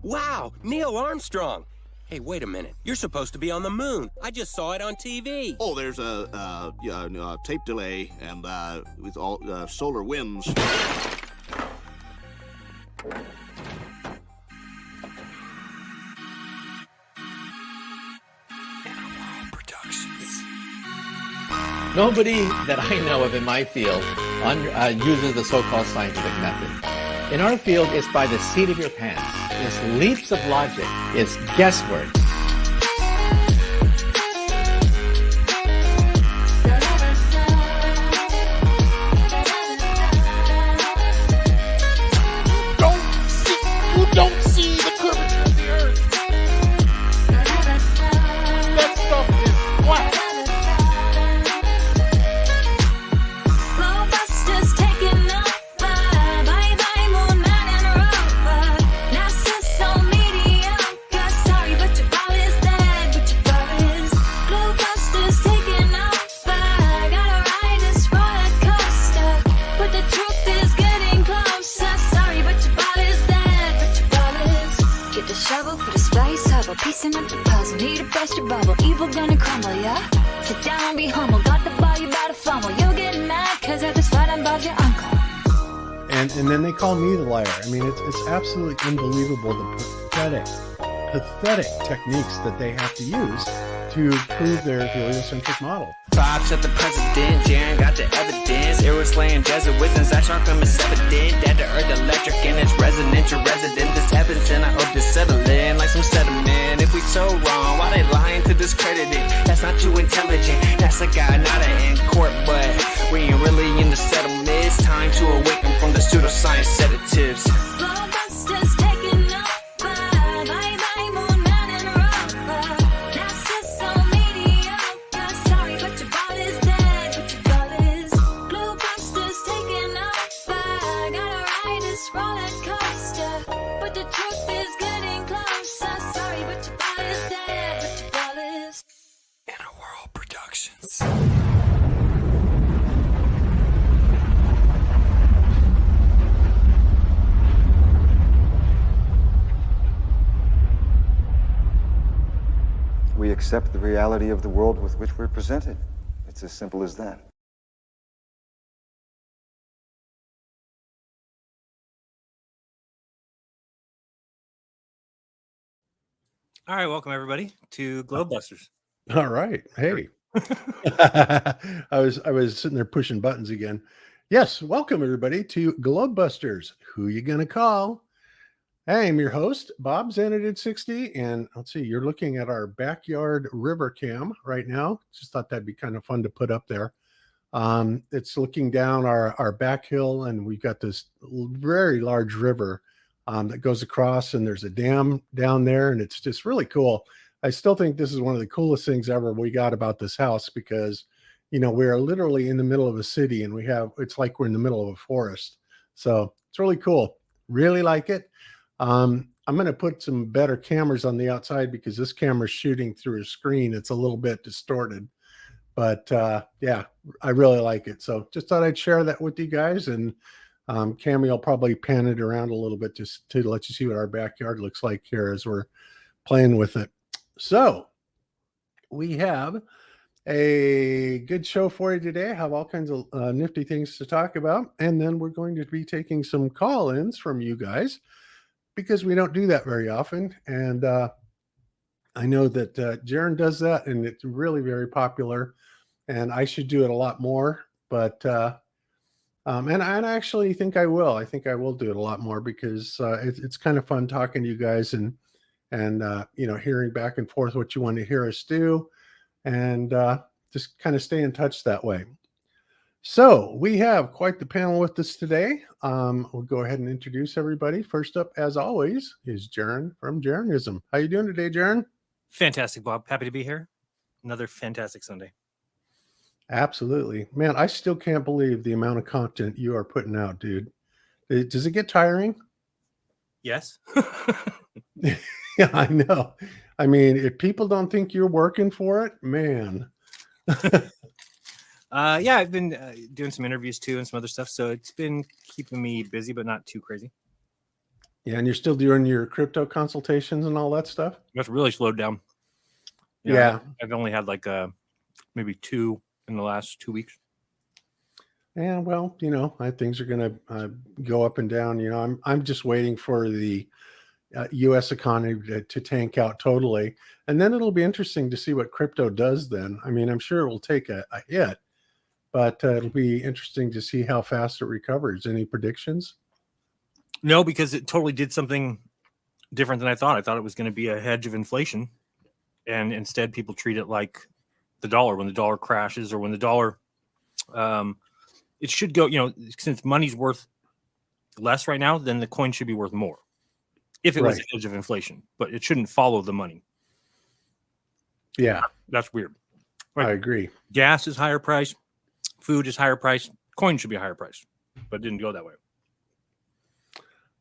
Wow, Neil Armstrong. Hey, wait a minute. You're supposed to be on the moon. I just saw it on TV. Oh, there's a tape delay and with all solar winds. Nobody that I know of in my field uses the so-called scientific method. In our field, it's by the seat of your pants. It's leaps of logic. It's guesswork. You don't see the curvature of the earth. That stuff is flat. Piecing up the puzzle, need to burst your bubble. Evil gonna crumble, yeah? Sit down and be humble. Got the ball, you about to fumble. You'll get mad, cause at this fight I'm about your uncle. And then they call me the liar. I mean, it's absolutely unbelievable the pathetic techniques that they have to use to prove their heliocentric model. Vibes at the president, Jeran got the evidence. Arrows laying desert wisdom, Zack is evident. Dead to earth electric and it's resonant. Your residence is heaven sent. I hope to settle in like some sediment. If we so wrong, why they lying to discredit it? That's not too intelligent. That's a guy, not an in court, but we ain't really in the settlement. It's time to awaken from the pseudoscience sedatives. We accept the reality of the world with which we're presented. It's as simple as that. All right, welcome everybody to Globebusters. All right. Hey. I was sitting there pushing buttons again. Yes, welcome everybody to Globebusters. Who you gonna call? Hey, I'm your host, Bob Xanadid60, and let's see, you're looking at our backyard river cam right now. Just thought that'd be kind of fun to put up there. It's looking down our back hill, and we've got this very large river that goes across, and there's a dam down there, and it's just really cool. I still think this is one of the coolest things ever we got about this house because, you know, we're literally in the middle of a city, and it's like we're in the middle of a forest. So it's really cool. Really like it. I'm going to put some better cameras on the outside because this camera's shooting through a screen. It's a little bit distorted, but yeah, I really like it. So just thought I'd share that with you guys. And Cami will probably pan it around a little bit just to let you see what our backyard looks like here as we're playing with it. So we have a good show for you today. I have all kinds of nifty things to talk about. And then we're going to be taking some call-ins from you guys, because we don't do that very often. And I know that Jeran does that, and it's really very popular, and I should do it a lot more. But and I actually think I will. I think I will do it a lot more because it's kind of fun talking to you guys and you know, hearing back and forth what you want to hear us do, and just kind of stay in touch that way. So we have quite the panel with us today. We'll go ahead and introduce everybody. First up, as always, is Jeran from Jeranism. How you doing today, Jeran? Fantastic, Bob. Happy to be here. Another fantastic Sunday. Absolutely. Man, I still can't believe the amount of content you are putting out, dude. Does it get tiring? Yes. Yeah, I know. I mean, if people don't think you're working for it, man. Yeah, I've been doing some interviews too and some other stuff, so it's been keeping me busy, but not too crazy. Yeah, and you're still doing your crypto consultations and all that stuff? That's really slowed down. Yeah. I've only had like maybe 2 in the last 2 weeks. Yeah, well, things are going to go up and down. I'm just waiting for the U.S. economy to tank out totally, and then it'll be interesting to see what crypto does. Then, I mean, I'm sure it will take a hit, but it'll be interesting to see how fast it recovers. Any predictions? No, because it totally did something different than I thought. I thought it was going to be a hedge of inflation, and instead, people treat it like the dollar. When the dollar crashes, or when the dollar, it should go. Since money's worth less right now, then the coin should be worth more. If it was a hedge of inflation, but it shouldn't follow the money. Yeah, that's weird. Right? I agree. Gas is higher price, food is higher price, coin should be higher price, but it didn't go that way.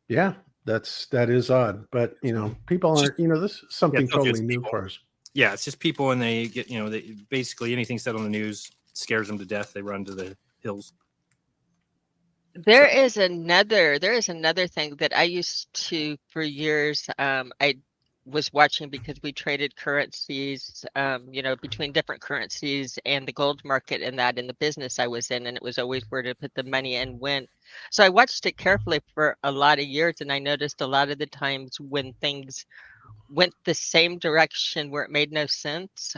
Yeah, that is odd, but people aren't. This is something totally new for us. Yeah, it's just people, and they get they basically anything said on the news scares them to death. They run to the hills. There is another thing that I used to for years. I was watching because we traded currencies, between different currencies and the gold market, and that in the business I was in, and it was always where to put the money and when. So I watched it carefully for a lot of years, and I noticed a lot of the times when things went the same direction where it made no sense,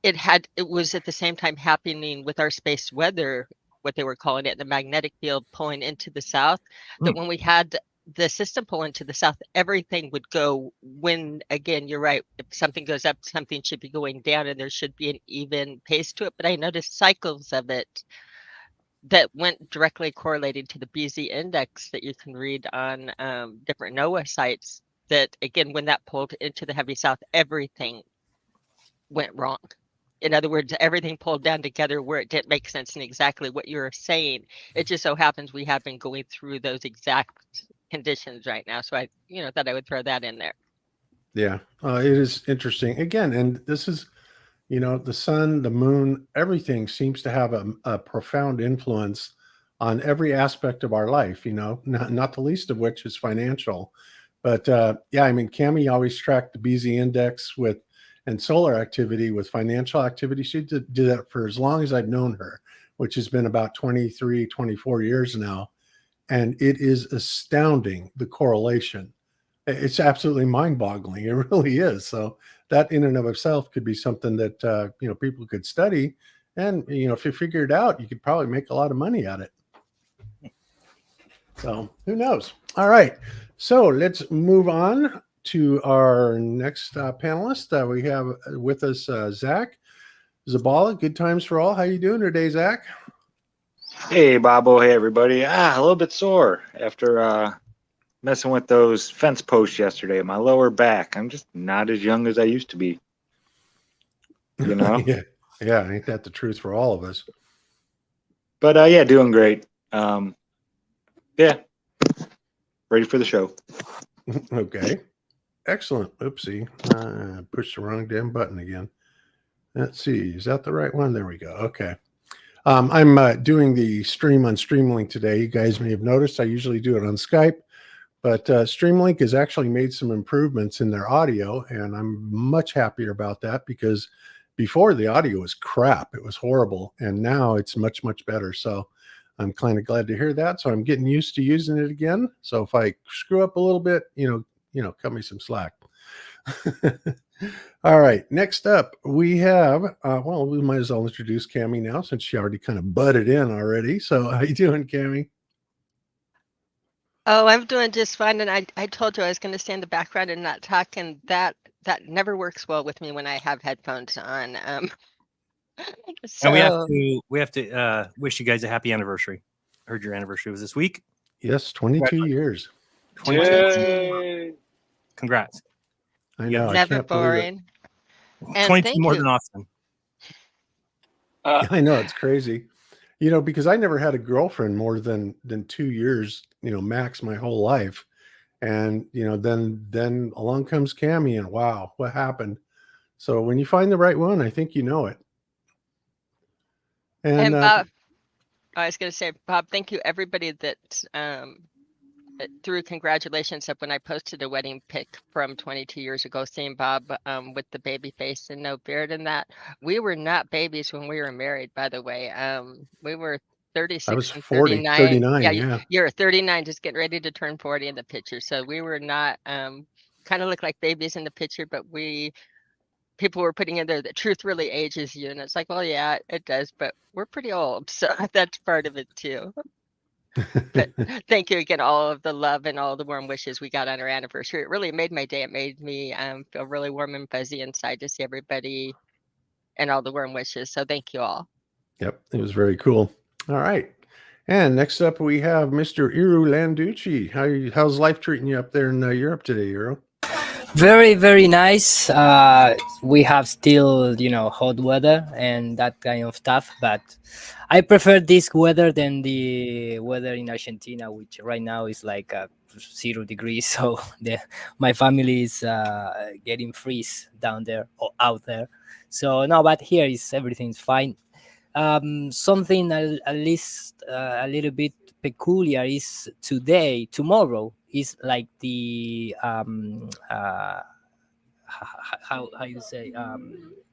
it was at the same time happening with our space weather, what they were calling it, the magnetic field pulling into the south, that when we had the system pull into the south, everything would go when, again, you're right, if something goes up, something should be going down, and there should be an even pace to it. But I noticed cycles of it that went directly correlated to the BZ index that you can read on different NOAA sites, that, again, when that pulled into the heavy south, everything went wrong. In other words, everything pulled down together where it didn't make sense, and exactly what you were saying. It just so happens we have been going through those exact conditions right now. So I, thought I would throw that in there. Yeah, it is interesting. Again, and this is, the sun, the moon, everything seems to have a profound influence on every aspect of our life, not the least of which is financial. But Cami always tracked the BZ index and solar activity with financial activity. She did that for as long as I've known her, which has been about 23, 24 years now. And it is astounding, the correlation. It's absolutely mind-boggling. It really is. So that in and of itself could be something that, people could study. And, if you figure it out, you could probably make a lot of money at it. So who knows? All right. So let's move on to our next panelist. We have with us Zack Zabala. Good times for all. How you doing today, Zack? Hey, Bobo. Hey, everybody. A little bit sore after messing with those fence posts yesterday. My lower back. I'm just not as young as I used to be. Yeah, ain't that the truth for all of us? But doing great. Ready for the show. Okay. Excellent. Oopsie. Pushed the wrong damn button again. Let's see. Is that the right one? There we go. Okay. I'm doing the stream on Streamlink today. You guys may have noticed I usually do it on Skype, but Streamlink has actually made some improvements in their audio, and I'm much happier about that because before the audio was crap. It was horrible, and now it's much, much better. So I'm kind of glad to hear that. So I'm getting used to using it again. So if I screw up a little bit, cut me some slack. All right. Next up, we have, we might as well introduce Cami now since she already kind of butted in already. So how you doing, Cami? Oh, I'm doing just fine. And I told you I was going to stay in the background and not talk. And that never works well with me when I have headphones on. So and we have to wish you guys a happy anniversary. I heard your anniversary was this week. Yes, 22 years. 22. Congrats. I know. Never boring. And 22 more than Austin. I know, it's crazy. Because I never had a girlfriend more than 2 years, max my whole life. And, then along comes Cami and wow, what happened? So when you find the right one, I think you know it. And Bob, I was going to say, Bob, thank you everybody that threw congratulations up when I posted a wedding pic from 22 years ago, seeing Bob with the baby face and no beard and that. We were not babies when we were married, by the way. We were I 36 was and 40, 39. 39. Yeah, Yeah. you're 39, just getting ready to turn 40 in the picture. So we were not kind of look like babies in the picture, but people were putting in there that truth really ages you. And it's like, well, yeah, it does, but we're pretty old. So that's part of it too. But thank you again, all of the love and all the warm wishes we got on our anniversary. It really made my day. It made me feel really warm and fuzzy inside to see everybody and all the warm wishes. So thank you all. Yep, it was very cool. All right. And next up, we have Mr. Iru Landucci. How's life treating you up there in Europe today, Iru? Very, very nice. We have still, hot weather and that kind of stuff, but I prefer this weather than the weather in Argentina, which right now is like 0 degrees. So my family is getting freeze down there or out there. So no, but here is everything's fine. Something at least a little bit peculiar is tomorrow is like the how you say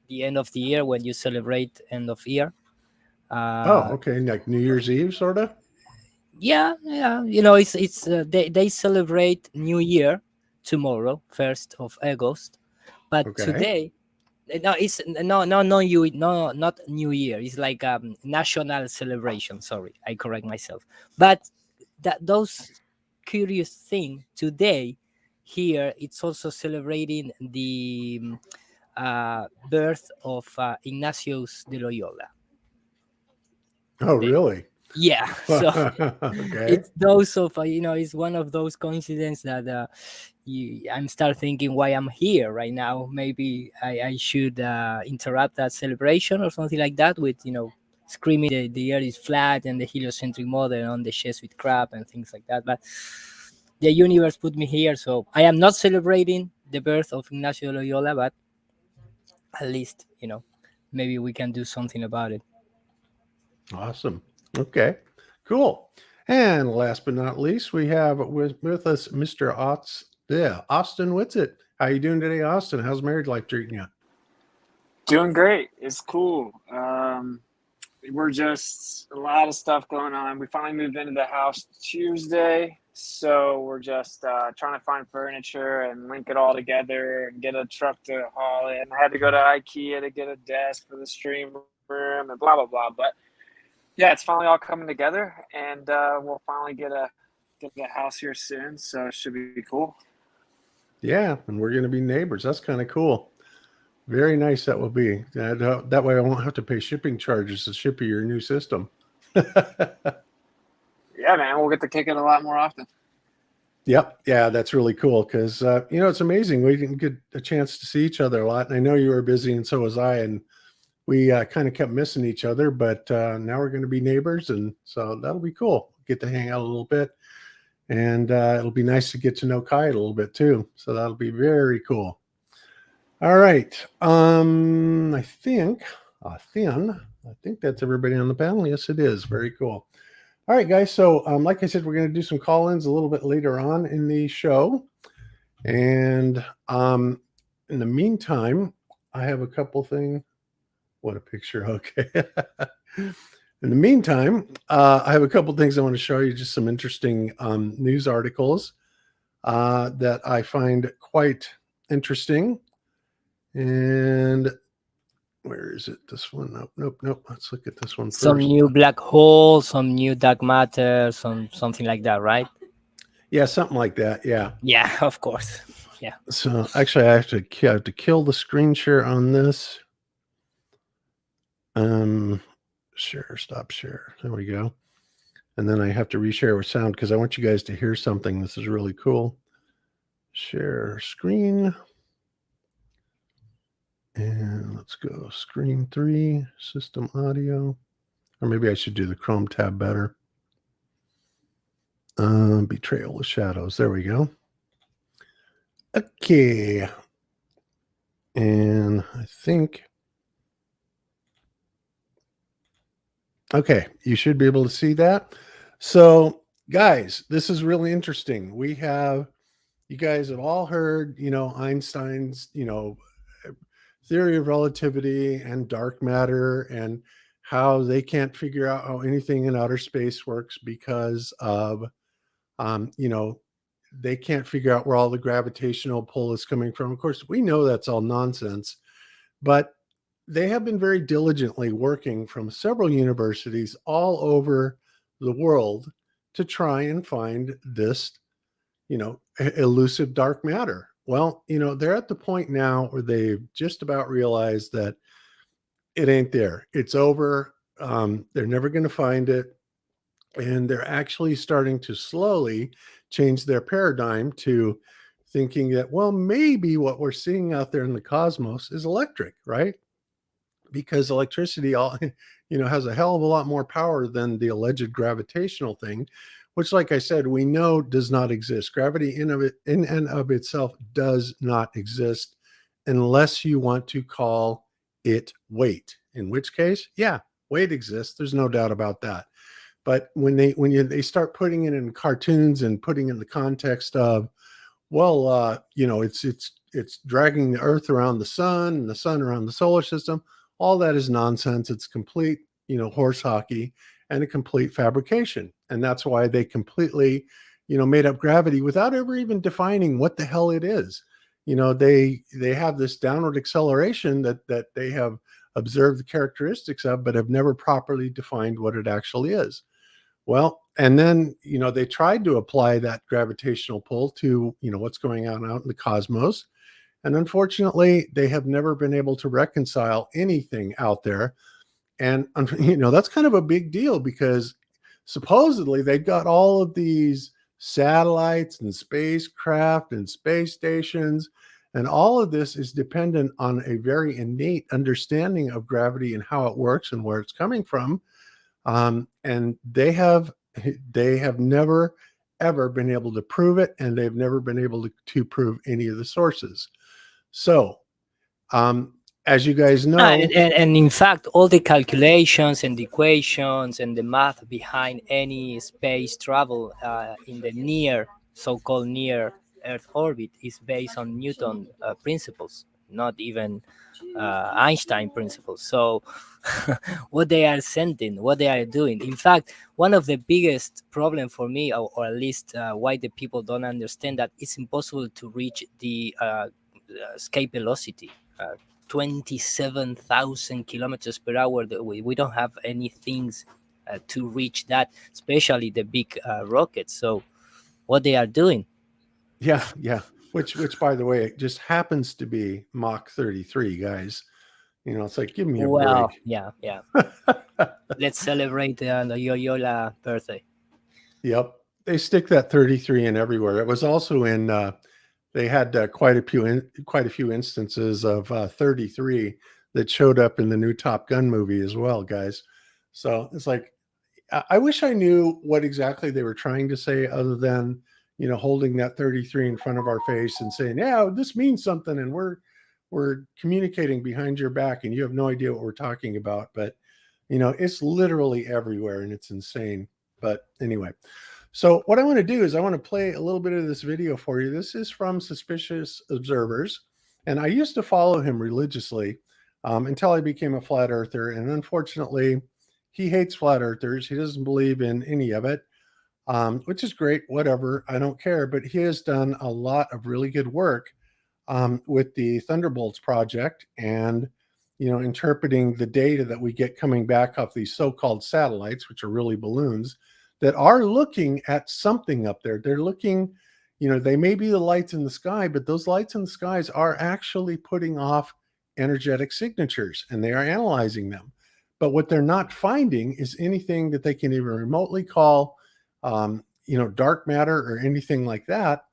the end of the year when you celebrate end of year. Okay, like New Year's Eve, sort of. Yeah. It's they celebrate New Year tomorrow, 1st of August, but Okay. today. No, it's not New Year. It's like national celebration. Sorry, I correct myself. But those curious thing today here, it's also celebrating the birth of Ignatius de Loyola. Oh, really? Yeah. So Okay. it's those of it's one of those coincidences that I'm start thinking why I'm here right now. Maybe I should interrupt that celebration or something like that with screaming the earth is flat and the heliocentric model on the Jesuit crap and things like that. But the universe put me here, so I am not celebrating the birth of Ignacio Loyola, but at least maybe we can do something about it. Awesome. Okay, cool. And last but not least, we have with us Mr. Austin Whitsitt. How you doing today, Austin? How's married life treating you? Doing great. It's cool. We're just a lot of stuff going on. We finally moved into the house Tuesday, so we're just trying to find furniture and link it all together and get a truck to haul it. And I had to go to IKEA to get a desk for the stream room and blah, blah, blah. But yeah, it's finally all coming together, and we'll finally get a house here soon, so it should be cool. Yeah, and we're going to be neighbors. That's kind of cool. Very nice that will be. That way I won't have to pay shipping charges to ship you your new system. Yeah, man, we'll get to kick it a lot more often. Yep. Yeah, that's really cool because, it's amazing. We didn't get a chance to see each other a lot. And I know you were busy and so was I. And we kind of kept missing each other, but now we're going to be neighbors. And so that'll be cool. Get to hang out a little bit. And it'll be nice to get to know Kai a little bit too. So that'll be very cool. All right. I think that's everybody on the panel. Yes, it is. Very cool. All right, guys. So like I said, we're going to do some call-ins a little bit later on in the show. And in the meantime, I have a couple things. What a picture. Okay. In the meantime, I have a couple things I want to show you, just some interesting news articles that I find quite interesting. And where is it? This one? Nope. Let's look at this one first. Some new black hole, some new dark matter, something like that, right? Yeah, something like that. Yeah. Yeah, of course. Yeah. So actually, I have to kill the screen share on this. Share, stop share. There we go. And then I have to reshare with sound because I want you guys to hear something. This is really cool. Share screen. And let's go screen 3, system audio. Or maybe I should do the Chrome tab better. Betrayal of Shadows. There we go. Okay. And I think. Okay, you should be able to see that. So guys, this is really interesting. You guys have all heard, Einstein's, theory of relativity and dark matter, and how they can't figure out how anything in outer space works because of, um, you know, they can't figure out where all the gravitational pull is coming from. Of course, we know that's all nonsense, but they have been very diligently working from several universities all over the world to try and find this, elusive dark matter. Well, they're at the point now where they've just about realized that it ain't there. It's over. They're never going to find it. And they're actually starting to slowly change their paradigm to thinking that, well, maybe what we're seeing out there in the cosmos is electric, right? Because electricity has a hell of a lot more power than the alleged gravitational thing, which, like I said, we know does not exist. Gravity in and of itself does not exist unless you want to call it weight, in which case, yeah, weight exists. There's no doubt about that. But when they start putting it in cartoons and putting in the context of, well, it's dragging the Earth around the sun and the sun around the solar system, all that is nonsense. It's complete, horse hockey and a complete fabrication. And that's why they completely, made up gravity without ever even defining what the hell it is. They have this downward acceleration that they have observed the characteristics of, but have never properly defined what it actually is. Well, and then, they tried to apply that gravitational pull to, what's going on out in the cosmos. And unfortunately, they have never been able to reconcile anything out there. And, that's kind of a big deal because supposedly they've got all of these satellites and spacecraft and space stations. And all of this is dependent on a very innate understanding of gravity and how it works and where it's coming from. And they have never, ever been able to prove it. And they've never been able to prove any of the sources. So, as you guys know, and in fact, all the calculations and the equations and the math behind any space travel in the so-called near Earth orbit is based on Newton principles, not even Einstein principles. So what they are sending, what they are doing. In fact, one of the biggest problem for me, or at least why the people don't understand, that it's impossible to reach the escape velocity, 27,000 kilometers per hour. We don't have any things to reach that, especially the big rockets. So what they are doing. Yeah. Which by the way, it just happens to be Mach 33, guys. It's like, give me a break. Yeah. Let's celebrate the Yoyola birthday. Yep. They stick that 33 in everywhere. It was also in, they had quite a few instances of 33 that showed up in the new Top Gun movie as well, guys. So it's like, I wish I knew what exactly they were trying to say other than, holding that 33 in front of our face and saying, yeah, this means something. And we're communicating behind your back and you have no idea what we're talking about. But, it's literally everywhere and it's insane. But anyway, so what I want to do is I want to play a little bit of this video for you. This is from Suspicious Observers. And I used to follow him religiously until I became a flat earther. And unfortunately, he hates flat earthers. He doesn't believe in any of it, which is great. Whatever. I don't care. But he has done a lot of really good work with the Thunderbolts project and, interpreting the data that we get coming back off these so-called satellites, which are really balloons that are looking at something up there. They're looking, they may be the lights in the sky, but those lights in the skies are actually putting off energetic signatures and they are analyzing them. But what they're not finding is anything that they can even remotely call, dark matter or anything like that.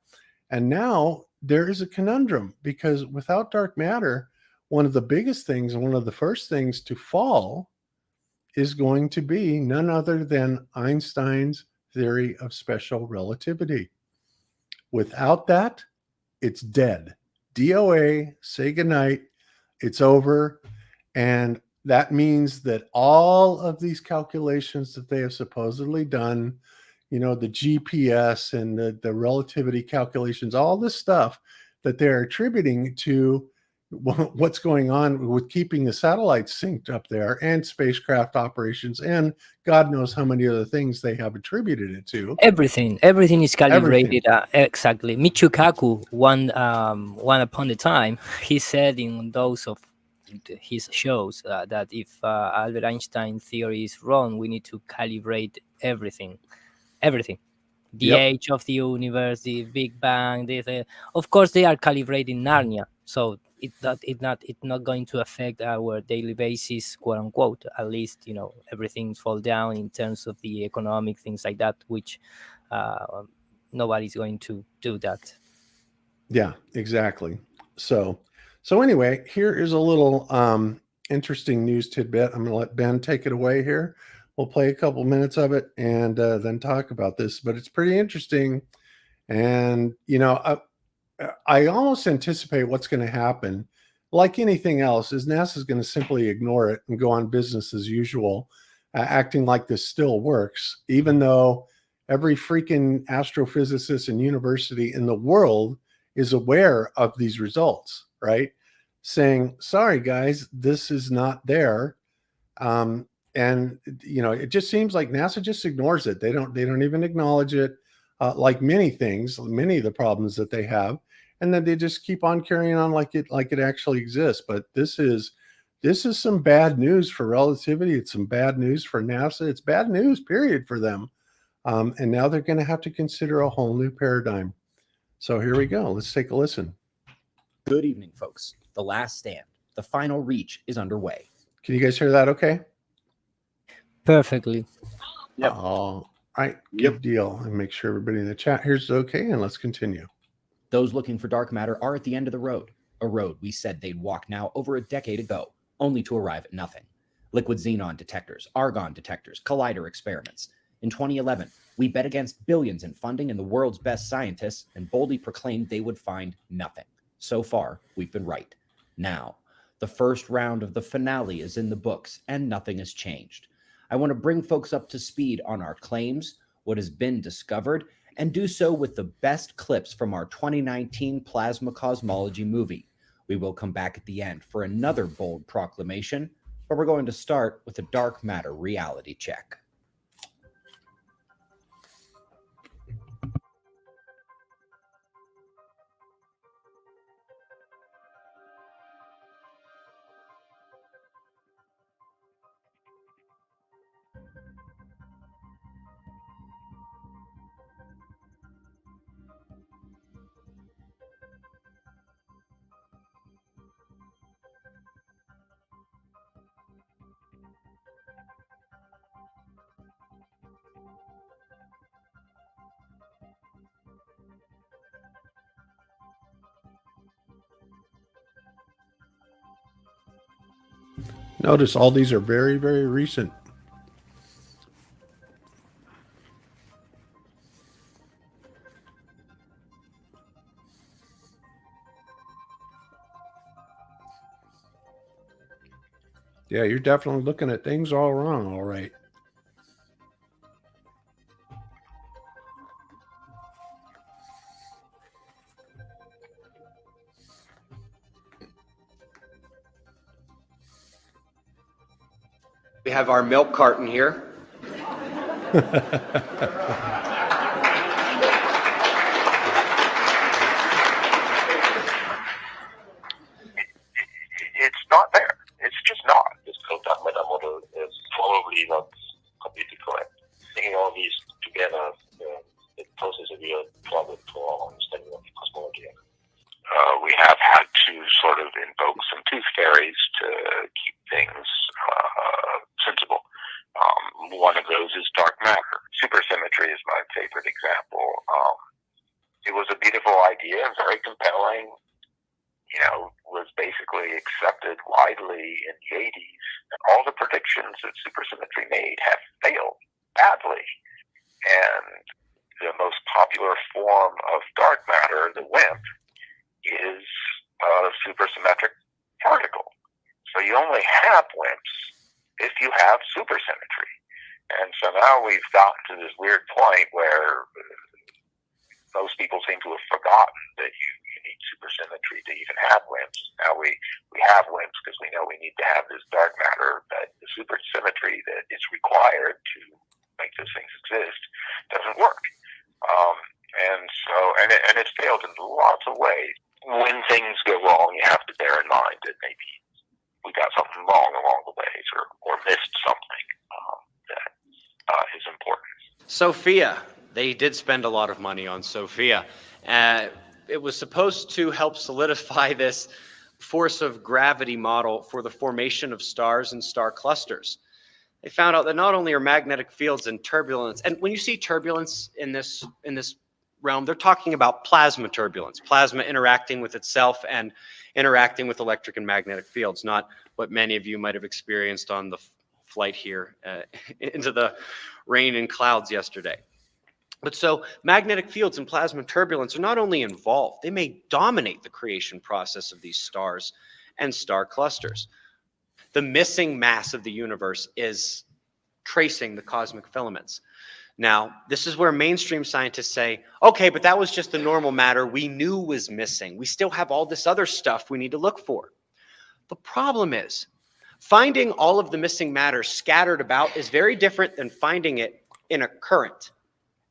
And now there is a conundrum because without dark matter, one of the biggest things and one of the first things to fall is going to be none other than Einstein's theory of special relativity. Without that, it's dead. DOA, say goodnight, it's over. And that means that all of these calculations that they have supposedly done, the GPS and the relativity calculations, all this stuff that they're attributing to what's going on with keeping the satellites synced up there and spacecraft operations and God knows how many other things they have attributed it to. Everything is calibrated. Exactly. Michio Kaku, one upon a time, he said in those of his shows that if Albert Einstein theory is wrong, we need to calibrate everything. The age of the universe, the Big Bang. Of course, they are calibrating Narnia, so it's not going to affect our daily basis, quote unquote. At least everything fall down in terms of the economic things like that, which nobody's going to do that. Yeah, exactly. So anyway, here is a little interesting news tidbit. I'm going to let Ben take it away here. We'll play a couple minutes of it and then talk about this, but it's pretty interesting. And, I almost anticipate what's going to happen. Like anything else, is NASA is going to simply ignore it and go on business as usual, acting like this still works, even though every freaking astrophysicist and university in the world is aware of these results, right? Saying, sorry, guys, this is not there. And it just seems like NASA just ignores it. They don't even acknowledge it, like many things, many of the problems that they have, and then they just keep on carrying on like it actually exists. But this is some bad news for relativity. It's some bad news for NASA. It's bad news, period, for them. And now they're going to have to consider a whole new paradigm. So here we go. Let's take a listen. Good evening, folks. The last stand, the final reach is underway. Can you guys hear that okay? Perfectly. Yep. All right. Good deal. And make sure everybody in the chat here's okay. And let's continue. Those looking for dark matter are at the end of the road. A road we said they'd walk now over a decade ago, only to arrive at nothing. Liquid xenon detectors, argon detectors, collider experiments. In 2011, we bet against billions in funding and the world's best scientists and boldly proclaimed they would find nothing. So far, we've been right. Now, the first round of the finale is in the books and nothing has changed. I want to bring folks up to speed on our claims, what has been discovered, and do so with the best clips from our 2019 plasma cosmology movie. We will come back at the end for another bold proclamation, but we're going to start with a dark matter reality check. Notice all these are very, very recent. Yeah, you're definitely looking at things all wrong, all right. We have our milk carton here. It's not there. It's just not. This dark matter model is probably not completely correct. Taking all these together, it poses a real problem for our understanding of cosmology. We have had to sort of invoke some tooth fairies to keep things sensible. One of those is dark matter. Supersymmetry is my favorite example. It was a beautiful idea, very compelling, was basically accepted widely in the 80s. All the predictions that supersymmetry made have failed badly. And the most popular form of dark matter, the WIMP, is a supersymmetric particle. So you only have WIMPs if you have supersymmetry. And so now we've gotten to this weird point where most people seem to have forgotten that you need supersymmetry to even have WIMPs. Now we have WIMPs because we know we need to have this dark matter, but the supersymmetry that is required to make those things exist doesn't work. And it's failed in lots of ways. When things go wrong, you have to bear in mind that maybe we got something wrong along the way, or missed something that is important. Sophia. They did spend a lot of money on Sophia. It was supposed to help solidify this force of gravity model for the formation of stars and star clusters. They found out that not only are magnetic fields and turbulence, and when you see turbulence in this realm, they're talking about plasma turbulence, plasma interacting with itself and interacting with electric and magnetic fields, not what many of you might have experienced on the flight here into the rain and clouds yesterday. But so magnetic fields and plasma turbulence are not only involved, they may dominate the creation process of these stars and star clusters. The missing mass of the universe is tracing the cosmic filaments. Now, this is where mainstream scientists say, okay, but that was just the normal matter we knew was missing. We still have all this other stuff we need to look for. The problem is, finding all of the missing matter scattered about is very different than finding it in a current.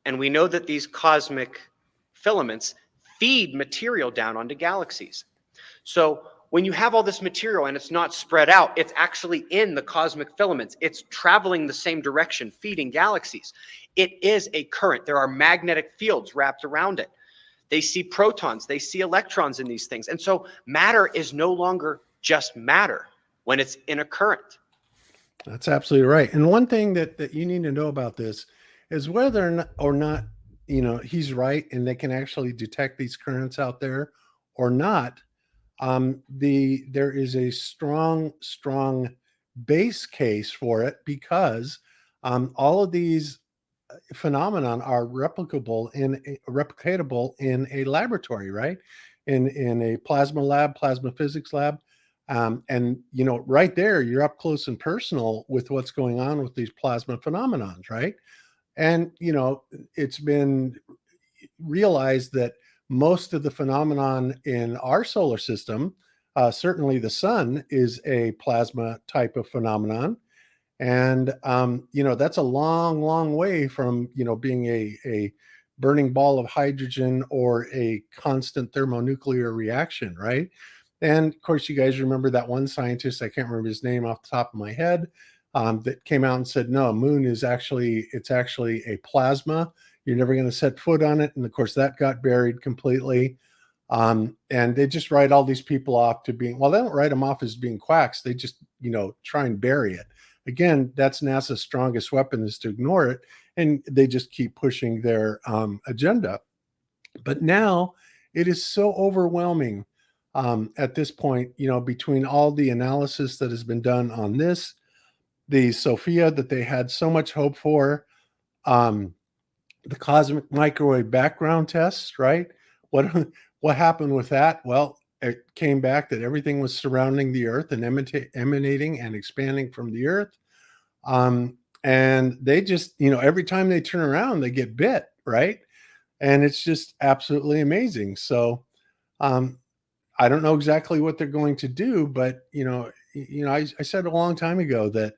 And we know that these cosmic filaments feed material down onto galaxies. So when you have all this material and it's not spread out, it's actually in the cosmic filaments. It's traveling the same direction, feeding galaxies. It is a current. There are magnetic fields wrapped around it. They see protons, they see electrons in these things. And so matter is no longer just matter when it's in a current. That's absolutely right. And one thing that you need to know about this is whether or not, you know, he's right and they can actually detect these currents out there or not. There is a strong base case for it because all of these phenomenon are replicatable in a laboratory, right? In a plasma lab, plasma physics lab. And, you know, right there, you're up close and personal with what's going on with these plasma phenomenons, right? And, you know, it's been realized that most of the phenomenon in our solar system, certainly the sun, is a plasma type of phenomenon. And, you know, that's a long way from, you know, being a burning ball of hydrogen or a constant thermonuclear reaction, right? And of course, you guys remember that one scientist, I can't remember his name off the top of my head, that came out and said, no, moon is actually a plasma. You're never going to set foot on it. And of course, that got buried completely. And they just write all these people off to being, well, they don't write them off as being quacks. They just, you know, try and bury it. Again, that's NASA's strongest weapon, is to ignore it. And they just keep pushing their agenda. But now it is so overwhelming at this point, you know, between all the analysis that has been done on this, the Sophia that they had so much hope for, the cosmic microwave background tests, right? What happened with that? Well, it came back that everything was surrounding the Earth and emanating and expanding from the Earth. And they just, you know, every time they turn around, they get bit, right? And it's just absolutely amazing. So I don't know exactly what they're going to do, but, you know, I said a long time ago that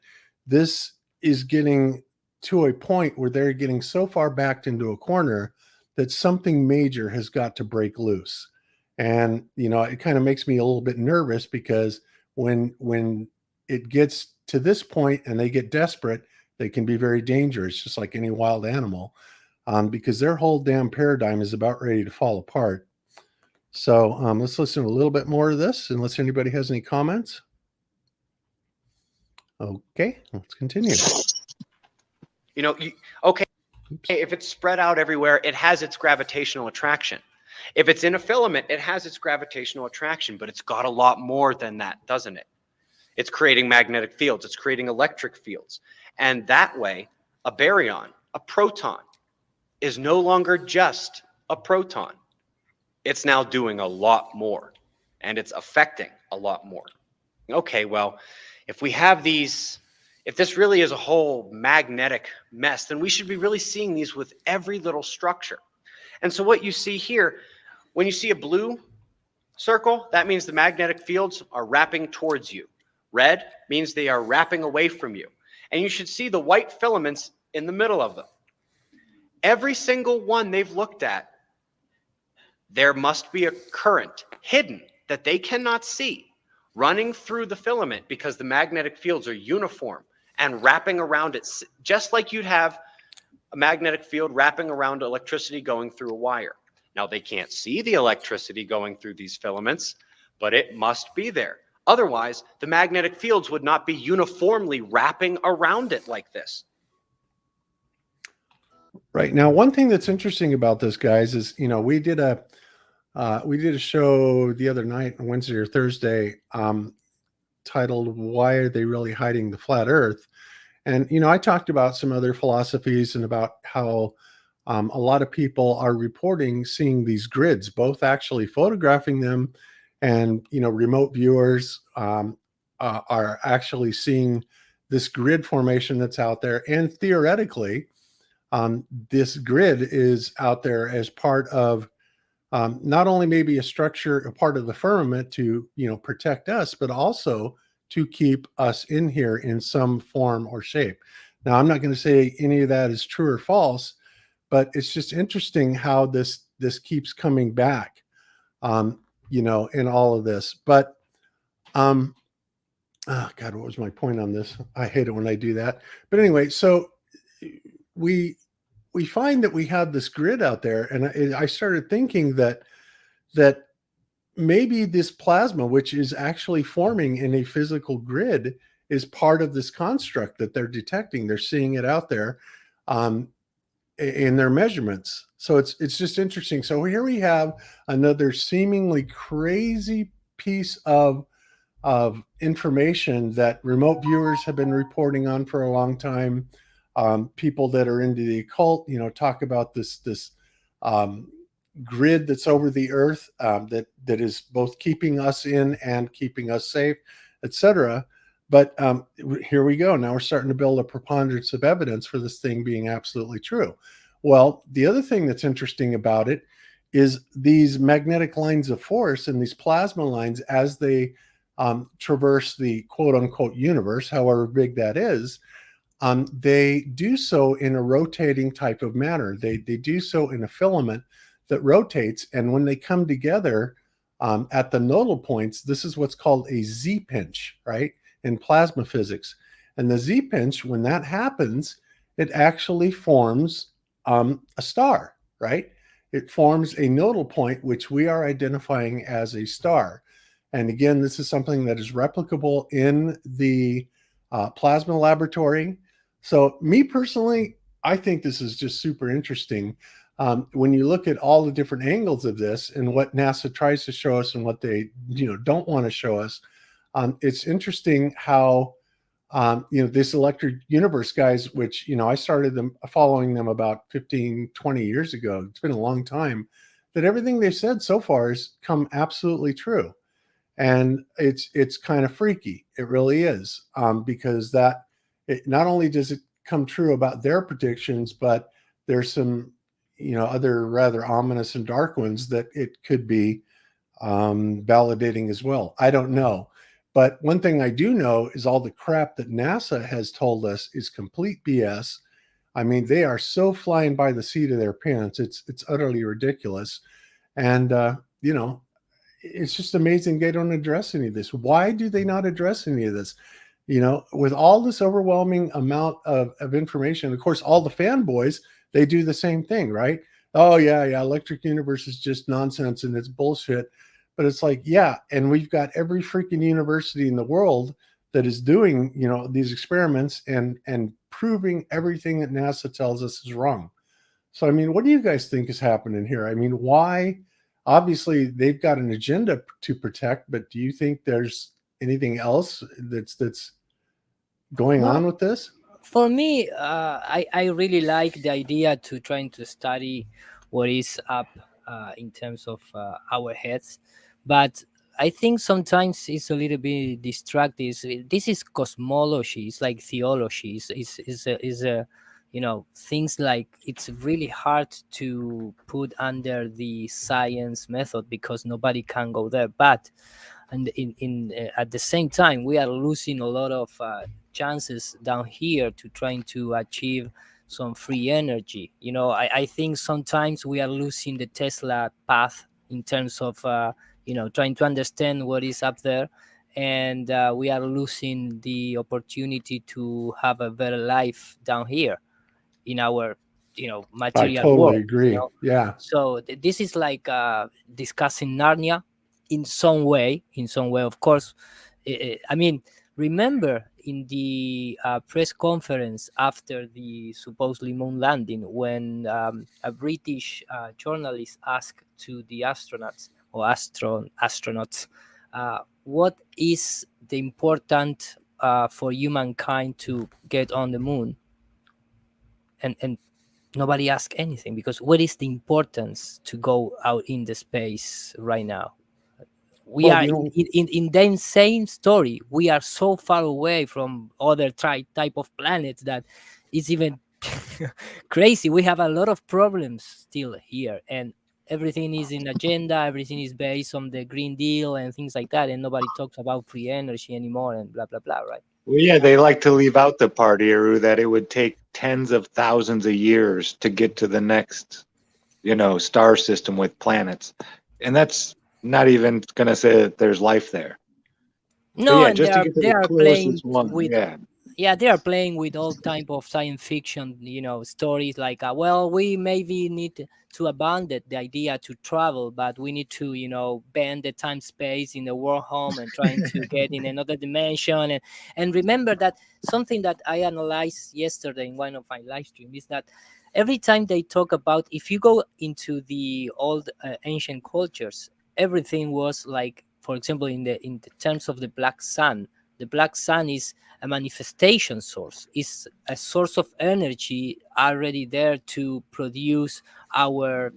this is getting to a point where they're getting so far backed into a corner that something major has got to break loose. And, you know, it kind of makes me a little bit nervous because when it gets to this point and they get desperate, they can be very dangerous, just like any wild animal, because their whole damn paradigm is about ready to fall apart. So let's listen to a little bit more of this, unless anybody has any comments. Okay, let's continue. You know, okay, if it's spread out everywhere, it has its gravitational attraction. If it's in a filament, it has its gravitational attraction, but it's got a lot more than that, doesn't it? It's creating magnetic fields. It's creating electric fields. And that way, a baryon, a proton, is no longer just a proton. It's now doing a lot more, and it's affecting a lot more. Okay, well, if we have these if this really is a whole magnetic mess, then we should be really seeing these with every little structure. And so what you see here, when you see a blue circle, that means the magnetic fields are wrapping towards you. Red means they are wrapping away from you. And you should see the white filaments in the middle of them. Every single one they've looked at, there must be a current hidden that they cannot see running through the filament because the magnetic fields are uniform and wrapping around it, just like you'd have a magnetic field wrapping around electricity going through a wire. Now, they can't see the electricity going through these filaments, but it must be there. Otherwise, the magnetic fields would not be uniformly wrapping around it like this. Right. Now, one thing that's interesting about this, guys, is, we did a show the other night, Wednesday or Thursday, titled "Why Are They Really Hiding the Flat Earth?" And, I talked about some other philosophies and about how a lot of people are reporting seeing these grids, both actually photographing them, and, remote viewers are actually seeing this grid formation that's out there. And theoretically, this grid is out there as part of not only maybe a structure, a part of the firmament to, protect us, but also to keep us in here in some form or shape. Now, I'm not going to say any of that is true or false, but it's just interesting how this keeps coming back, in all of this. But, oh God, what was my point on this? I hate it when I do that. But anyway, so we find that we have this grid out there, and I started thinking that maybe this plasma, which is actually forming in a physical grid, is part of this construct that they're detecting. They're seeing it out there in their measurements. So it's just interesting. So here we have another seemingly crazy piece of information that remote viewers have been reporting on for a long time. People that are into the occult, talk about this grid that's over the earth, that is both keeping us in and keeping us safe, etc. But here we go. Now we're starting to build a preponderance of evidence for this thing being absolutely true. Well, the other thing that's interesting about it is these magnetic lines of force and these plasma lines, as they traverse the quote unquote universe, however big that is, they do so in a rotating type of manner. They do so in a filament that rotates. And when they come together at the nodal points, this is what's called a Z-pinch, right? In plasma physics. And the Z-pinch, when that happens, it actually forms a star, right? It forms a nodal point, which we are identifying as a star. And again, this is something that is replicable in the plasma laboratory. So me personally, I think this is just super interesting. When you look at all the different angles of this and what NASA tries to show us and what they don't want to show us, it's interesting how this electric universe guys, which I started following them about 15-20 years ago. It's been a long time, that everything they've said so far has come absolutely true. And it's kind of freaky. It really is, because it not only does it come true about their predictions, but there's some other rather ominous and dark ones that it could be validating as well. I don't know. But one thing I do know is all the crap that NASA has told us is complete BS. I mean, they are so flying by the seat of their pants. It's utterly ridiculous. And, it's just amazing they don't address any of this. Why do they not address any of this? With all this overwhelming amount of information, of course, all the fanboys, they do the same thing, right? Oh, yeah, electric universe is just nonsense and it's bullshit. But it's like, yeah, and we've got every freaking university in the world that is doing, these experiments and proving everything that NASA tells us is wrong. So, I mean, what do you guys think is happening here? I mean, why? Obviously, they've got an agenda to protect, but do you think there's anything else that's going on with this? For me, I really like the idea to trying to study what is up in terms of our heads. But I think sometimes it's a little bit distracting. This is cosmology. It's like theology. Is a things like it's really hard to put under the science method because nobody can go there. But and in at the same time, we are losing a lot of chances down here to trying to achieve some free energy. I think sometimes we are losing the Tesla path in terms of trying to understand what is up there, and we are losing the opportunity to have a better life down here in our I material totally world. agree. Yeah. So this is like discussing Narnia in some way. Of course. I mean, remember in the press conference after the supposedly moon landing, when a British journalist asked to the astronauts or astronauts, what is the important for humankind to get on the moon? And nobody asked anything, because what is the importance to go out in the space right now? We Well, are in the same story. We are so far away from other type of planets that it's even crazy. We have a lot of problems still here, and everything is in agenda. Everything is based on the Green Deal and things like that, and nobody talks about free energy anymore and blah blah blah, right? Well, yeah, they like to leave out the part, Eru, that it would take tens of thousands of years to get to the next, star system with planets. And that's not even going to say that there's life there. No, but yeah, and just to get to they the are playing closest one. with they are playing with all type of science fiction, stories like, well, we maybe need to abandon the idea to travel, but we need to, bend the time space in the world home and trying to get in another dimension. And remember that something that I analyzed yesterday in one of my live streams is that every time they talk about, if you go into the old ancient cultures, everything was like, for example, in the terms of the black sun. The black sun is a manifestation source, is a source of energy already there to produce our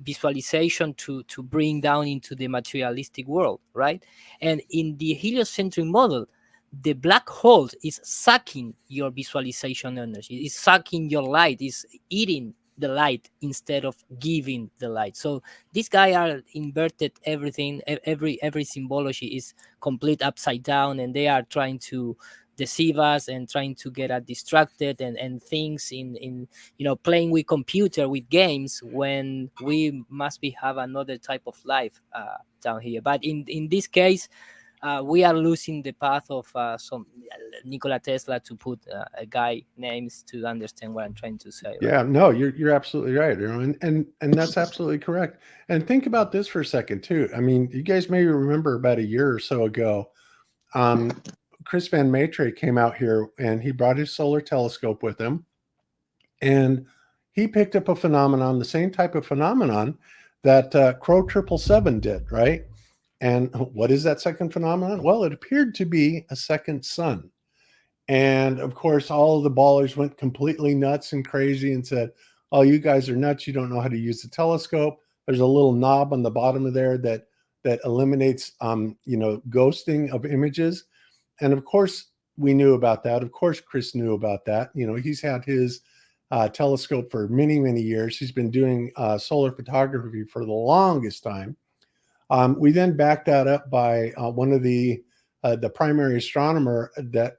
visualization to bring down into the materialistic world, right? And in the heliocentric model, the black hole is sucking your visualization energy, is sucking your light, is eating the light instead of giving the light. So these guys are inverted everything. Every symbology is complete upside down, and they are trying to deceive us and trying to get us distracted and things in playing with computer, with games, when we must have another type of life down here. But in this case, we are losing the path of some Nikola Tesla, to put a guy names to understand what I'm trying to say. Right? Yeah, no, you're absolutely right, and that's absolutely correct. And think about this for a second too. I mean, you guys may remember about a year or so ago, Chris Van Maitre came out here and he brought his solar telescope with him, and he picked up a phenomenon, the same type of phenomenon that Crow 777 did, right? And what is that second phenomenon? Well, it appeared to be a second sun. And of course, all of the ballers went completely nuts and crazy and said, "Oh, you guys are nuts. You don't know how to use the telescope. There's a little knob on the bottom of there that eliminates, ghosting of images." And of course, we knew about that. Of course, Chris knew about that. He's had his telescope for many, many years. He's been doing solar photography for the longest time. We then backed that up by one of the primary astronomer that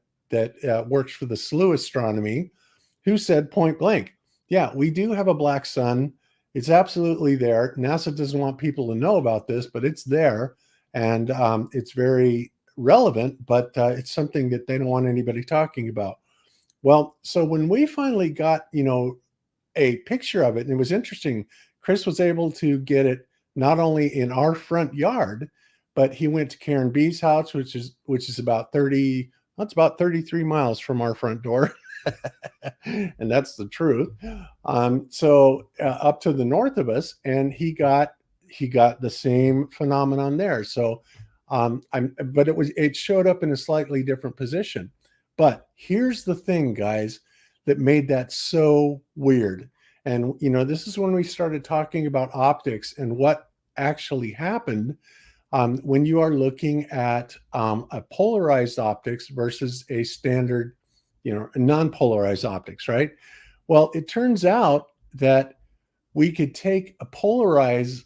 works for the SLU Astronomy, who said point blank, "Yeah, we do have a black sun. It's absolutely there. NASA doesn't want people to know about this, but it's there, and it's very relevant, but it's something that they don't want anybody talking about." Well, so when we finally got a picture of it, and it was interesting, Chris was able to get it not only in our front yard, but he went to Karen B's house, which is about 33 miles from our front door. And that's the truth. So up to the north of us, and he got the same phenomenon there. So but it showed up in a slightly different position. But here's the thing, guys, that made that so weird. And this is when we started talking about optics and what actually happened. when you are looking at a polarized optics versus a standard, non-polarized optics, right? Well, it turns out that we could take a polarizing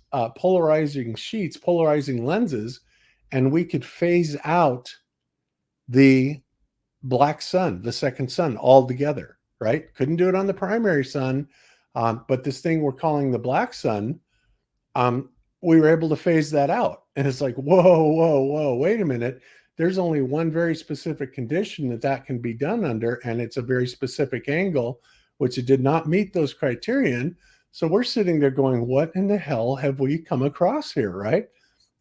sheets, polarizing lenses, and we could phase out the black sun, the second sun, altogether, right? Couldn't do it on the primary sun, but this thing we're calling the black sun, we were able to phase that out. And it's like, whoa, wait a minute. There's only one very specific condition that can be done under, and it's a very specific angle, which it did not meet those criterion. So we're sitting there going, what in the hell have we come across here, right?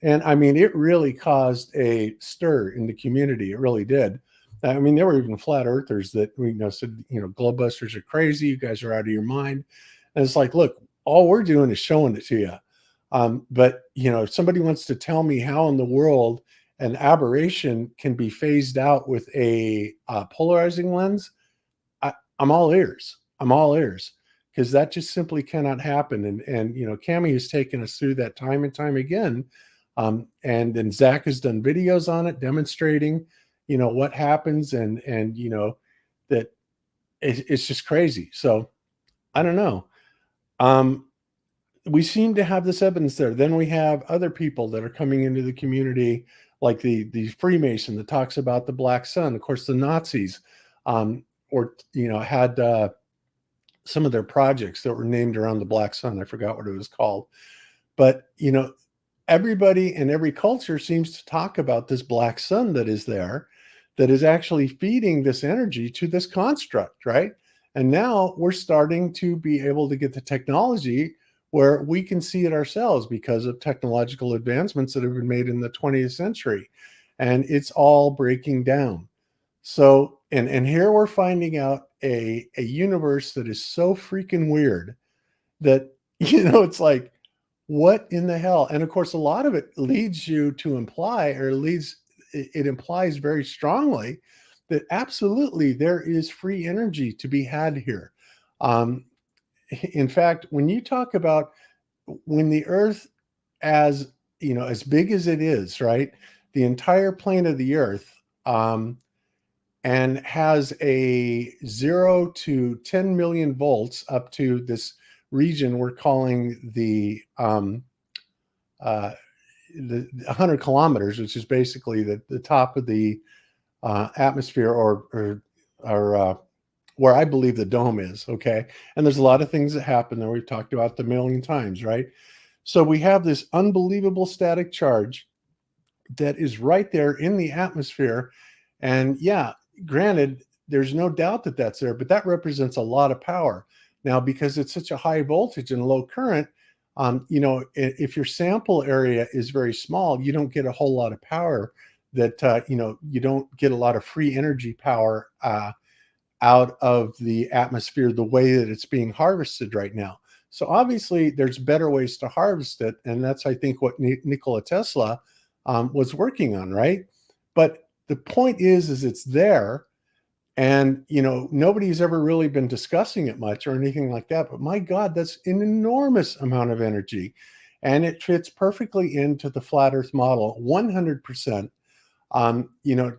And I mean, it really caused a stir in the community. It really did. I mean, there were even flat earthers that said, Globebusters are crazy. You guys are out of your mind. And it's like, look, all we're doing is showing it to you. But if somebody wants to tell me how in the world an aberration can be phased out with a polarizing lens, I'm all ears. I'm all ears, because that just simply cannot happen. And Cami has taken us through that time and time again. And then Zack has done videos on it demonstrating, what happens, and that it's just crazy. So I don't know. We seem to have this evidence there. Then we have other people that are coming into the community, like the Freemason that talks about the black sun. Of course, the Nazis, had some of their projects that were named around the black sun. I forgot what it was called, but everybody in every culture seems to talk about this black sun that is there, that is actually feeding this energy to this construct, right? And now we're starting to be able to get the technology where we can see it ourselves because of technological advancements that have been made in the 20th century. And it's all breaking down. So, and here we're finding out a universe that is so freaking weird that, it's like, what in the hell? And of course, a lot of it leads you to imply, it implies very strongly that absolutely there is free energy to be had here. In fact, when you talk about when the Earth, as big as it is, right, the entire plane of the Earth, and has a 0 to 10 million volts up to this region we're calling the 100 kilometers, which is basically the top of the atmosphere, or where I believe the dome is. Okay. And there's a lot of things that happen there. We've talked about them a million times, right? So we have this unbelievable static charge that is right there in the atmosphere. And yeah, granted, there's no doubt that that's there, but that represents a lot of power. Now, because it's such a high voltage and low current, if your sample area is very small, you don't get a whole lot of power that, you don't get a lot of free energy power out of the atmosphere the way that it's being harvested right now. So obviously there's better ways to harvest it. And that's, I think, what Nikola Tesla was working on, right? But the point is it's there. And, nobody's ever really been discussing it much or anything like that. But my God, that's an enormous amount of energy. And it fits perfectly into the flat Earth model, 100%,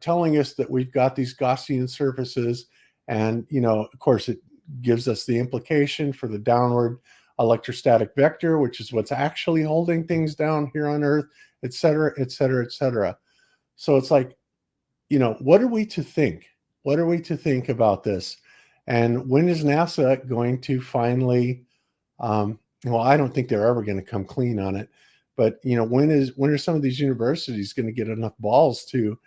telling us that we've got these Gaussian surfaces. And, of course, it gives us the implication for the downward electrostatic vector, which is what's actually holding things down here on Earth, et cetera, et cetera, et cetera. So it's like, what are we to think? What are we to think about this? And when is NASA going to finally, well, I don't think they're ever going to come clean on it, but, when are some of these universities going to get enough balls to,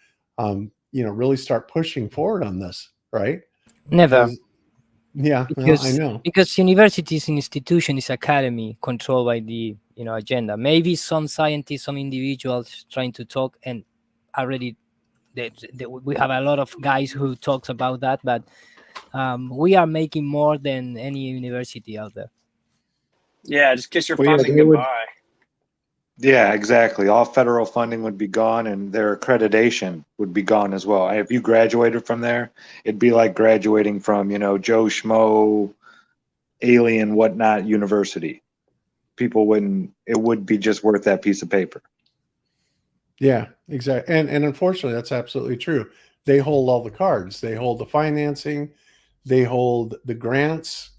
really start pushing forward on this, right? Never. Yeah, Because, well, I know. because universities and institution is academy controlled by the agenda. Maybe some scientists, some individuals trying to talk, and already we have a lot of guys who talks about that, but we are making more than any university out there. Yeah, just kiss your Well, yeah, funding they would- goodbye. Yeah, exactly. All federal funding would be gone, and their accreditation would be gone as well. If you graduated from there, it'd be like graduating from, Joe Schmo, alien whatnot university. It would be just worth that piece of paper. Yeah, exactly. And unfortunately, that's absolutely true. They hold all the cards. They hold the financing. They hold the grants,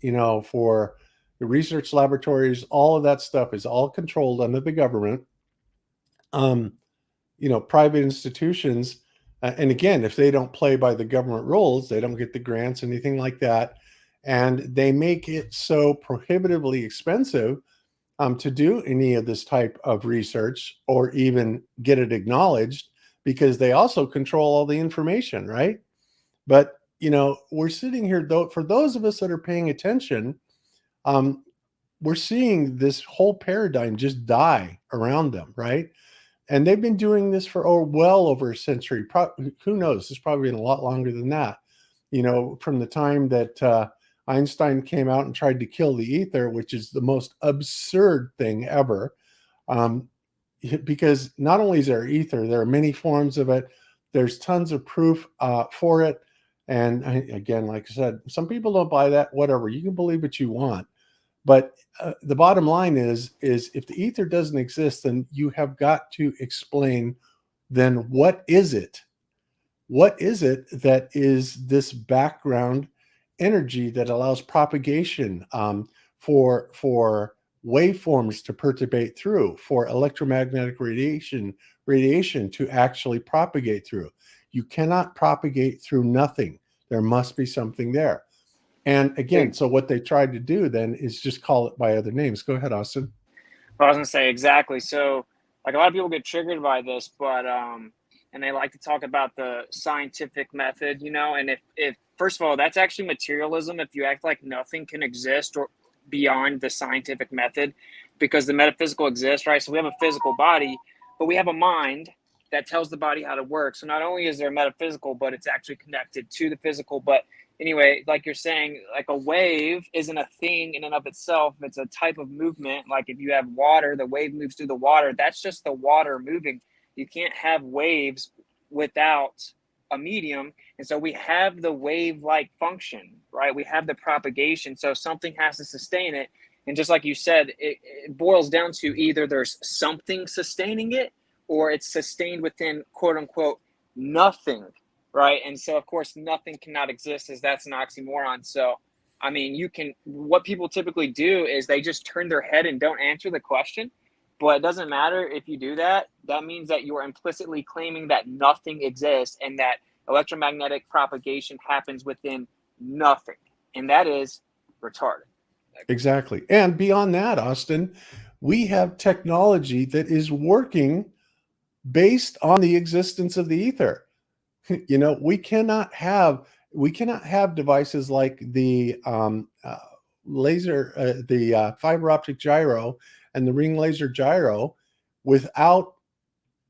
for the research laboratories. All of that stuff is all controlled under the government. Um, private institutions, and again, if they don't play by the government rules, they don't get the grants, anything like that. And they make it so prohibitively expensive to do any of this type of research or even get it acknowledged, because they also control all the information, right? But we're sitting here, though, for those of us that are paying attention, we're seeing this whole paradigm just die around them, right? And they've been doing this for well over a century. Who knows? It's probably been a lot longer than that. From the time that Einstein came out and tried to kill the ether, which is the most absurd thing ever. Because not only is there ether, there are many forms of it. There's tons of proof for it. And again, like I said, some people don't buy that. Whatever, you can believe what you want. But the bottom line is if the ether doesn't exist, then you have got to explain, then what is it? What is it that is this background energy that allows propagation, for waveforms to perturbate through, for electromagnetic radiation to actually propagate through? You cannot propagate through nothing. There must be something there. And again, so what they tried to do then is just call it by other names. Go ahead, Austin. Well, I was gonna say exactly. So, like, a lot of people get triggered by this, but and they like to talk about the scientific method, And if first of all, that's actually materialism. If you act like nothing can exist or beyond the scientific method, because the metaphysical exists, right? So we have a physical body, but we have a mind that tells the body how to work. So not only is there metaphysical, but it's actually connected to the physical. But anyway, like you're saying, like a wave isn't a thing in and of itself. It's a type of movement. Like if you have water, the wave moves through the water. That's just the water moving. You can't have waves without a medium. And so we have the wave-like function, right? We have the propagation. So something has to sustain it. And just like you said, it boils down to either there's something sustaining it or it's sustained within, quote unquote, nothing. Right. And so, of course, nothing cannot exist, as that's an oxymoron. So, I mean, what people typically do is they just turn their head and don't answer the question. But it doesn't matter if you do that. That means that you are implicitly claiming that nothing exists and that electromagnetic propagation happens within nothing. And that is retarded. Exactly. And beyond that, Austin, we have technology that is working based on the existence of the ether. We cannot have devices like the fiber optic gyro and the ring laser gyro without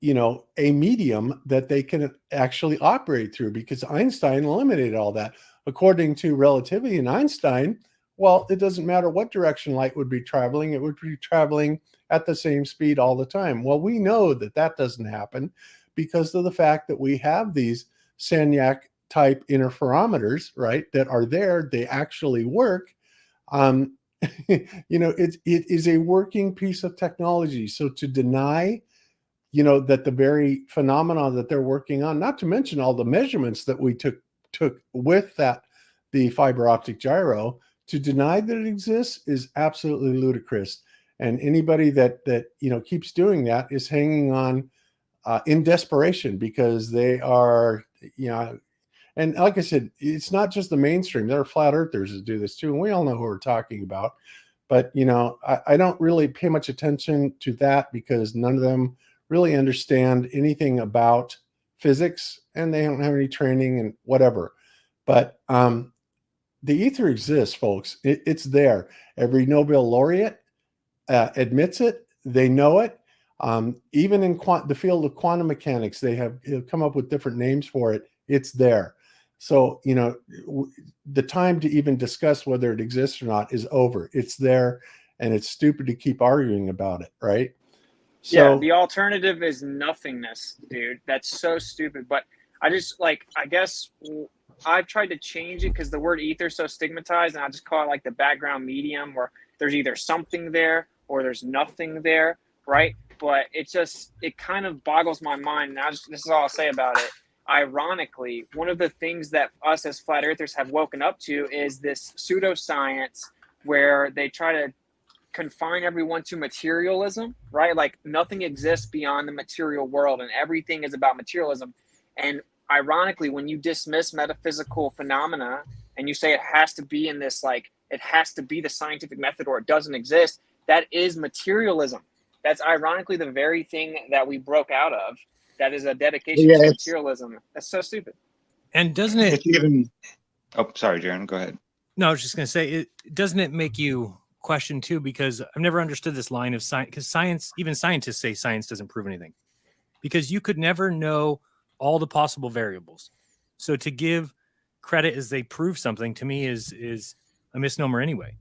a medium that they can actually operate through, because Einstein eliminated all that. According to relativity in Einstein, well, it doesn't matter what direction light would be traveling, it would be traveling at the same speed all the time. Well, we know that doesn't happen because of the fact that we have these Sagnac type interferometers, right, that are there. They actually work. It is a working piece of technology. So to deny, that the very phenomena that they're working on, not to mention all the measurements that we took with the fiber optic gyro, to deny that it exists is absolutely ludicrous. And anybody that keeps doing that is hanging on in desperation, because they are, and like I said, it's not just the mainstream. There are flat earthers that do this too, and we all know who we're talking about. But I don't really pay much attention to that, because none of them really understand anything about physics, and they don't have any training and whatever. But the ether exists, folks. It's there. Every Nobel laureate admits it. They know it. Even in the field of quantum mechanics, they have come up with different names for it. It's there. So, the time to even discuss whether it exists or not is over. It's there, and it's stupid to keep arguing about it, right? So, yeah, the alternative is nothingness, dude. That's so stupid. But I guess I've tried to change it because the word ether is so stigmatized, and I just call it like the background medium, where there's either something there or there's nothing there, right? but it kind of boggles my mind. Now, this is all I'll say about it. Ironically, one of the things that us as flat earthers have woken up to is this pseudoscience where they try to confine everyone to materialism, right? Like nothing exists beyond the material world and everything is about materialism. And ironically, when you dismiss metaphysical phenomena and you say it has to be in this, like, it has to be the scientific method or it doesn't exist, that is materialism. That's ironically the very thing that we broke out of. That is a dedication to materialism. That's so stupid. And doesn't it? Oh, sorry, Jeran. Go ahead. No, I was just going to say, doesn't it make you question too? Because I've never understood this line of science. Because science, even scientists say science doesn't prove anything. Because you could never know all the possible variables. So to give credit as they prove something to me is a misnomer anyway.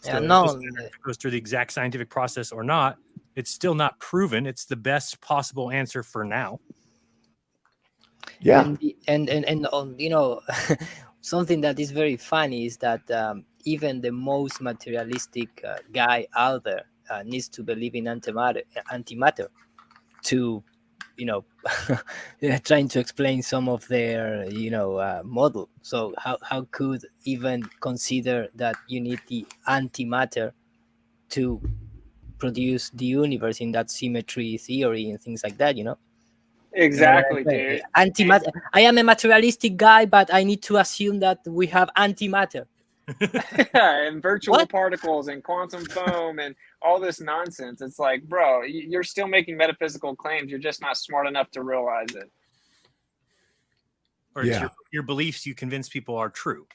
So it doesn't matter if it goes through the exact scientific process or not. It's still not proven. It's the best possible answer for now. Yeah. And you know, something that is very funny is that even the most materialistic guy out there needs to believe in antimatter to, you know, trying to explain some of their, you know, model. So how could even consider that you need the antimatter to produce the universe in that symmetry theory and things like that, you know? Exactly, dude. Antimatter. I am a materialistic guy, but I need to assume that we have antimatter. And virtual particles and quantum foam and all this nonsense. It's like, bro, you're still making metaphysical claims. You're just not smart enough to realize it. Or it's your beliefs you convince people are true,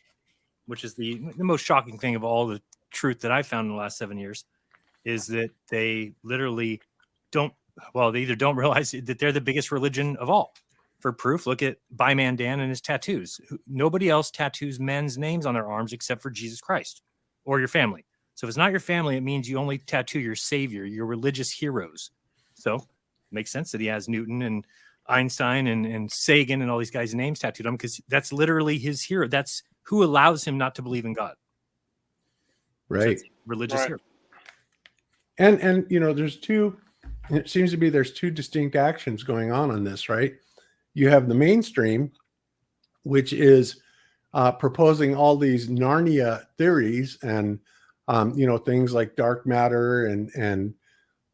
which is the most shocking thing of all the truth that I found in the last 7 years. Is that they literally they either don't realize that they're the biggest religion of all. For proof, look at Byman Dan and his tattoos. Nobody else tattoos men's names on their arms except for Jesus Christ or your family. So if it's not your family, it means you only tattoo your savior, your religious heroes. So it makes sense that he has Newton and Einstein and Sagan and all these guys' names tattooed on him because that's literally his hero. That's who allows him not to believe in God. Right. So religious hero. And you know, it seems to be there's two distinct actions going on this, right? You have the mainstream, which is proposing all these Narnia theories and you know, things like dark matter and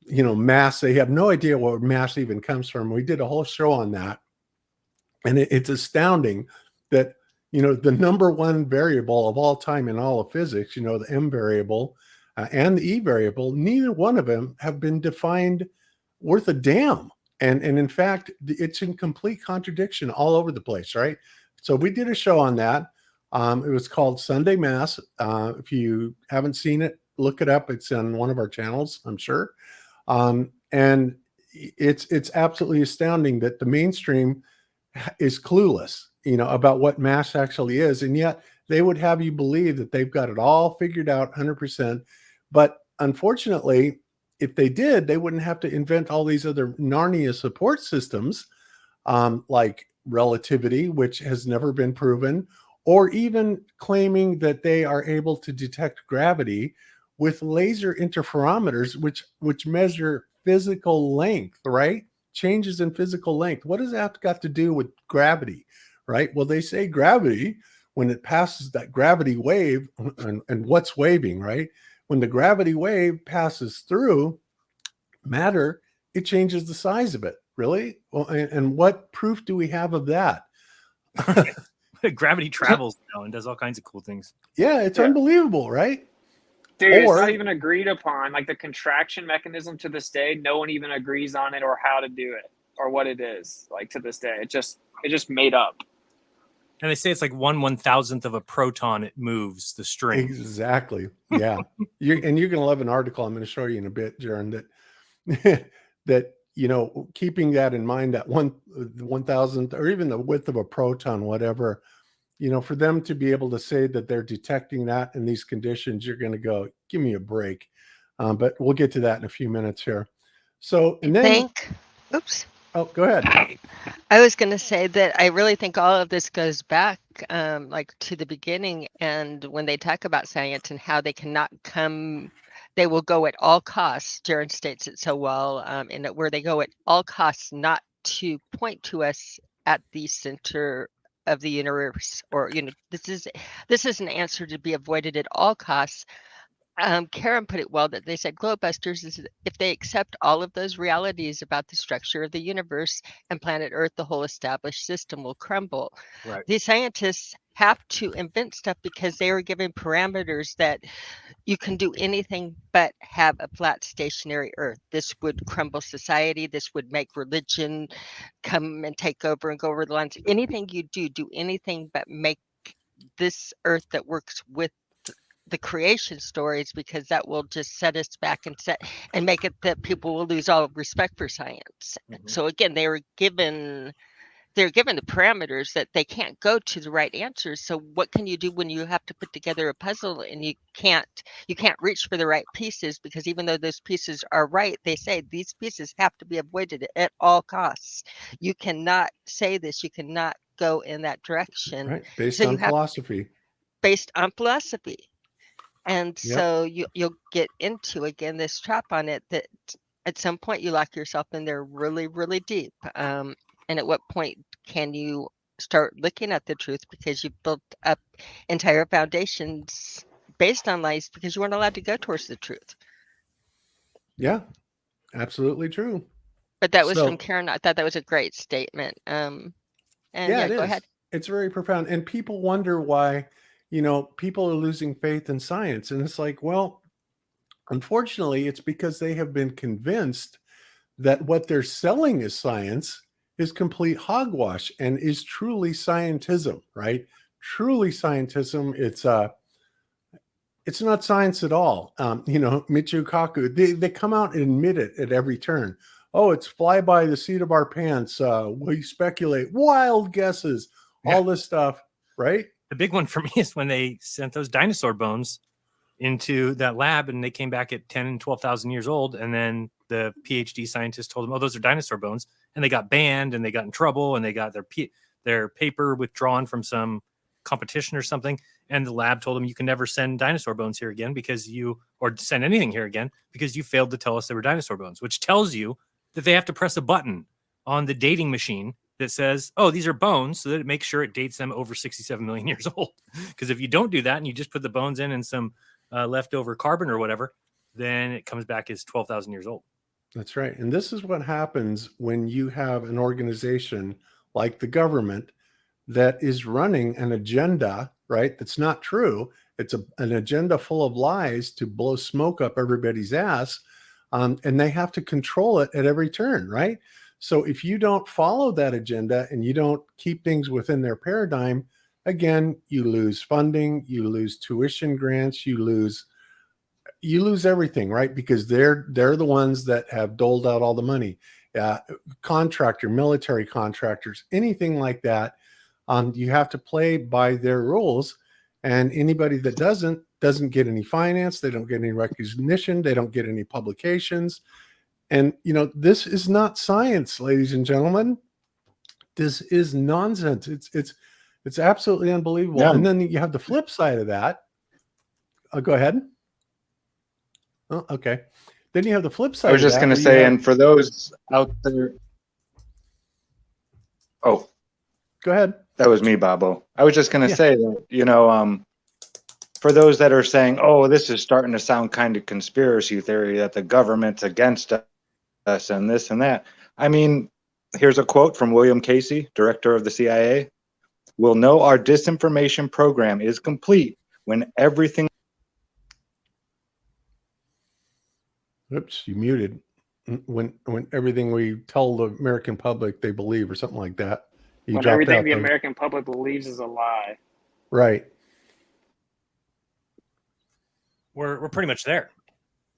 you know, mass. They have no idea where mass even comes from. We did a whole show on that, and it's astounding that, you know, the number one variable of all time in all of physics, you know, the M variable and the E variable, neither one of them have been defined worth a damn. And in fact, it's in complete contradiction all over the place, right? So we did a show on that. It was called Sunday Mass. If you haven't seen it, look it up. It's on one of our channels, I'm sure. And it's absolutely astounding that the mainstream is clueless, you know, about what mass actually is. And yet they would have you believe that they've got it all figured out 100%. But unfortunately, if they did, they wouldn't have to invent all these other Narnia support systems, like relativity, which has never been proven, or even claiming that they are able to detect gravity with laser interferometers, which measure physical length, right? Changes in physical length. What does that got to do with gravity, right? Well, they say gravity, when it passes that gravity wave, and what's waving, right? When the gravity wave passes through matter, it changes the size of it. Really? Well, and what proof do we have of that? Gravity travels now and does all kinds of cool things. Yeah, it's unbelievable, right? Dude, it's not even agreed upon. Like the contraction mechanism to this day, no one even agrees on it or how to do it or what it is. Like to this day, it just made up. And they say it's like 1/1000th of a proton. It moves the string. Exactly. Yeah. You're going to love an article I'm going to show you in a bit, Jeran, that you know, keeping that in mind, that 1/1000th or even the width of a proton, whatever, you know, for them to be able to say that they're detecting that in these conditions, you're going to go, give me a break. But we'll get to that in a few minutes here. So, and then, oops. Oh, go ahead. I was going to say that I really think all of this goes back like to the beginning, and when they talk about science and how they cannot come they will go at all costs. Jeran states it so well, in that where they go at all costs, not to point to us at the center of the universe, or this is an answer to be avoided at all costs. Karen put it well that they said Globebusters is if they accept all of those realities about the structure of the universe and planet Earth, the whole established system will crumble. Right. These scientists have to invent stuff because they were given parameters that you can do anything but have a flat stationary Earth. This would crumble society. This would make religion come and take over and go over the lines. Anything you do anything but make this Earth that works with the creation stories, because that will just set us back and make it that people will lose all respect for science. So again, they're given the parameters that they can't go to the right answers. So what can you do when you have to put together a puzzle and you can't reach for the right pieces, because even though those pieces are right, they say these pieces have to be avoided at all costs. You cannot say this, you cannot go in that direction. Right. Based So on you have philosophy. based on philosophy. And Yep. so you'll get into, again, this trap on it that at some point you lock yourself in there really, really deep. And at what point can you start looking at the truth, because you've built up entire foundations based on lies because you weren't allowed to go towards the truth. Yeah, absolutely true. But that was So- from Karen. I thought that was a great statement. And yeah, it go is. ahead. It's very profound. And people wonder why, people are losing faith in science. And it's like, well, unfortunately, it's because they have been convinced that what they're selling as science is complete hogwash and is truly scientism, right? Truly scientism. It's not science at all. Michio Kaku, they come out and admit it at every turn. Oh, it's fly by the seat of our pants. We speculate, wild guesses, all this stuff, right? The big one for me is when they sent those dinosaur bones into that lab and they came back at 10 and 12,000 years old. And then the PhD scientist told them, oh, those are dinosaur bones. And they got banned and they got in trouble and they got their paper withdrawn from some competition or something. And the lab told them, you can never send dinosaur bones here again or send anything here again because you failed to tell us they were dinosaur bones, which tells you that they have to press a button on the dating machine that says, oh, these are bones, so that it makes sure it dates them over 67 million years old. Because if you don't do that and you just put the bones in and some leftover carbon or whatever, then it comes back as 12,000 years old. That's right. And this is what happens when you have an organization like the government that is running an agenda, right? That's not true. It's an agenda full of lies to blow smoke up everybody's ass. And they have to control it at every turn, right? So if you don't follow that agenda and you don't keep things within their paradigm, again, you lose funding, you lose tuition grants, you lose everything, right? Because they're the ones that have doled out all the money. Military contractors, anything like that. You have to play by their rules, and anybody that doesn't get any finance, they don't get any recognition, they don't get any publications. And this is not science, ladies and gentlemen. This is nonsense. It's absolutely unbelievable. Yeah. And then you have the flip side of that. Go ahead. Oh, okay. Then you have the flip side. I was just going to say, and for those out there, oh, go ahead. That was me, Bobo. I was just going to say that, for those that are saying, oh, this is starting to sound kind of conspiracy theory that the government's against us and this and that. I mean, here's a quote from William Casey, director of the CIA. We'll know our disinformation program is complete when everything. Oops, you muted. When everything we tell the American public they believe or something like that. When everything the American public believes is a lie. Right. We're pretty much there.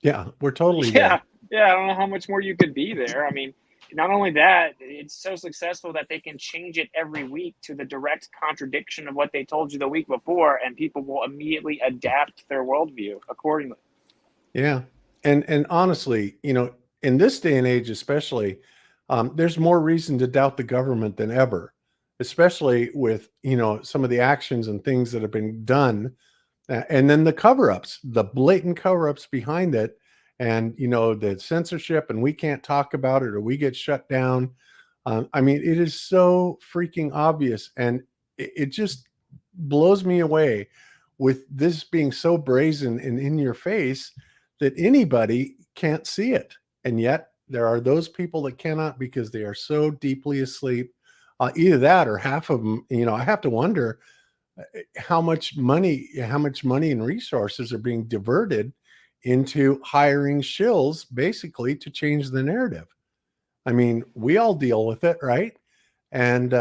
Yeah, we're totally there. Yeah, I don't know how much more you could be there. I mean, not only that, it's so successful that they can change it every week to the direct contradiction of what they told you the week before, and people will immediately adapt their worldview accordingly. Yeah. And honestly, in this day and age, especially, there's more reason to doubt the government than ever, especially with, some of the actions and things that have been done And then the cover-ups, the blatant cover-ups behind it, and the censorship, and we can't talk about it or we get shut down. I mean, it is so freaking obvious, and it just blows me away with this being so brazen and in your face that anybody can't see it. And yet there are those people that cannot, because they are so deeply asleep. Either that, or half of them, I have to wonder how much money and resources are being diverted into hiring shills, basically, to change the narrative. I mean, we all deal with it, right? And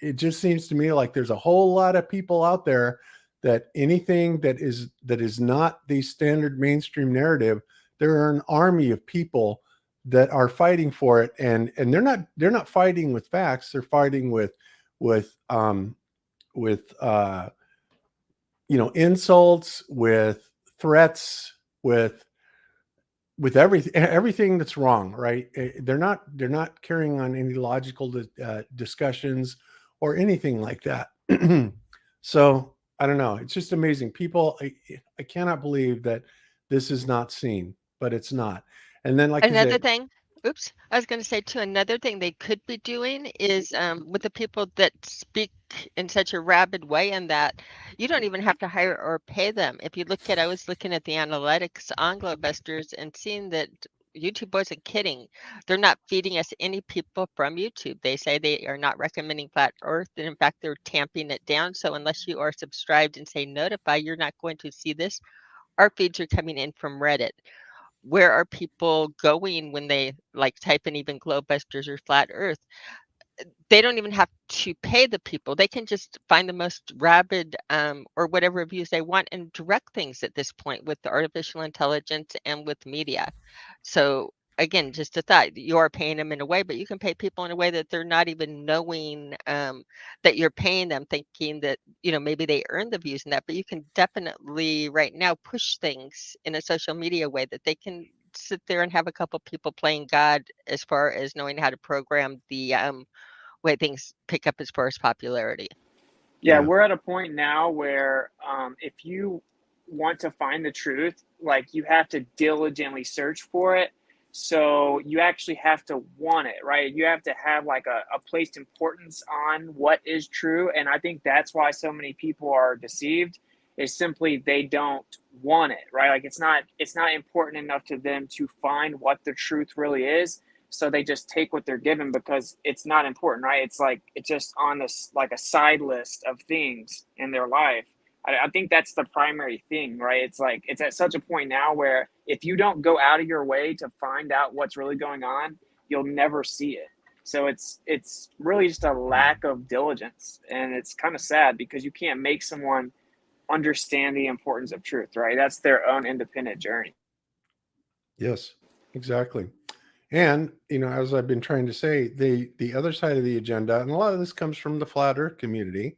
it just seems to me like there's a whole lot of people out there that anything that is not the standard mainstream narrative, there are an army of people that are fighting for it, and they're not fighting with facts. They're fighting with insults, with threats, with everything that's wrong, right? They're not carrying on any logical discussions or anything like that. So I don't know. It's just amazing. People, I cannot believe that this is not seen, but it's not. And then, like Another I said, thing, oops, I was going to say too, another thing they could be doing is with the people that speak in such a rabid way, and that you don't even have to hire or pay them. If you look at, I was looking at the analytics on Globebusters and seeing that YouTube wasn't kidding. They're not feeding us any people from YouTube. They say they are not recommending flat earth, and in fact, they're tamping it down. So unless you are subscribed and say notify, you're not going to see this. Our feeds are coming in from Reddit. Where are people going when they type in even Globebusters or flat earth? They don't even have to pay the people. They can just find the most rabid or whatever reviews they want and direct things at this point with the artificial intelligence and with media. So again, just a thought, you are paying them in a way, but you can pay people in a way that they're not even knowing that you're paying them, thinking that, maybe they earn the views in that. But you can definitely right now push things in a social media way that they can sit there and have a couple people playing God as far as knowing how to program the way things pick up as far as popularity. Yeah, we're at a point now where if you want to find the truth, you have to diligently search for it. So you actually have to want it, right? You have to have a placed importance on what is true. And I think that's why so many people are deceived, is simply they don't want it, right? It's not important enough to them to find what the truth really is. So they just take what they're given because it's not important, right? It's just on this a side list of things in their life. I think that's the primary thing, right? It's at such a point now where if you don't go out of your way to find out what's really going on, you'll never see it. So it's really just a lack of diligence, and it's kind of sad because you can't make someone understand the importance of truth, right? That's their own independent journey. yes, exactly. And, as I've been trying to say, the other side of the agenda, and a lot of this comes from the flat earth community,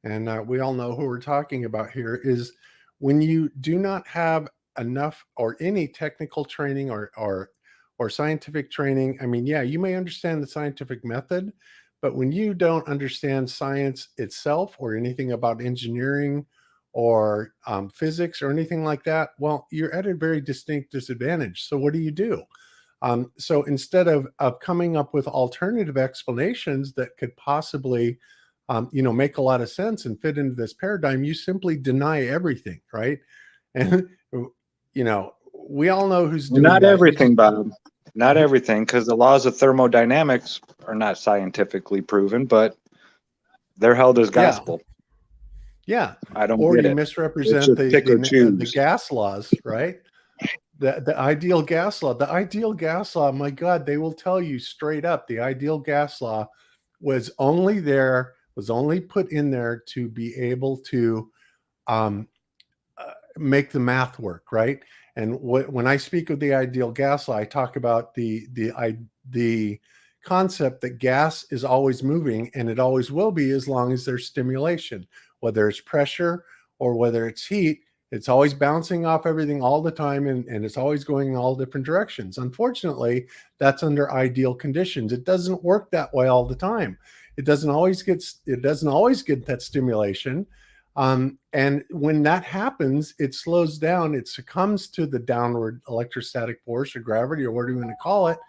and we all know who we're talking about here, is when you do not have enough or any technical training or scientific training. I mean, yeah, you may understand the scientific method, but when you don't understand science itself or anything about engineering or physics or anything like that, well, you're at a very distinct disadvantage. So what do? So instead of coming up with alternative explanations that could possibly, make a lot of sense and fit into this paradigm, you simply deny everything, right? And, we all know who's doing Not that. everything, Bob. Not everything, because the laws of thermodynamics are not scientifically proven, but they're held as gospel. Yeah. I don't Or get you it. misrepresent It's just pick or the choose. gas laws, right? The ideal gas law. The ideal gas law, my God, they will tell you straight up, the ideal gas law was only put in there to be able to make the math work, right? And when I speak of the ideal gas law, I talk about the concept that gas is always moving, and it always will be as long as there's stimulation, whether it's pressure or whether it's heat. It's always bouncing off everything all the time, and it's always going in all different directions. Unfortunately, that's under ideal conditions. It doesn't work that way all the time. It doesn't always get that stimulation. And when that happens, it slows down, it succumbs to the downward electrostatic force or gravity, or whatever you want to call it.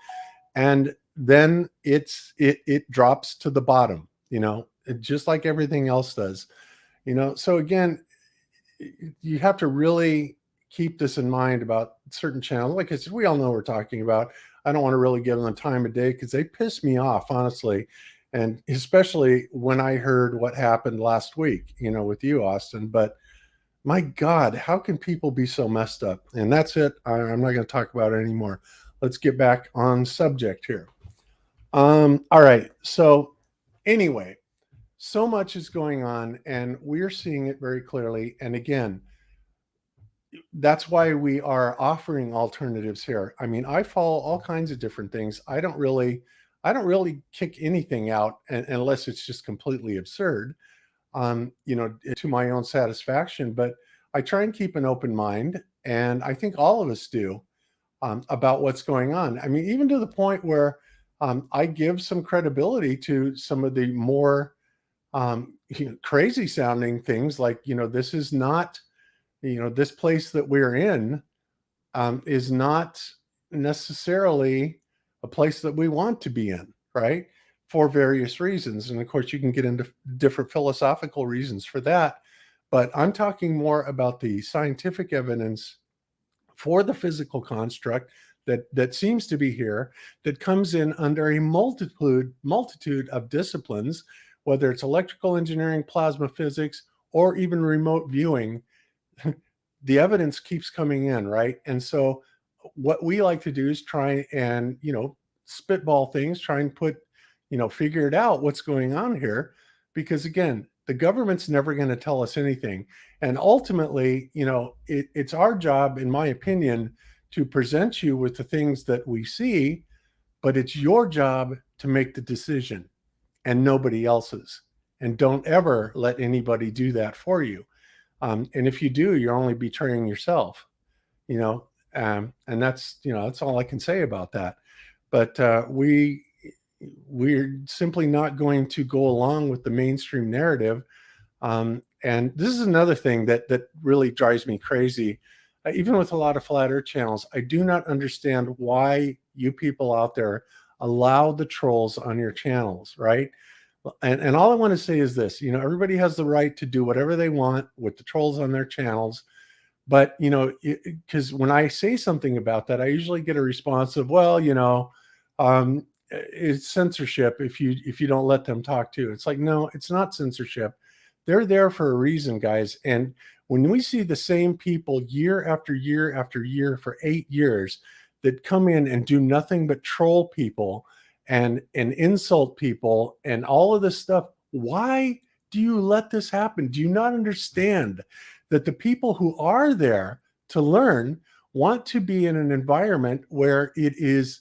And then it drops to the bottom, just like everything else does, So again, you have to really keep this in mind about certain channels. Like I said, we all know what we're talking about. I don't want to really give them the time of day because they piss me off, honestly. And especially when I heard what happened last week, with you, Austin. But my God, how can people be so messed up? And that's it. I'm not going to talk about it anymore. Let's get back on subject here. All right. So anyway, so much is going on and we're seeing it very clearly. And again, that's why we are offering alternatives here. I mean, I follow all kinds of different things. I don't really kick anything out unless it's just completely absurd, to my own satisfaction. But I try and keep an open mind, and I think all of us do, about what's going on. I mean, even to the point where I give some credibility to some of the more crazy sounding things, like, this is not, this place that we're in is not necessarily a place that we want to be in, right? For various reasons. And of course, you can get into different philosophical reasons for that. But I'm talking more about the scientific evidence for the physical construct that seems to be here, that comes in under a multitude of disciplines, whether it's electrical engineering, plasma physics, or even remote viewing. The evidence keeps coming in, right? And so what we like to do is try and, spitball things, try and put, figure it out what's going on here. Because again, the government's never going to tell us anything. And ultimately, it's our job, in my opinion, to present you with the things that we see, but it's your job to make the decision and nobody else's. And don't ever let anybody do that for you. And if you do, you're only betraying yourself, and that's all I can say about that. But we're simply not going to go along with the mainstream narrative. And this is another thing that really drives me crazy. Even with a lot of flat earth channels, I do not understand why you people out there allow the trolls on your channels, right? And all I want to say is this, everybody has the right to do whatever they want with the trolls on their channels. But, because when I say something about that, I usually get a response of, well, it's censorship if you don't let them talk too. It's like, no, it's not censorship. They're there for a reason, guys. And when we see the same people year after year after year for 8 years that come in and do nothing but troll people and insult people and all of this stuff, why do you let this happen? Do you not understand that the people who are there to learn want to be in an environment where it is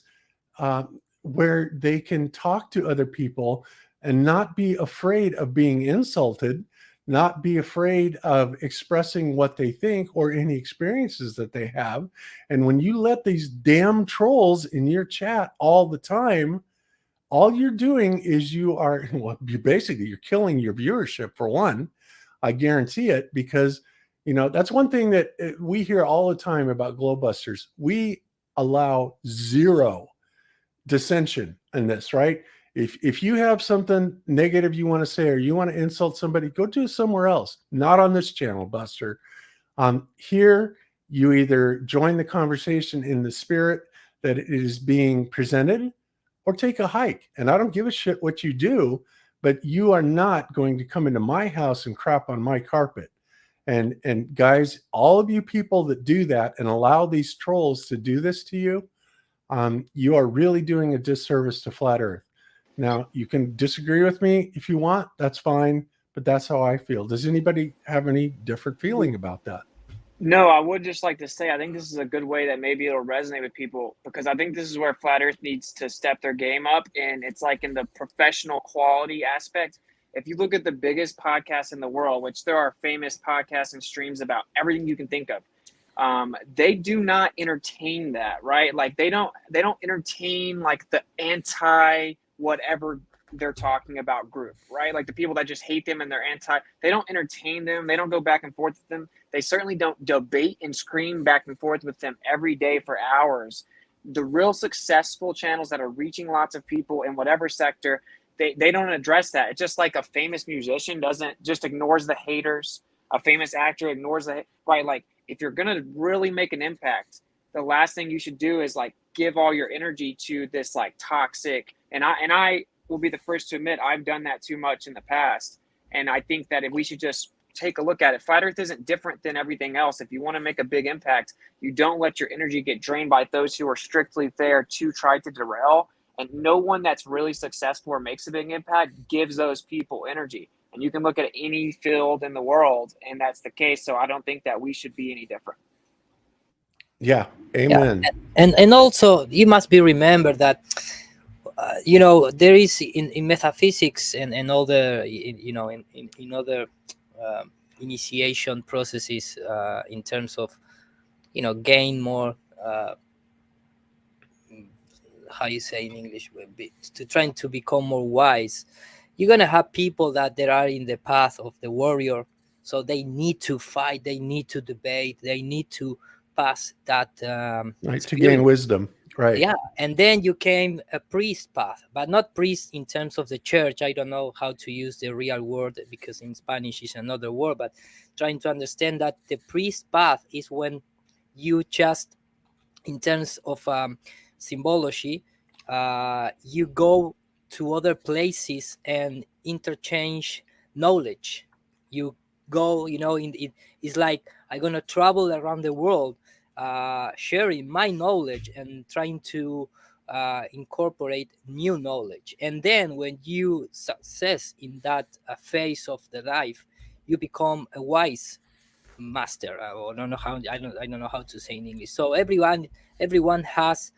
where they can talk to other people and not be afraid of being insulted, not be afraid of expressing what they think or any experiences that they have? And when you let these damn trolls in your chat all the time, all you're doing is you're killing your viewership, for one. I guarantee it, because that's one thing that we hear all the time about Globebusters. We allow zero dissension in this, right? If you have something negative you want to say, or you want to insult somebody, go do it somewhere else, not on this channel, Buster. Here, you either join the conversation in the spirit that it is being presented, or take a hike. And I don't give a shit what you do, but you are not going to come into my house and crap on my carpet. And guys, all of you people that do that and allow these trolls to do this to you, you are really doing a disservice to Flat Earth. Now, you can disagree with me if you want, that's fine, but that's how I feel. Does anybody have any different feeling about that? No, I would just like to say, I think this is a good way that maybe it'll resonate with people, because I think this is where Flat Earth needs to step their game up. And it's like in the professional quality aspect. If you look at the biggest podcasts in the world, which there are famous podcasts and streams about everything you can think of, they do not entertain that, right? Like they don't entertain like the anti whatever they're talking about group, right? Like the people that just hate them and they're they don't entertain them. They don't go back and forth with them. They certainly don't debate and scream back and forth with them every day for hours. The real successful channels that are reaching lots of people in whatever sector, they don't address that. It's just like a famous musician just ignores the haters. A famous actor ignores right? Like if you're going to really make an impact, the last thing you should do is like give all your energy to this like toxic, and I will be the first to admit I've done that too much in the past. And I think that if we should just take a look at it, Flat Earth isn't different than everything else. If you want to make a big impact, you don't let your energy get drained by those who are strictly there to try to derail. And no one that's really successful or makes a big impact gives those people energy. And you can look at any field in the world, and that's the case. So I don't think that we should be any different. Yeah, amen. Yeah. And also, you must be remembered that you know, there is in metaphysics and other in other initiation processes in terms of gain more how you say in English, to trying to become more wise. You're gonna have people that they are in the path of the warrior, so they need to fight, they need to debate, they need to pass that right, to gain wisdom, right? Yeah, and then you came a priest path, but not priest in terms of the church. I don't know how to use the real word because in Spanish is another word, but trying to understand that the priest path is when you just, in terms of symbology, you go to other places and interchange knowledge. You go, it's like I'm gonna travel around the world, sharing my knowledge and trying to incorporate new knowledge. And then when you success in that phase of the life, you become a wise master. I don't know how I don't know how to say in English. So everyone has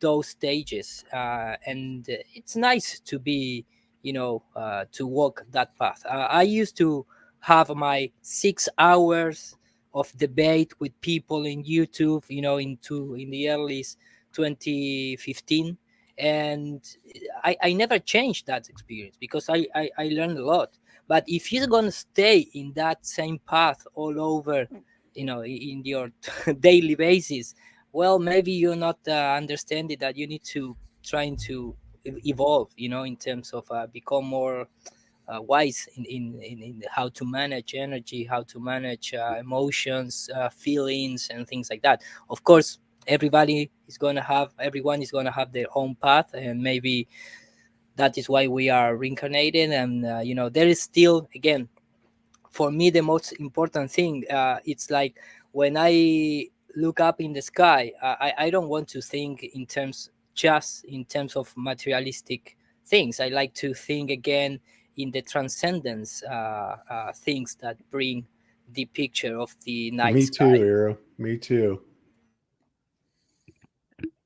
those stages, and it's nice to be to walk that path. I used to have my 6 hours of debate with people in YouTube, in the early 2015, and I never changed that experience because I learned a lot. But if you're going to stay in that same path all over, in your daily basis, well, maybe you're not understanding that you need to trying to evolve, in terms of become more wise in how to manage energy, how to manage emotions, feelings, and things like that. Of course, everyone is going to have their own path, and maybe that is why we are reincarnated. And there is still, again, for me, the most important thing, it's like when I look up in the sky, I don't want to think just in terms of materialistic things. I like to think again in the transcendence things that bring the picture of the night Me sky. too, Arrow. Me too.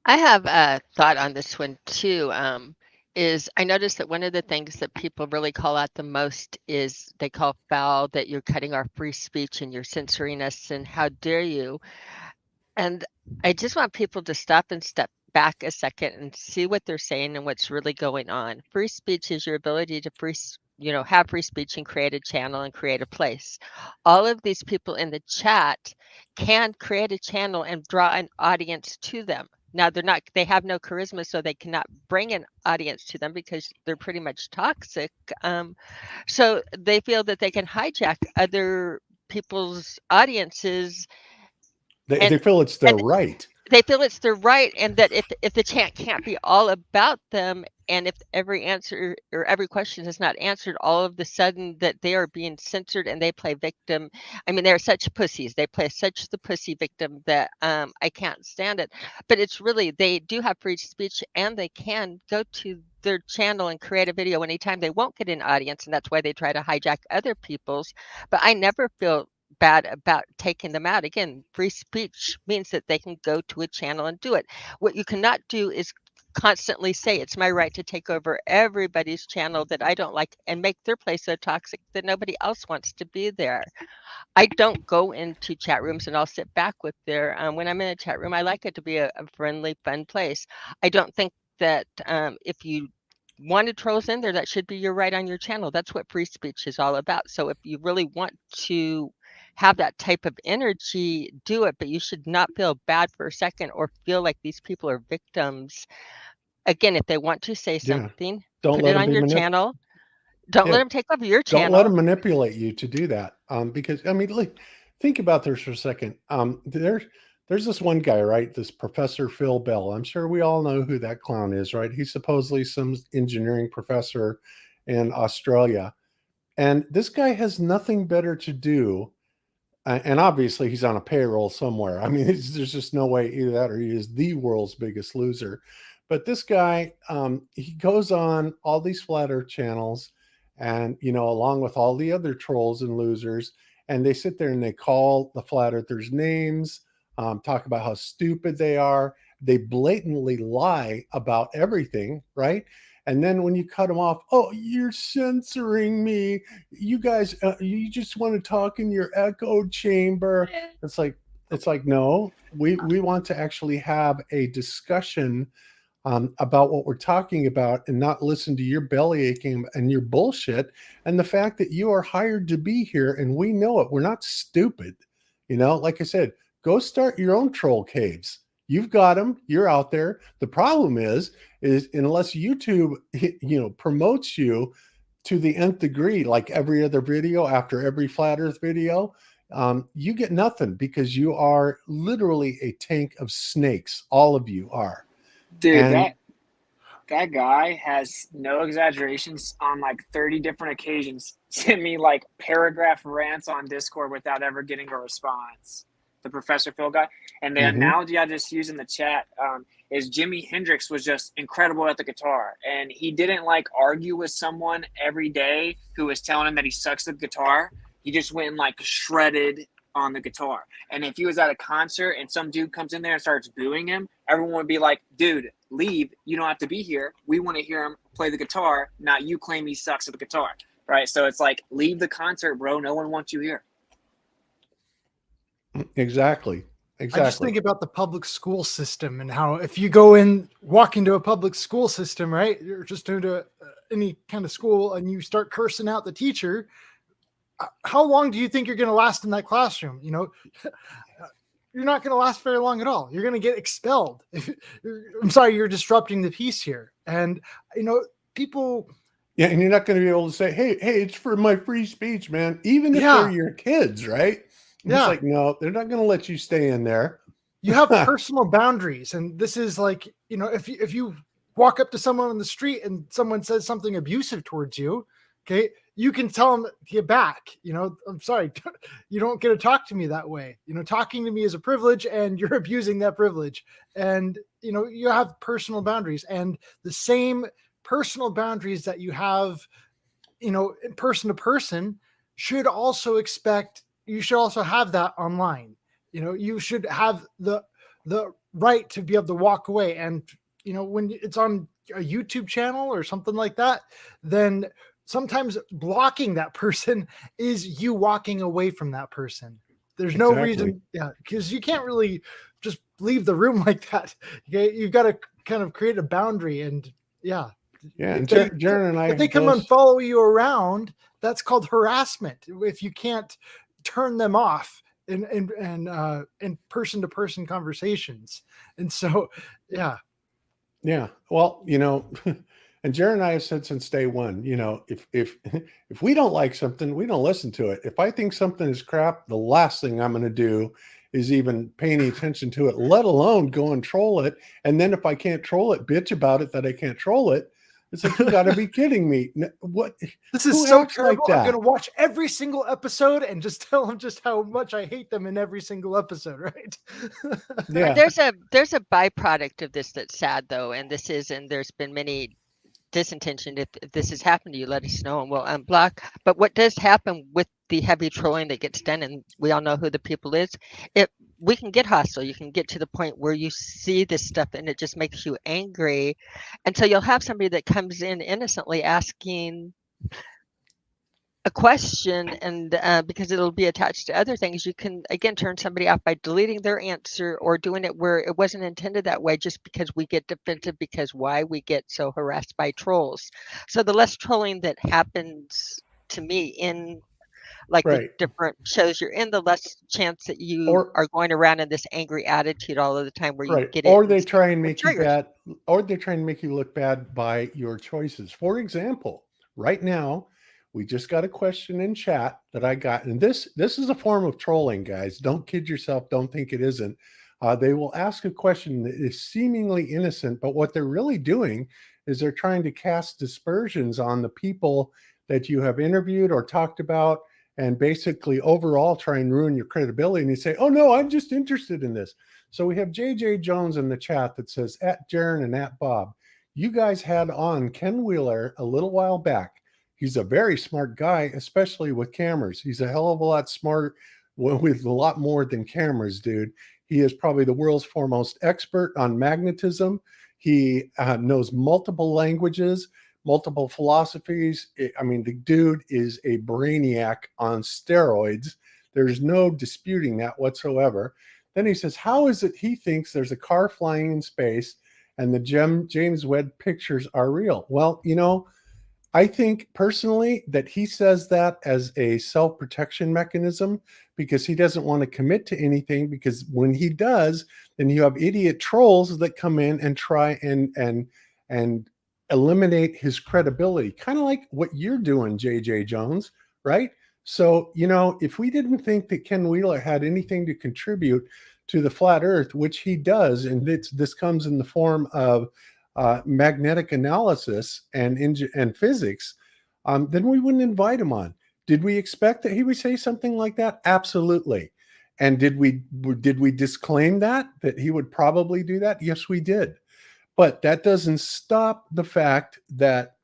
I have a thought on this one too. Is I noticed that one of the things that people really call out the most is they call foul that you're cutting our free speech and you're censoring us and how dare you. And I just want people to stop and step back a second and see what they're saying and what's really going on. Free speech is your ability to have free speech and create a channel and create a place. All of these people in the chat can create a channel and draw an audience to them. Now they have no charisma, so they cannot bring an audience to them because they're pretty much toxic. So they feel that they can hijack other people's audiences. They feel it's their right. They feel it's their right, and that if the chant can't be all about them, and if every answer or every question is not answered, all of the sudden that they are being censored and they play victim. I mean, they're such pussies. They play such the pussy victim that I can't stand it. But it's really, they do have free speech and they can go to their channel and create a video anytime. They won't get an audience, and that's why they try to hijack other people's. But I never feel bad about taking them out. Again, free speech means that they can go to a channel and do it. What you cannot do is constantly say it's my right to take over everybody's channel that I don't like and make their place so toxic that nobody else wants to be there. I don't go into chat rooms and I'll sit back with there. When I'm in a chat room, I like it to be a friendly, fun place. I don't think that if you wanted trolls in there, that should be your right on your channel. That's what free speech is all about. So if you really want to have that type of energy, do it, but you should not feel bad for a second or feel like these people are victims. Again, if they want to say something, Don't put let it them on be your channel. Don't let them take over your Don't channel. let them manipulate you to do that. Because I mean, like, think about this for a second. There's this one guy, right? This Professor Phil Bell. I'm sure we all know who that clown is, right? He's supposedly some engineering professor in Australia. And this guy has nothing better to do. And obviously he's on a payroll somewhere. I mean, there's just no way either that or he is the world's biggest loser. But this guy, he goes on all these flat earth channels and, you know, along with all the other trolls and losers, and they sit there and they call the flat earthers names, talk about how stupid they are. They blatantly lie about everything, right? And then when you cut them off, oh, you're censoring me. You guys, you just want to talk in your echo chamber. It's like, no, we want to actually have a discussion about what we're talking about and not listen to your belly aching and your bullshit. And the fact that you are hired to be here and we know it, we're not stupid. You know, like I said, go start your own troll caves. You've got them. You're out there. The problem is unless YouTube, you know, promotes you to the nth degree, like every other video after every flat earth video, you get nothing because you are literally a tank of snakes. All of you are. Dude, And that guy has no exaggerations on like 30 different occasions sent me like paragraph rants on Discord without ever getting a response. The Professor Phil guy. And the analogy I just used in the chat is Jimi Hendrix was just incredible at the guitar. And he didn't like argue with someone every day who was telling him that he sucks at the guitar. He just went and like shredded on the guitar. And if he was at a concert and some dude comes in there and starts booing him, everyone would be like, dude, leave. You don't have to be here. We want to hear him play the guitar, not you claim he sucks at the guitar. Right? So it's like, leave the concert, bro. No one wants you here. Exactly. I just think about the public school system and how if you walk into a public school system, right, you're just into any kind of school and you start cursing out the teacher, how long do you think you're going to last in that classroom? You know, you're not going to last very long at all. You're going to get expelled. I'm sorry, you're disrupting the peace here. And, you know, people... Yeah, and you're not going to be able to say, hey, it's for my free speech, man. Even if they're your kids, right? It's like, no, they're not going to let you stay in there. You have personal boundaries. And this is like, you know, if you walk up to someone on the street and someone says something abusive towards you, okay, you can tell them to get back. You know, I'm sorry, you don't get to talk to me that way. You know, talking to me is a privilege and you're abusing that privilege. And, you know, you have personal boundaries and the same personal boundaries that you have, you know, in person to person should also you should also have that online. You know, you should have the right to be able to walk away. And, you know, when it's on a YouTube channel or something like that, then sometimes blocking that person is you walking away from that person. There's no reason. Yeah. Because you can't really just leave the room like that. Okay? You've got to kind of create a boundary and Yeah. And Jeran and I, if they come and follow you around, that's called harassment. If you can't turn them off in person-to-person conversations. And so, yeah. Well, you know, and Jeran and I have said since day one, you know, if we don't like something, we don't listen to it. If I think something is crap, the last thing I'm going to do is even pay any attention to it, let alone go and troll it. And then if I can't troll it, bitch about it that I can't troll it. It's like, you got to be kidding me. What? This is so terrible. Like I'm going to watch every single episode and just tell them just how much I hate them in every single episode, right? Yeah. There's a byproduct of this that's sad, though, and there's been many disintention. If this has happened to you, let us know and we'll unblock. But what does happen with the heavy trolling that gets done, and we all know who the people is, we can get hostile. You can get to the point where you see this stuff and it just makes you angry. And so you'll have somebody that comes in innocently asking a question, and because it'll be attached to other things, you can again turn somebody off by deleting their answer or doing it where it wasn't intended that way, just because we get defensive, because why we get so harassed by trolls. So the less trolling that happens to me in like the Right. different shows you're in, the less chance that you Or- are going around in this angry attitude all of the time where you Right. get it. Or and they stuff try and get make you triggered. bad, or they try and make you look bad by your choices. For example, right now, we just got a question in chat that I got, and this is a form of trolling, guys. Don't kid yourself. Don't think it isn't. They will ask a question that is seemingly innocent, but what they're really doing is they're trying to cast dispersions on the people that you have interviewed or talked about, and basically overall try and ruin your credibility. And you say, oh no, I'm just interested in this. So we have JJ Jones in the chat that says, at Jeran and at Bob, you guys had on Ken Wheeler a little while back. He's a very smart guy, especially with cameras. He's a hell of a lot smart with a lot more than cameras, dude. He is probably the world's foremost expert on magnetism. He knows multiple languages, multiple philosophies. I mean, the dude is a brainiac on steroids. There's no disputing that whatsoever. Then he says, how is it he thinks there's a car flying in space and the James Webb pictures are real? Well, you know, I think personally that he says that as a self-protection mechanism because he doesn't want to commit to anything, because when he does, then you have idiot trolls that come in and try and eliminate his credibility, kind of like what you're doing, JJ Jones, right? So, you know, if we didn't think that Ken Wheeler had anything to contribute to the flat earth, which he does, and this comes in the form of magnetic analysis and physics, then we wouldn't invite him on. Did we expect that he would say something like that? Absolutely. And did we disclaim that he would probably do that? Yes, we did. But that doesn't stop the fact that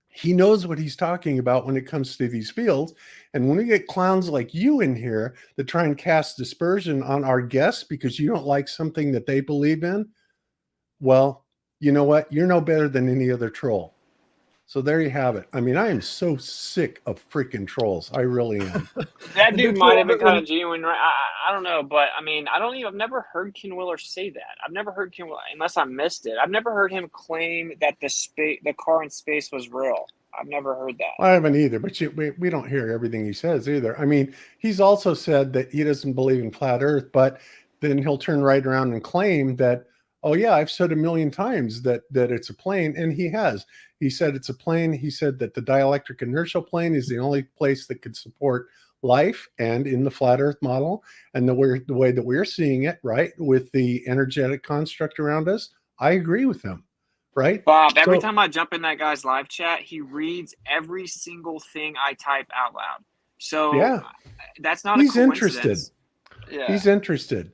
he knows what he's talking about when it comes to these fields. And when we get clowns like you in here that try and cast dispersion on our guests because you don't like something that they believe in, well, you know what? You're no better than any other troll. So there you have it. I mean, I am so sick of freaking trolls. I really am. That dude might have been kind of genuine, right? I don't know, but I mean, I've never heard Ken Wheeler say that. I've never heard Ken Wheeler, unless I missed it. I've never heard him claim that the car in space was real. I've never heard that. I haven't either, but we don't hear everything he says either. I mean, he's also said that he doesn't believe in flat Earth, but then he'll turn right around and claim that, oh yeah, I've said 1,000,000 times that it's a plane, and he has. He said it's a plane. He said that the dielectric inertial plane is the only place that could support life, and in the flat Earth model, and the way that we're seeing it, right, with the energetic construct around us, I agree with him, right? Bob, every time I jump in that guy's live chat, he reads every single thing I type out loud. So yeah, that's not he's a coincidence. interested. Yeah. He's interested.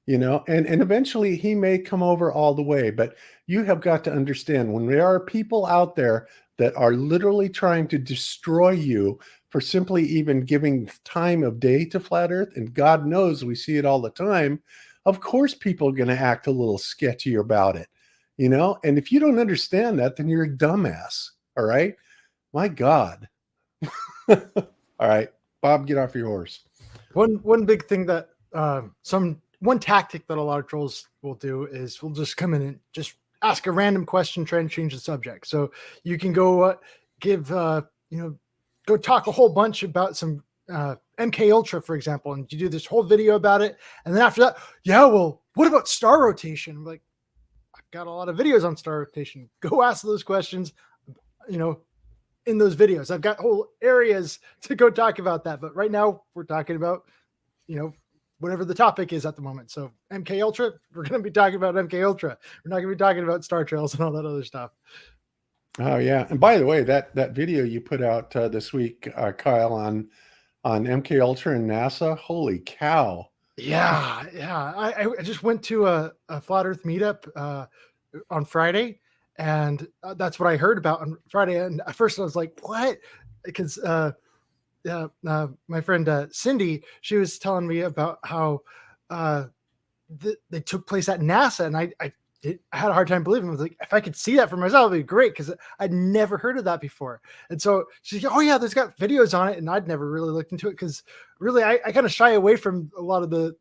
You know, and eventually he may come over all the way, but you have got to understand, when there are people out there that are literally trying to destroy you for simply even giving time of day to flat Earth, and God knows we see it all the time, of course people are going to act a little sketchy about it, you know? And if you don't understand that, then you're a dumbass, all right? My God. All right, Bob, get off your horse. One big thing that one tactic that a lot of trolls will do is we'll just come in and just ask a random question, try and change the subject. So you can go go talk a whole bunch about some MK Ultra, for example, and you do this whole video about it. And then after that, yeah, well, what about star rotation? Like, I've got a lot of videos on star rotation. Go ask those questions, you know, in those videos. I've got whole areas to go talk about that. But right now we're talking about, you know, whatever the topic is at the moment. So MK Ultra, we're going to be talking about MK Ultra. We're not going to be talking about star trails and all that other stuff. Oh yeah. And by the way, that video you put out this week, Kyle, on MK Ultra and NASA, holy cow. Yeah. I just went to a flat Earth meetup on Friday, and that's what I heard about on Friday. And at first I was like, what? Because my friend Cindy, she was telling me about how they took place at NASA, and I I had a hard time believing. I was like, if I could see that for myself, it'd be great, because I'd never heard of that before. And so she's like, oh yeah, there's got videos on it, and I'd never really looked into it, because really I kind of shy away from a lot of the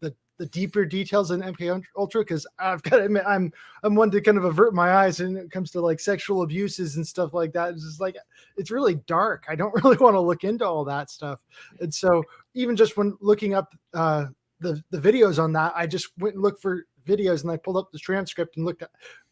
deeper details in MK Ultra, because I've got to admit I'm one to kind of avert my eyes when it comes to like sexual abuses and stuff like that. It's just like, it's really dark. I don't really want to look into all that stuff. And so even just when looking up the videos on that, I just went and looked for videos, and I pulled up the transcript and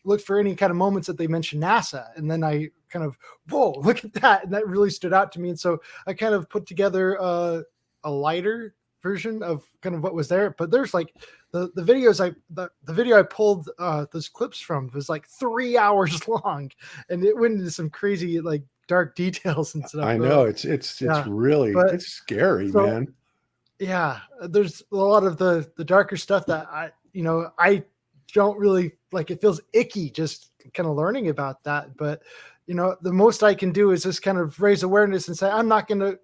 looked for any kind of moments that they mentioned NASA. And then I kind of, whoa, look at that. And that really stood out to me. And so I kind of put together a lighter version of kind of what was there. But there's like the videos, the video I pulled those clips from was like 3 hours long, and it went into some crazy like dark details and stuff. I know it's really, it's scary, man. Yeah, there's a lot of the darker stuff that I don't really like. It feels icky just kind of learning about that. But the most I can do is just kind of raise awareness and say, I'm not gonna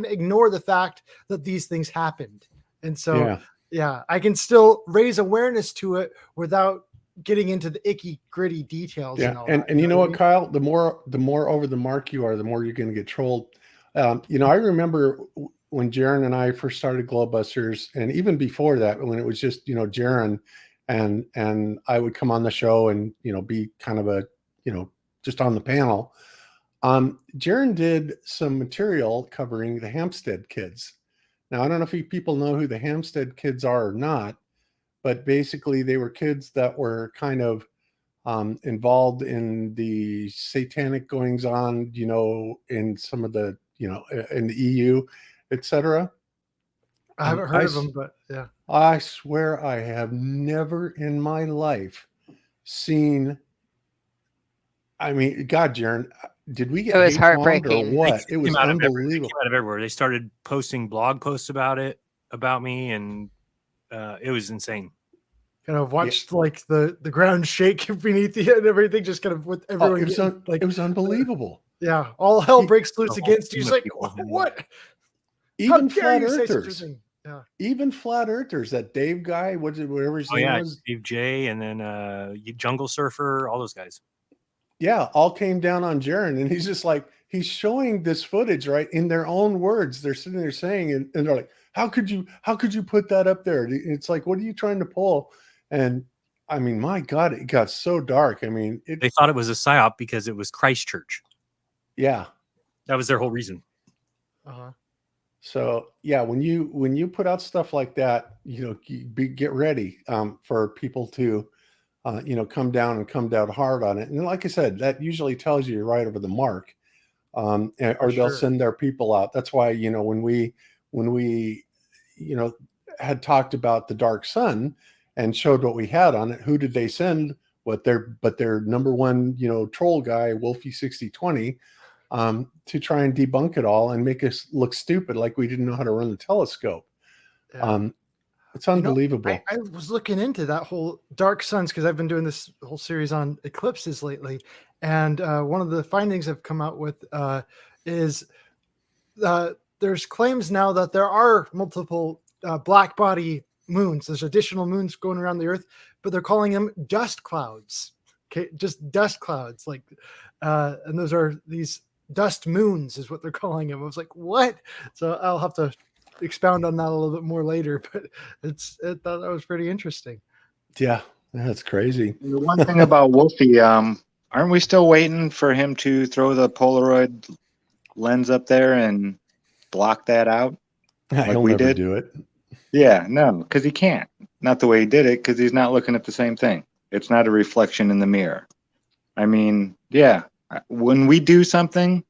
ignore the fact that these things happened. And so yeah, I can still raise awareness to it without getting into the icky, gritty details. Yeah, and you know what, Kyle? The more over the mark you are, the more you're going to get trolled. I remember when Jeran and I first started Globebusters, and even before that, when it was just Jeran and I would come on the show and be kind of a just on the panel. Jeran did some material covering the Hampstead kids. Now, I don't know if people know who the Hampstead kids are or not, but basically they were kids that were kind of involved in the satanic goings on, in some of the, in the EU, etc. I haven't heard of them, but yeah. I swear I have never in my life seen. I mean, God, Jeran, did we get it was heartbreaking or what? It was unbelievable. They came out of everywhere. They started posting blog posts about me, and it was insane. Kind of watched like the ground shake beneath you and everything, just kind of with everyone. It was unbelievable. Yeah, all hell breaks loose against you. It's like, what? Even flat earthers. Yeah. Even flat earthers. That Dave guy, whatever his name was. Dave J, and then Jungle Surfer, all those guys. Yeah, all came down on Jeran, and he's just like, he's showing this footage, right, in their own words. They're sitting there saying, and they're like, how could you put that up there? It's like, what are you trying to pull? And I mean, my God, it got so dark. I mean, they thought it was a psyop because it was Christchurch. Yeah, that was their whole reason. So yeah, when you put out stuff like that, get ready for people to come down hard on it. And like I said, that usually tells you you're right over the mark, or they'll send their people out. That's why, when we had talked about the Dark Sun and showed what we had on it, who did they send? But their number one, troll guy, Wolfie 6020, to try and debunk it all and make us look stupid, like we didn't know how to run the telescope. Yeah. It's unbelievable. I was looking into that whole Dark Suns because I've been doing this whole series on eclipses lately. And one of the findings I've come out with is there's claims now that there are multiple black body moons. There's additional moons going around the Earth, but they're calling them dust clouds. Okay, just dust clouds. Like, and those are these dust moons is what they're calling them. I was like, what? So I'll have to expound on that a little bit more later, but that was pretty interesting. Yeah, that's crazy. The one thing about Wolfie, aren't we still waiting for him to throw the Polaroid lens up there and block that out? He'll never do it. Yeah, no, because he can't. Not the way he did it, because he's not looking at the same thing. It's not a reflection in the mirror. I mean, yeah, when we do something,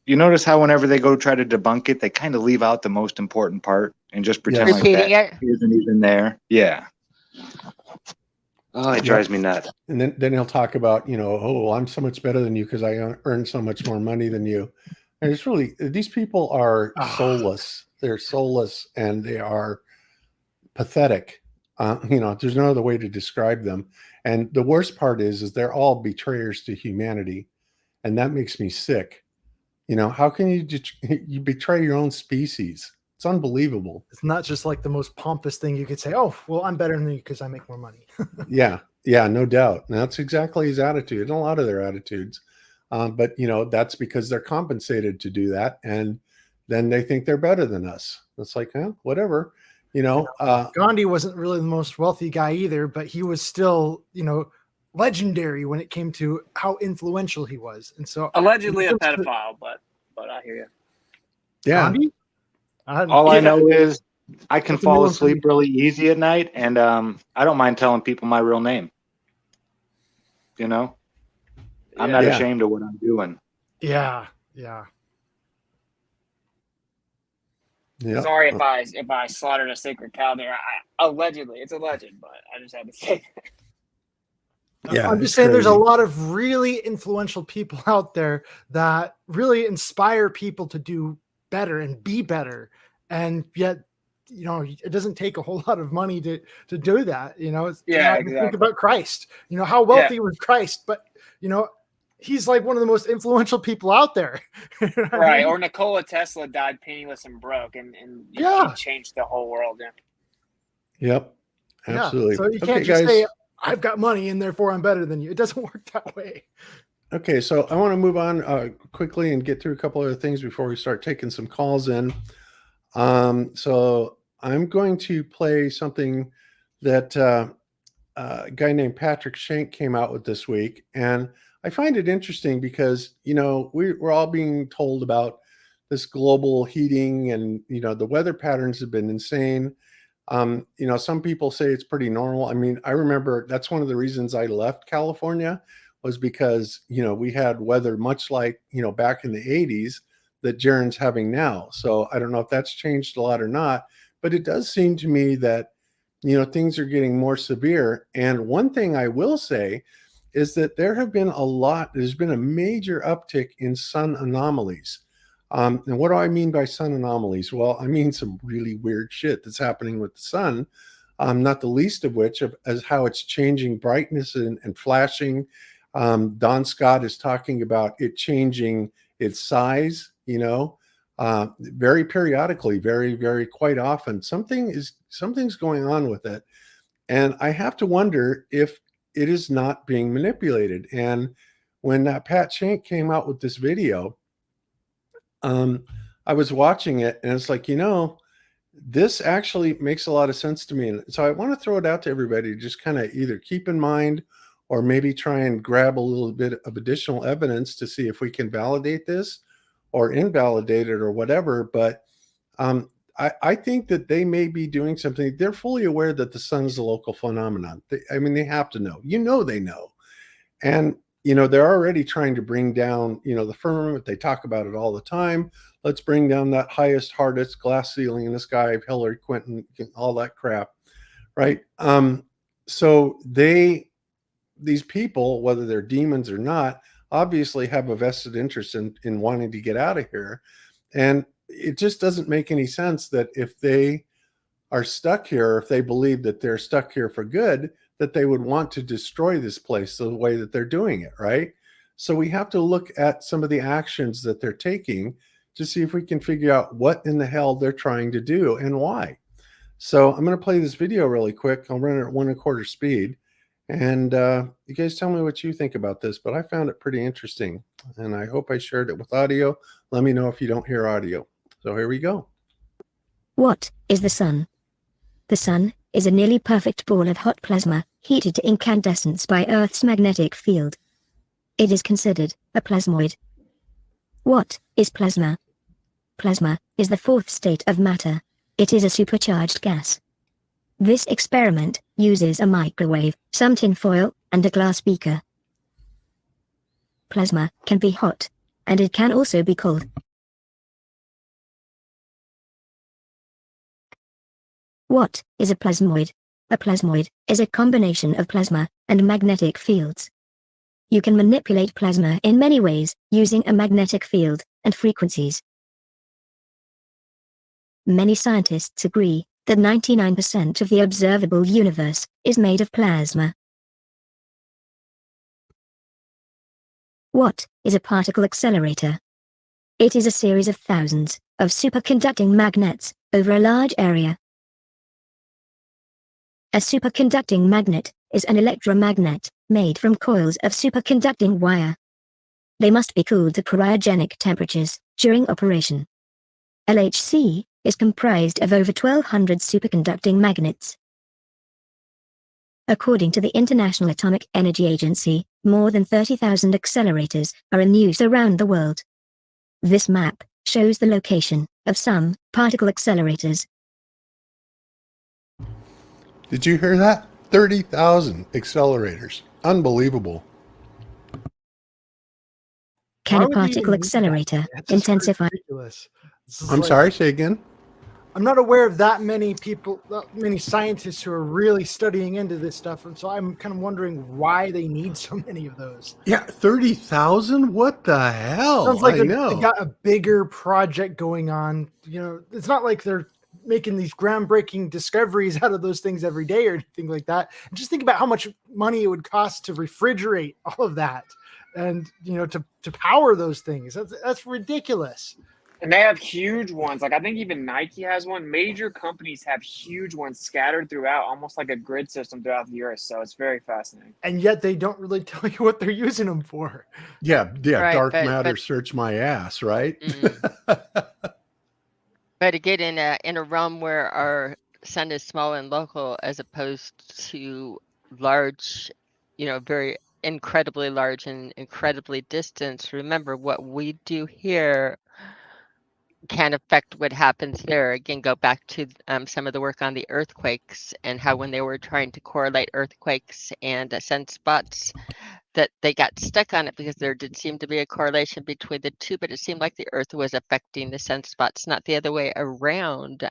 you notice how whenever they go try to debunk it, they kind of leave out the most important part and just pretend like that isn't even there. Yeah. Oh, it drives me nuts. And then he'll talk about, I'm so much better than you because I earn so much more money than you. And it's really, these people are soulless. They're soulless and they are pathetic. There's no other way to describe them. And the worst part is they're all betrayers to humanity. And that makes me sick. How can you betray your own species? It's unbelievable. It's not just like the most pompous thing you could say, oh, well, I'm better than you because I make more money. Yeah. Yeah, no doubt. And that's exactly his attitude and a lot of their attitudes. But, that's because they're compensated to do that. And then they think they're better than us. It's like, whatever, Gandhi wasn't really the most wealthy guy either, but he was still, legendary when it came to how influential he was. And so allegedly a pedophile, but I hear you. Yeah. Gandhi? All I know is I can What's the fall new one asleep really easy at night, and I don't mind telling people my real name. I'm not Yeah. ashamed of what I'm doing. Yeah. Sorry if I slaughtered a sacred cow there. Allegedly, it's a legend, but I just had to say that. Yeah, I'm just saying there's a lot of really influential people out there that really inspire people to do better and be better. And yet, it doesn't take a whole lot of money to do that. Exactly. Think about Christ, how wealthy was Christ, but, he's like one of the most influential people out there. Right. Or Nikola Tesla died penniless and broke and he changed the whole world. Yep. Absolutely. Yeah. So you can't just say, I've got money and therefore I'm better than you. It doesn't work that way. Okay. So I want to move on quickly and get through a couple other things before we start taking some calls in. So I'm going to play something that a guy named Patrick Schenck came out with this week. And I find it interesting because, we're all being told about this global heating and, the weather patterns have been insane. Some people say it's pretty normal. I mean, I remember that's one of the reasons I left California was because, we had weather much like, back in the 80s that Jeran's having now. So I don't know if that's changed a lot or not, but it does seem to me that, things are getting more severe. And one thing I will say is that there's been a major uptick in sun anomalies. And what do I mean by sun anomalies? Well, I mean some really weird shit that's happening with the sun, not the least of which as how it's changing brightness and flashing. Don Scott is talking about it changing its size, very periodically, very, very quite often. Something's going on with it. And I have to wonder if it is not being manipulated. And when Pat Schenck came out with this video, I was watching it and it's like, this actually makes a lot of sense to me. And so I want to throw it out to everybody to just kind of either keep in mind or maybe try and grab a little bit of additional evidence to see if we can validate this or invalidate it or whatever. But I think that they may be doing something. They're fully aware that the sun is a local phenomenon. They have to know. They know. And, they're already trying to bring down, the firmament. They talk about it all the time. Let's bring down that highest, hardest glass ceiling in the sky of Hillary Clinton, all that crap, right? So these people, whether they're demons or not, obviously have a vested interest in wanting to get out of here. And it just doesn't make any sense that if they are stuck here, if they believe that they're stuck here for good, that they would want to destroy this place the way that they're doing it, right? So we have to look at some of the actions that they're taking to see if we can figure out what in the hell they're trying to do and why. So I'm going to play this video really quick. I'll run it at 1 1/4 speed. And you guys tell me what you think about this, but I found it pretty interesting. And I hope I shared it with audio. Let me know if you don't hear audio. So here we go. What is the sun? The sun is a nearly perfect ball of hot plasma, heated to incandescence by Earth's magnetic field. It is considered a plasmoid. What is plasma? Plasma is the fourth state of matter. It is a supercharged gas. This experiment uses a microwave, some tinfoil, and a glass beaker. Plasma can be hot, and it can also be cold. What is a plasmoid? A plasmoid is a combination of plasma and magnetic fields. You can manipulate plasma in many ways, using a magnetic field and frequencies. Many scientists agree that 99% of the observable universe is made of plasma. What is a particle accelerator? It is a series of thousands of superconducting magnets over a large area. A superconducting magnet is an electromagnet made from coils of superconducting wire. They must be cooled to cryogenic temperatures during operation. LHC is comprised of over 1,200 superconducting magnets. According to the International Atomic Energy Agency, more than 30,000 accelerators are in use around the world. This map shows the location of some particle accelerators. Did you hear that? 30,000 accelerators. Unbelievable. Why Can a would you even particle need that? accelerator That's just intensify? ridiculous. This is I'm like- sorry, say again. I'm not aware of that many people, that many scientists who are really studying into this stuff, and so I'm kind of wondering why they need so many of those. Yeah, 30,000? What the hell? Sounds like I they know. got a bigger project going on. You know, it's not like they're making these groundbreaking discoveries out of those things every day or anything like that. And just think about how much money it would cost to refrigerate all of that, and you know, to power those things. That's ridiculous. And they have huge ones. Like I think even Nike has one. Major companies have huge ones scattered throughout, almost like a grid system throughout the earth. So it's very fascinating. And yet they don't really tell you what they're using them for. Yeah, Right, dark but- matter, but- search my ass, right? But again, in a realm where our sun is small and local, as opposed to large, you know, very incredibly large and incredibly distant. Remember, what we do here can affect what happens there. Again, go back to some of the work on the earthquakes and how when they were trying to correlate earthquakes and sunspots, that they got stuck on it because there did seem to be a correlation between the two, but it seemed like the Earth was affecting the sunspots, not the other way around.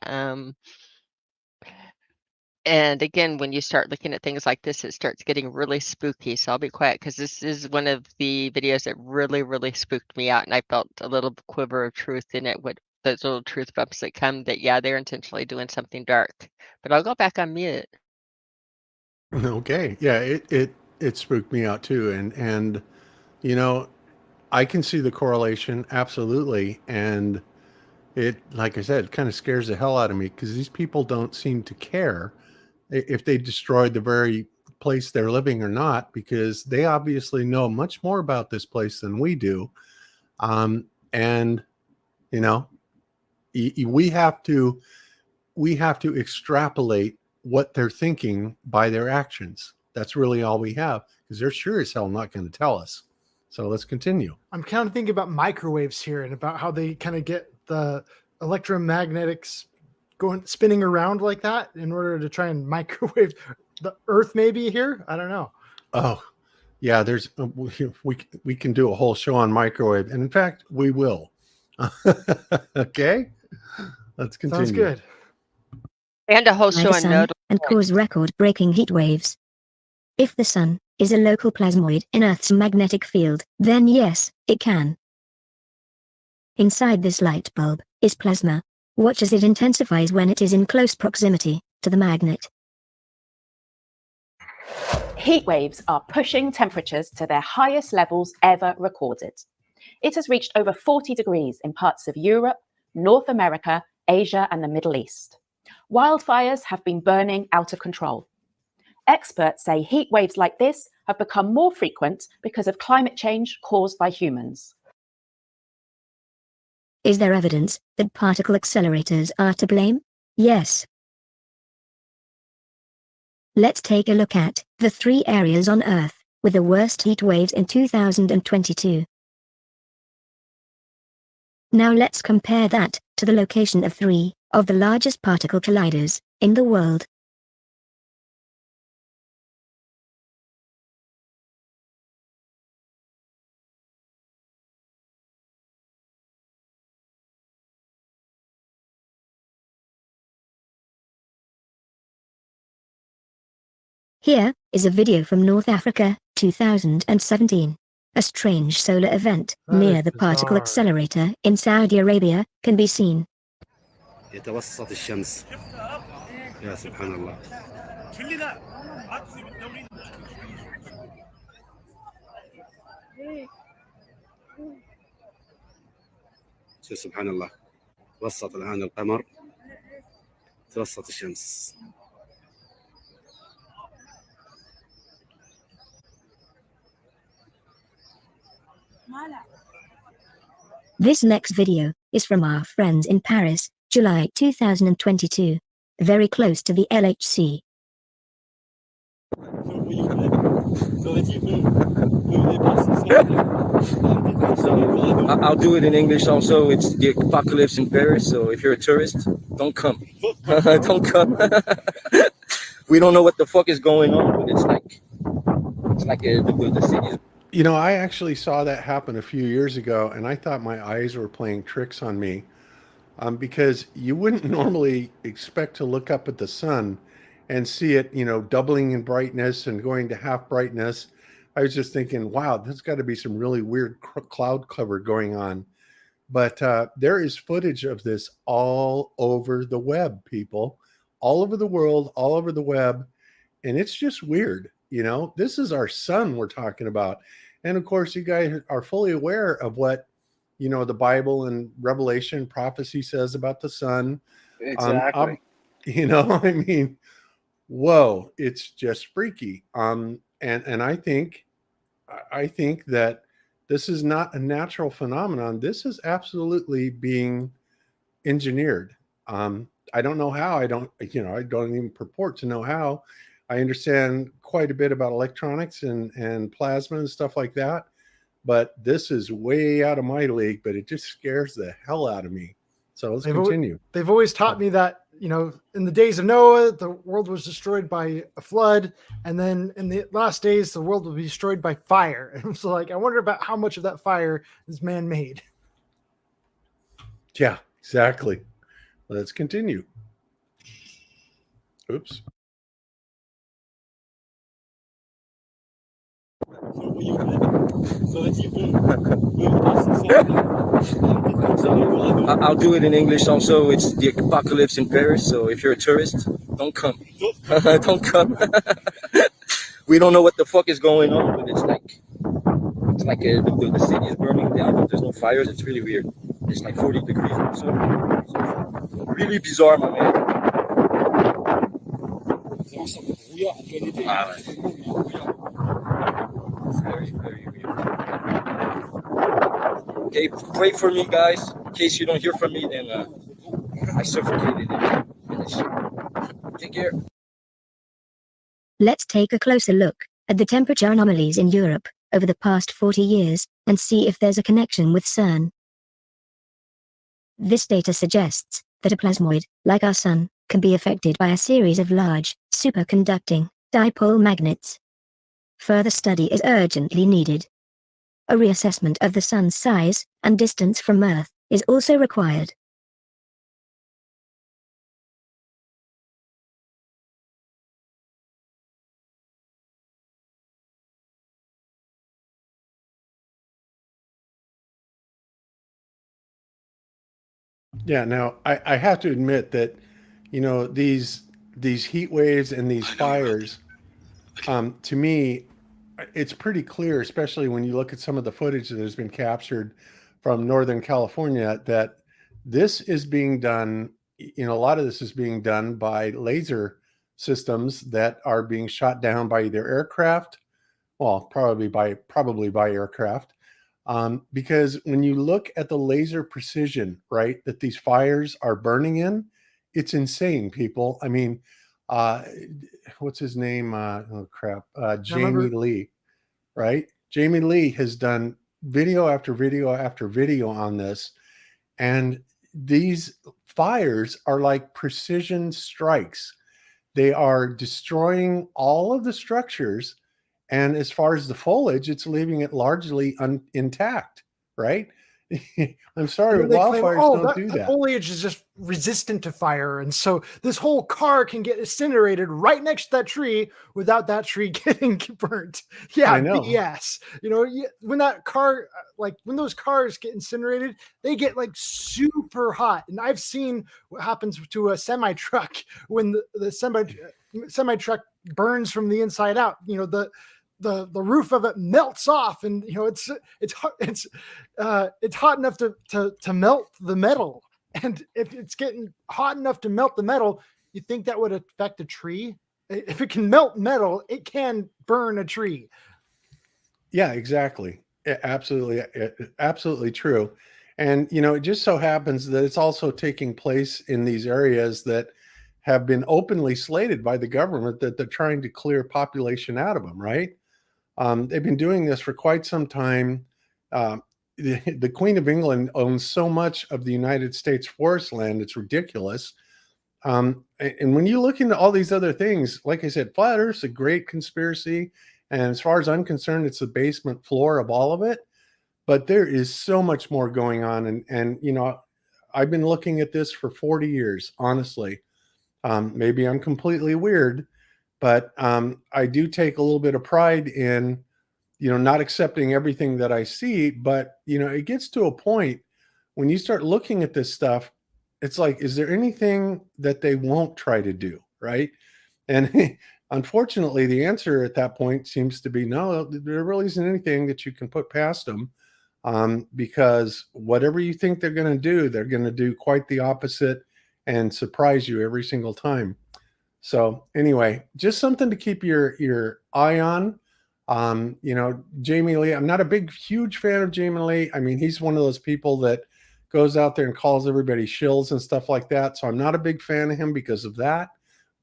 And again, when you start looking at things like this, it starts getting really spooky. So I'll be quiet because this is one of the videos that really, really spooked me out. And I felt a little quiver of truth in it with those little truth bumps that come that, yeah, they're intentionally doing something dark. But I'll go back on mute. Okay. Yeah, it spooked me out too. And you know, I can see the correlation absolutely. And it, like I said, it kind of scares the hell out of me because these people don't seem to care if they destroyed the very place they're living or not, because they obviously know much more about this place than we do. And you know, we have to extrapolate what they're thinking by their actions. That's really all we have, because they're sure as hell not going to tell us. So let's continue. I'm kind of thinking about microwaves here and about how they kind of get the electromagnetics spinning around like that in order to try and microwave the Earth maybe here. I don't know. Oh, yeah, there's we can do a whole show on microwave, and in fact, we will. Okay, let's continue. Sounds good. And a whole By show the on sun node. and cause record-breaking heat waves. If the sun is a local plasmoid in Earth's magnetic field, then yes, it can. Inside this light bulb is plasma. Watch as it intensifies when it is in close proximity to the magnet. Heat waves are pushing temperatures to their highest levels ever recorded. It has reached over 40 degrees in parts of Europe, North America, Asia, and the Middle East. Wildfires have been burning out of control. Experts say heat waves like this have become more frequent because of climate change caused by humans. Is there evidence that particle accelerators are to blame? Yes. Let's take a look at the 3 areas on Earth with the worst heat waves in 2022. Now let's compare that to the location of 3 of the largest particle colliders in the world. Here is a video from North Africa, 2017. A strange solar event near the particle accelerator in Saudi Arabia can be seen. يتوسط الشمس يا سبحان الله سبحان الله وسط الآن القمر توسط الشمس This next video is from our friends in Paris, July 2022. Very close to the LHC. I'll do it in English also. It's the apocalypse in Paris, so if you're a tourist, don't come. Don't come. We don't know what the fuck is going on, but it's like the city is. You know, I actually saw that happen a few years ago, and I thought my eyes were playing tricks on me, because you wouldn't normally expect to look up at the sun and see it, you know, doubling in brightness and going to half brightness. I was just thinking, wow, there's got to be some really weird cloud cover going on. But there is footage of this all over the web, people, all over the world, all over the web. And it's just weird. You know, this is our sun we're talking about. And of course, you guys are fully aware of what, you know, the Bible and Revelation prophecy says about the sun. Exactly. You know, I mean, whoa, it's just freaky. And I think that this is not a natural phenomenon. This is absolutely being engineered. I don't know how. I don't even purport to know how. I understand quite a bit about electronics and plasma and stuff like that, but this is way out of my league, but it just scares the hell out of me. So let's continue. They've always taught me that, you know, in the days of Noah, the world was destroyed by a flood. And then in the last days, the world will be destroyed by fire. And so like, I wonder about how much of that fire is man-made. Yeah, exactly. Let's continue. Oops. I'll do it in English also. It's the apocalypse in Paris, so if you're a tourist, don't come. Don't come. We don't know what the fuck is going on, but it's like the city is burning down, but there's no fires. It's really weird. It's like 40 degrees outside. Really bizarre, my man. Very, very weird. Okay, pray for me, guys. In case you don't hear from me, then I suffocated and finished. Take care. Let's take a closer look at the temperature anomalies in Europe over the past 40 years and see if there's a connection with CERN. This data suggests that a plasmoid, like our sun, can be affected by a series of large, superconducting, dipole magnets. Further study is urgently needed. A reassessment of the sun's size and distance from Earth is also required. Yeah, now I have to admit that, you know, these heat waves and these fires, to me, it's pretty clear, especially when you look at some of the footage that has been captured from Northern California, that this is being done, you know, a lot of this is being done by laser systems that are being shot down by either aircraft, well, probably by aircraft. Because when you look at the laser precision, right, that these fires are burning in, it's insane, people. I mean, what's his name? Jamie Lee, right? Jamie Lee has done video after video after video on this. And these fires are like precision strikes. They are destroying all of the structures. And as far as the foliage, it's leaving it largely intact, right? I'm sorry, wildfires don't do that. Foliage is just resistant to fire. And so this whole car can get incinerated right next to that tree without that tree getting burnt. Yeah, I know. yes. You know, when that car, like when those cars get incinerated, they get like super hot. And I've seen what happens to a semi truck when the semi truck burns from the inside out. You know, the roof of it melts off, and you know it's hot enough to melt the metal. And if it's getting hot enough to melt the metal, you think that would affect a tree? If it can melt metal, it can burn a tree. Yeah, exactly. Absolutely true. And, it just so happens that it's also taking place in these areas that have been openly slated by the government that they're trying to clear population out of them, right? They've been doing this for quite some time. The Queen of England owns so much of the United States forest land, it's ridiculous. And when you look into all these other things, like I said, Flat Earth's a great conspiracy. And as far as I'm concerned, it's the basement floor of all of it. But there is so much more going on. And I've been looking at this for 40 years, honestly. Maybe I'm completely weird, but I do take a little bit of pride in, not accepting everything that I see. But, it gets to a point when you start looking at this stuff, it's like, is there anything that they won't try to do, right? And unfortunately, the answer at that point seems to be no, there really isn't anything that you can put past them, because whatever you think they're going to do quite the opposite and surprise you every single time. So anyway, just something to keep your eye on. Jamie Lee, I'm not a huge fan of Jamie Lee. I mean, he's one of those people that goes out there and calls everybody shills and stuff like that. So I'm not a big fan of him because of that,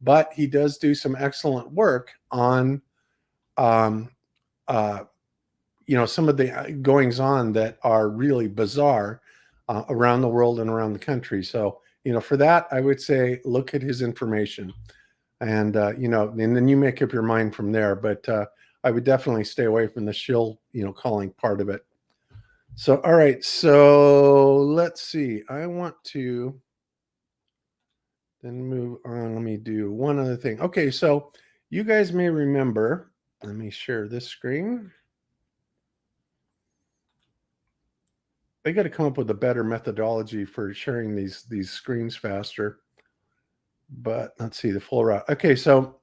but he does do some excellent work on, some of the goings on that are really bizarre around the world and around the country. So, for that, I would say, look at his information and, and then you make up your mind from there. But I would definitely stay away from the shill, calling part of it. So, all right. So let's see. I want to then move on. Let me do one other thing. Okay. So you guys may remember, let me share this screen. I got to come up with a better methodology for sharing these screens faster. But let's see the full route. Okay. So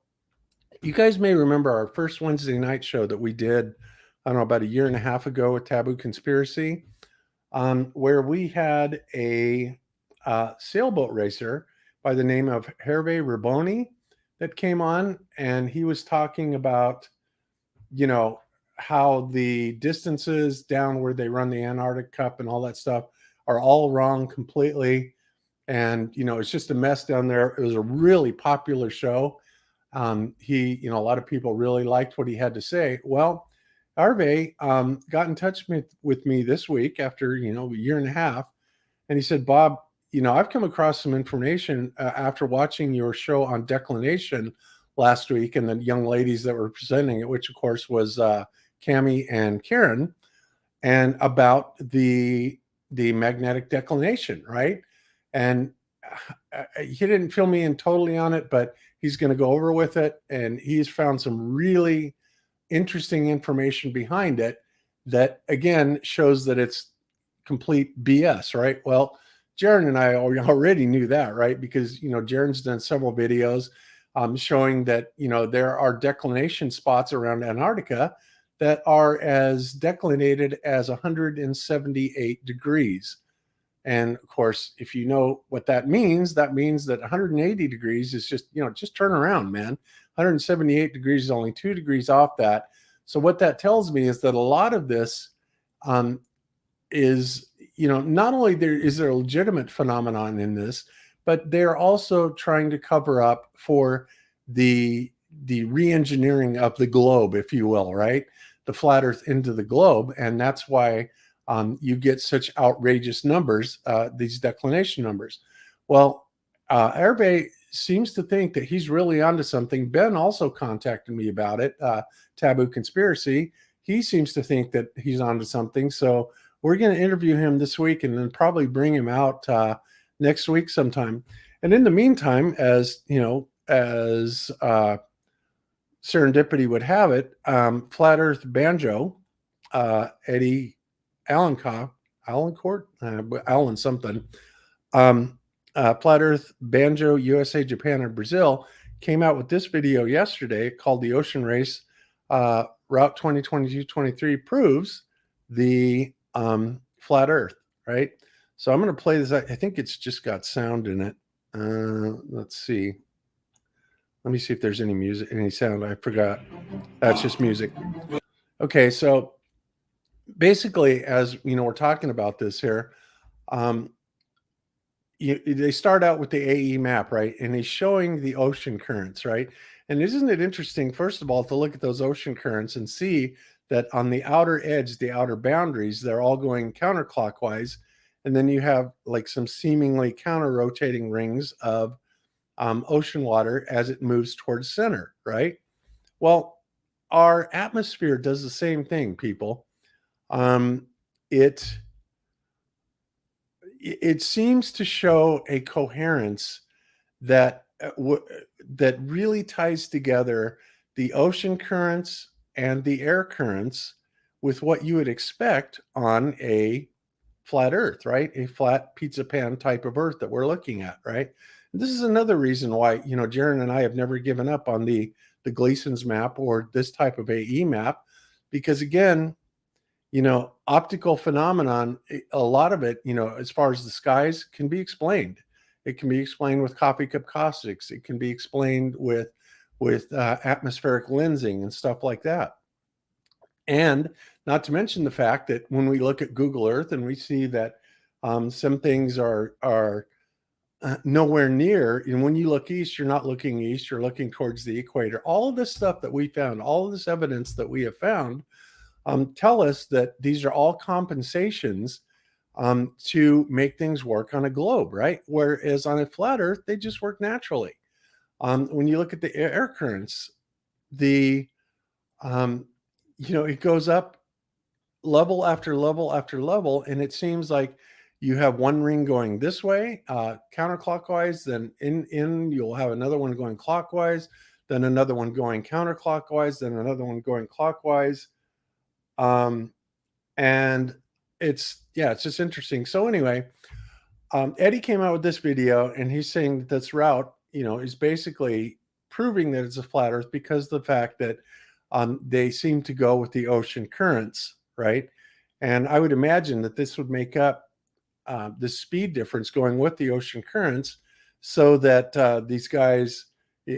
you guys may remember our first Wednesday night show that we did, I don't know, about a year and a half ago with Taboo Conspiracy, where we had a sailboat racer by the name of Hervé Riboni that came on, and he was talking about, how the distances down where they run the Antarctic Cup and all that stuff are all wrong completely. And, it's just a mess down there. It was a really popular show. A lot of people really liked what he had to say. Well, Hervé got in touch with me this week after, a year and a half. And he said, Bob, I've come across some information after watching your show on declination last week and the young ladies that were presenting it, which of course was Cami and Karen, and about the magnetic declination, right? And he didn't fill me in totally on it, but he's going to go over with it. And he's found some really interesting information behind it that, again, shows that it's complete BS, right? Well, Jeran and I already knew that, right? Because, Jeran's done several videos showing that, there are declination spots around Antarctica that are as declinated as 178 degrees. And of course, if you know what that means that 180 degrees is just, just turn around, man. 178 degrees is only 2 degrees off that. So what that tells me is that a lot of this is, not only is there a legitimate phenomenon in this, but they're also trying to cover up for the re-engineering of the globe, if you will, right? The flat earth into the globe. And that's why you get such outrageous numbers, these declination numbers. Well, Hervé seems to think that he's really onto something. Ben also contacted me about it, Taboo Conspiracy. He seems to think that he's onto something. So we're going to interview him this week and then probably bring him out next week sometime. And in the meantime, as serendipity would have it, Flat Earth Banjo, Eddie Allen something. Flat Earth Banjo USA, Japan, and Brazil came out with this video yesterday called The Ocean Race Route 2022-23 proves the flat Earth, right? So I'm going to play this. I think it's just got sound in it. Let's see. Let me see if there's any music, any sound. I forgot. That's just music. Okay, so basically, as you know, we're talking about this here. They start out with the AE map, right? And he's showing the ocean currents, right? And isn't it interesting, first of all, to look at those ocean currents and see that on the outer edge, the outer boundaries, they're all going counterclockwise. And then you have like some seemingly counter-rotating rings of ocean water as it moves towards center, right? Well, our atmosphere does the same thing, people. It seems to show a coherence that that really ties together the ocean currents and the air currents with what you would expect on a flat Earth, right? A flat pizza pan type of Earth that we're looking at, right? And this is another reason why, you know, Jeran and I have never given up on the Gleason's map or this type of AE map, because again, you know, optical phenomenon, a lot of it, you know, as far as the skies, can be explained. It can be explained with coffee cup caustics. It can be explained with atmospheric lensing and stuff like that. And not to mention the fact that when we look at Google Earth and we see that some things are nowhere near, and when you look east, you're not looking east, you're looking towards the equator. All of this stuff that we found, all of this evidence that we have found, tell us that these are all compensations to make things work on a globe, right? Whereas on a flat Earth, they just work naturally. When you look at the air currents, you know, it goes up level after level after level, and it seems like you have one ring going this way, counterclockwise, then in you'll have another one going clockwise, then another one going counterclockwise, then another one going clockwise. And it's just interesting. So anyway, Eddie came out with this video, and he's saying that this route, you know, is basically proving that it's a flat Earth because of the fact that they seem to go with the ocean currents, right? And I would imagine that this would make up the speed difference going with the ocean currents, so that these guys,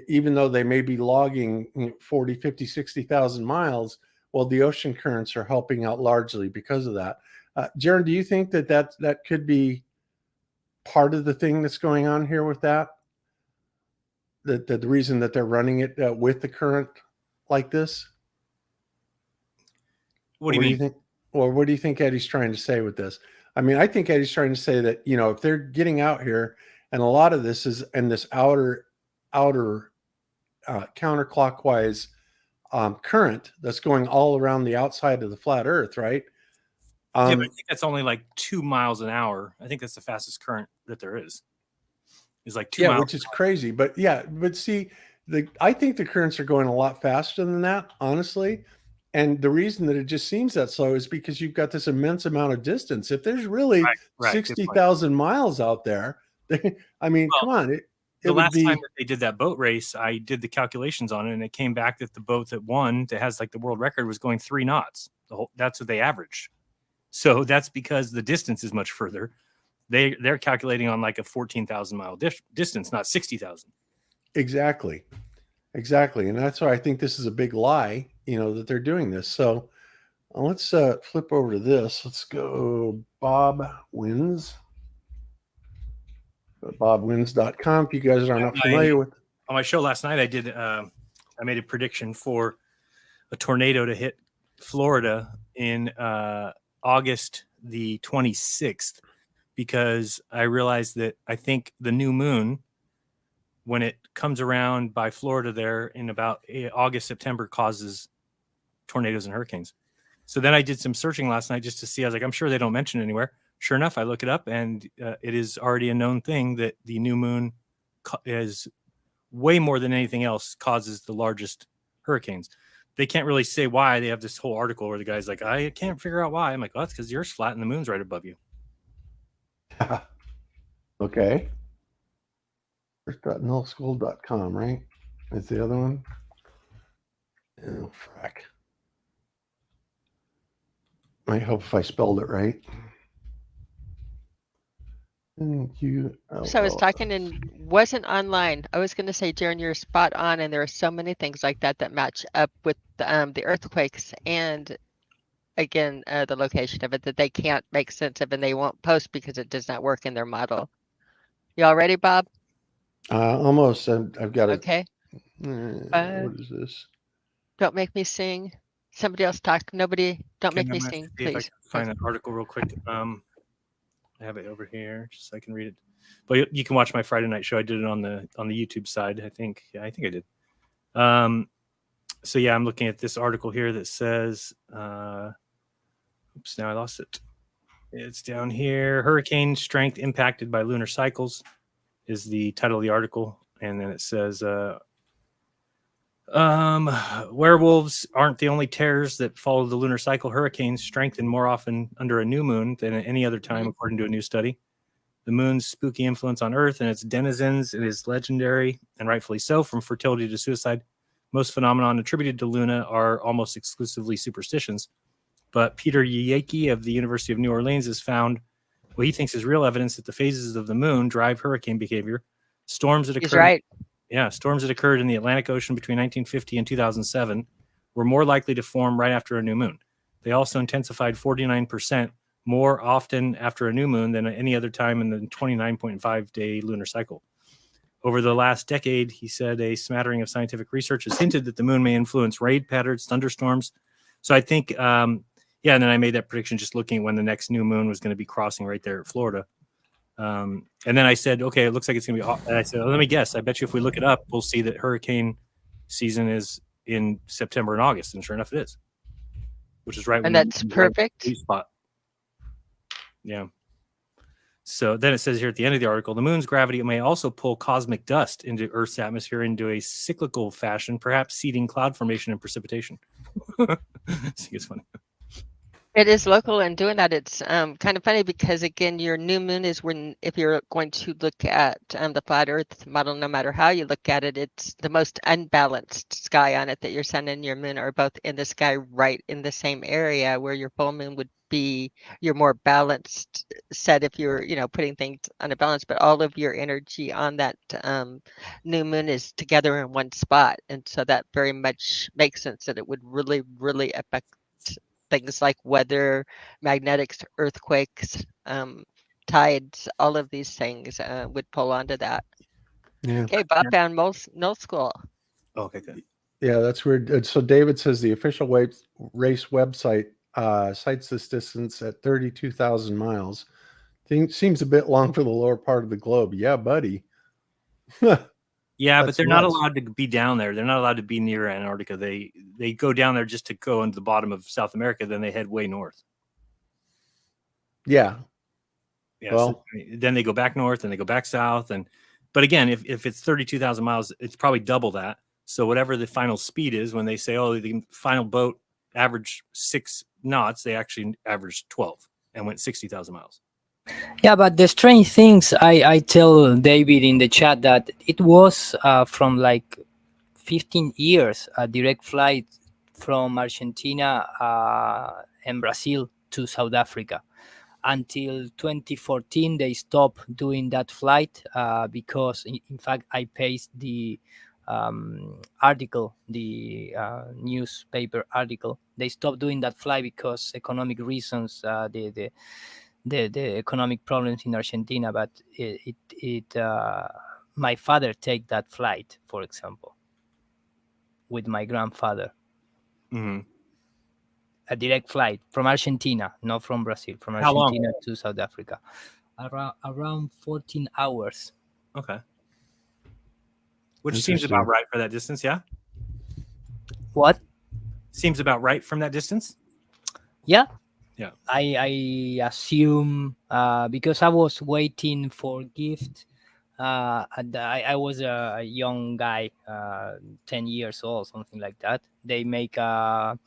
even though they may be logging 40, 50, 60,000 miles, well, the ocean currents are helping out largely because of that. Jeran, do you think that could be part of the thing that's going on here with that? That the reason that they're running it with the current like this? What do you mean? think? Or what do you think Eddie's trying to say with this? I mean, I think Eddie's trying to say that, you know, if they're getting out here, and a lot of this is in this outer counterclockwise current that's going all around the outside of the flat Earth, right? Yeah, but I think that's only like 2 miles an hour. I think that's the fastest current that there is. It's like 2 miles. Which is crazy. But see, I think the currents are going a lot faster than that, honestly. And the reason that it just seems that slow is because you've got this immense amount of distance. If there's really 60,000 miles out there, I mean, come on. The last time that they did that boat race, I did the calculations on it, and it came back that the boat that won, that has like the world record, was going 3 knots. That's what they averaged. So that's because the distance is much further. They're calculating on like a 14,000 mile distance, not 60,000. Exactly. And that's why I think this is a big lie, you know, that they're doing this. So let's flip over to this. Let's go Bob Wins. BobWins.com. If you guys are not familiar with. On my show last night, I made a prediction for a tornado to hit Florida in August the 26th, because I realized that I think the new moon, when it comes around by Florida there in about August, September, causes tornadoes and hurricanes. So then I did some searching last night just to see. I was like, I'm sure they don't mention it anywhere. Sure enough, I look it up, and it is already a known thing that the new moon is way more than anything else causes the largest hurricanes. They can't really say why. They have this whole article where the guy's like, I can't figure out why. I'm like, well, that's because the Earth's flat and the moon's right above you. Okay. Earth.nullschool.com, right? That's the other one. Oh, frack. Might help if I spelled it right. So I was talking and wasn't online. I was going to say, Jeran, you're spot on, and there are so many things like that that match up with the earthquakes. And again, the location of it that they can't make sense of and they won't post because it does not work in their model. Y'all ready, Bob? Almost. I've got it. Okay. What is this? Don't make me sing. Somebody else talk. Nobody. Don't Okay, make I'm me gonna sing, see if I please. can find that article real quick. I have it over here just so I can read it. But you can watch my Friday night show. I did it on the YouTube side. I think I did. So yeah, I'm looking at this article here that says, oops, now I lost it. It's down here. Hurricane strength impacted by lunar cycles is the title of the article. And then it says, werewolves aren't the only terrors that follow the lunar cycle. Hurricanes strengthen more often under a new moon than at any other time, according to a new study. The moon's spooky influence on Earth and its denizens is legendary, and rightfully so, from fertility to suicide. Most phenomenon attributed to Luna are almost exclusively superstitions. But Peter Yaki of the University of New Orleans has found what he thinks is real evidence that the phases of the moon drive hurricane behavior. Storms that occurred, He's right. Yeah, storms that occurred in the Atlantic Ocean between 1950 and 2007 were more likely to form right after a new moon. They also intensified 49% more often after a new moon than any other time in the 29.5-day lunar cycle. Over the last decade, he said, a smattering of scientific research has hinted that the moon may influence rain patterns, thunderstorms. So I think, and then I made that prediction just looking at when the next new moon was going to be crossing right there at Florida. And then I said, okay, it looks like it's going to be, and I said, let me guess. I bet you if we look it up, we'll see that hurricane season is in September and August. And sure enough, it is, which is right. And that's perfect. Right spot. Yeah. So then it says here at the end of the article, the moon's gravity may also pull cosmic dust into Earth's atmosphere into a cyclical fashion, perhaps seeding cloud formation and precipitation. I think it's funny. It is local and doing that. It's kind of funny because, again, your new moon is when, if you're going to look at the flat Earth model, no matter how you look at it, it's the most unbalanced sky on it, that your sun and your moon are both in the sky right in the same area, where your full moon would be your more balanced set if you're, putting things on a balance. But all of your energy on that new moon is together in one spot. And so that very much makes sense that it would really, really affect things like weather, magnetics, earthquakes, tides, all of these things would pull onto that. Yeah. Okay, Bob found Null School. Okay, good. Yeah, that's weird. So David says the official race website cites this distance at 32,000 miles. Seems a bit long for the lower part of the globe. Yeah, buddy. Yeah, but That's they're not nuts. allowed to be down there. They're not allowed to be near Antarctica. They go down there just to go into the bottom of South America. Then they head way north. Yeah. Yeah. Well, So then they go back north and they go back south. But again, if it's 32,000 miles, it's probably double that. So whatever the final speed is, when they say, oh, the final boat averaged 6 knots, they actually averaged 12 and went 60,000 miles. Yeah, but the strange things, I tell David in the chat that it was from like 15 years, a direct flight from Argentina and Brazil to South Africa. Until 2014, they stopped doing that flight because, in fact, I pasted the article, the newspaper article. They stopped doing that flight because economic reasons, the economic problems in Argentina. But my father take that flight, for example, with my grandfather. Mm-hmm. A direct flight from Argentina, not from Brazil, from How long? Argentina to South Africa. Around 14 hours. Okay. Which seems about right for that distance, yeah? What? Seems about right from that distance? Yeah. Yeah. I assume because I was waiting for gift. And I was a young guy, 10 years old, something like that. They make a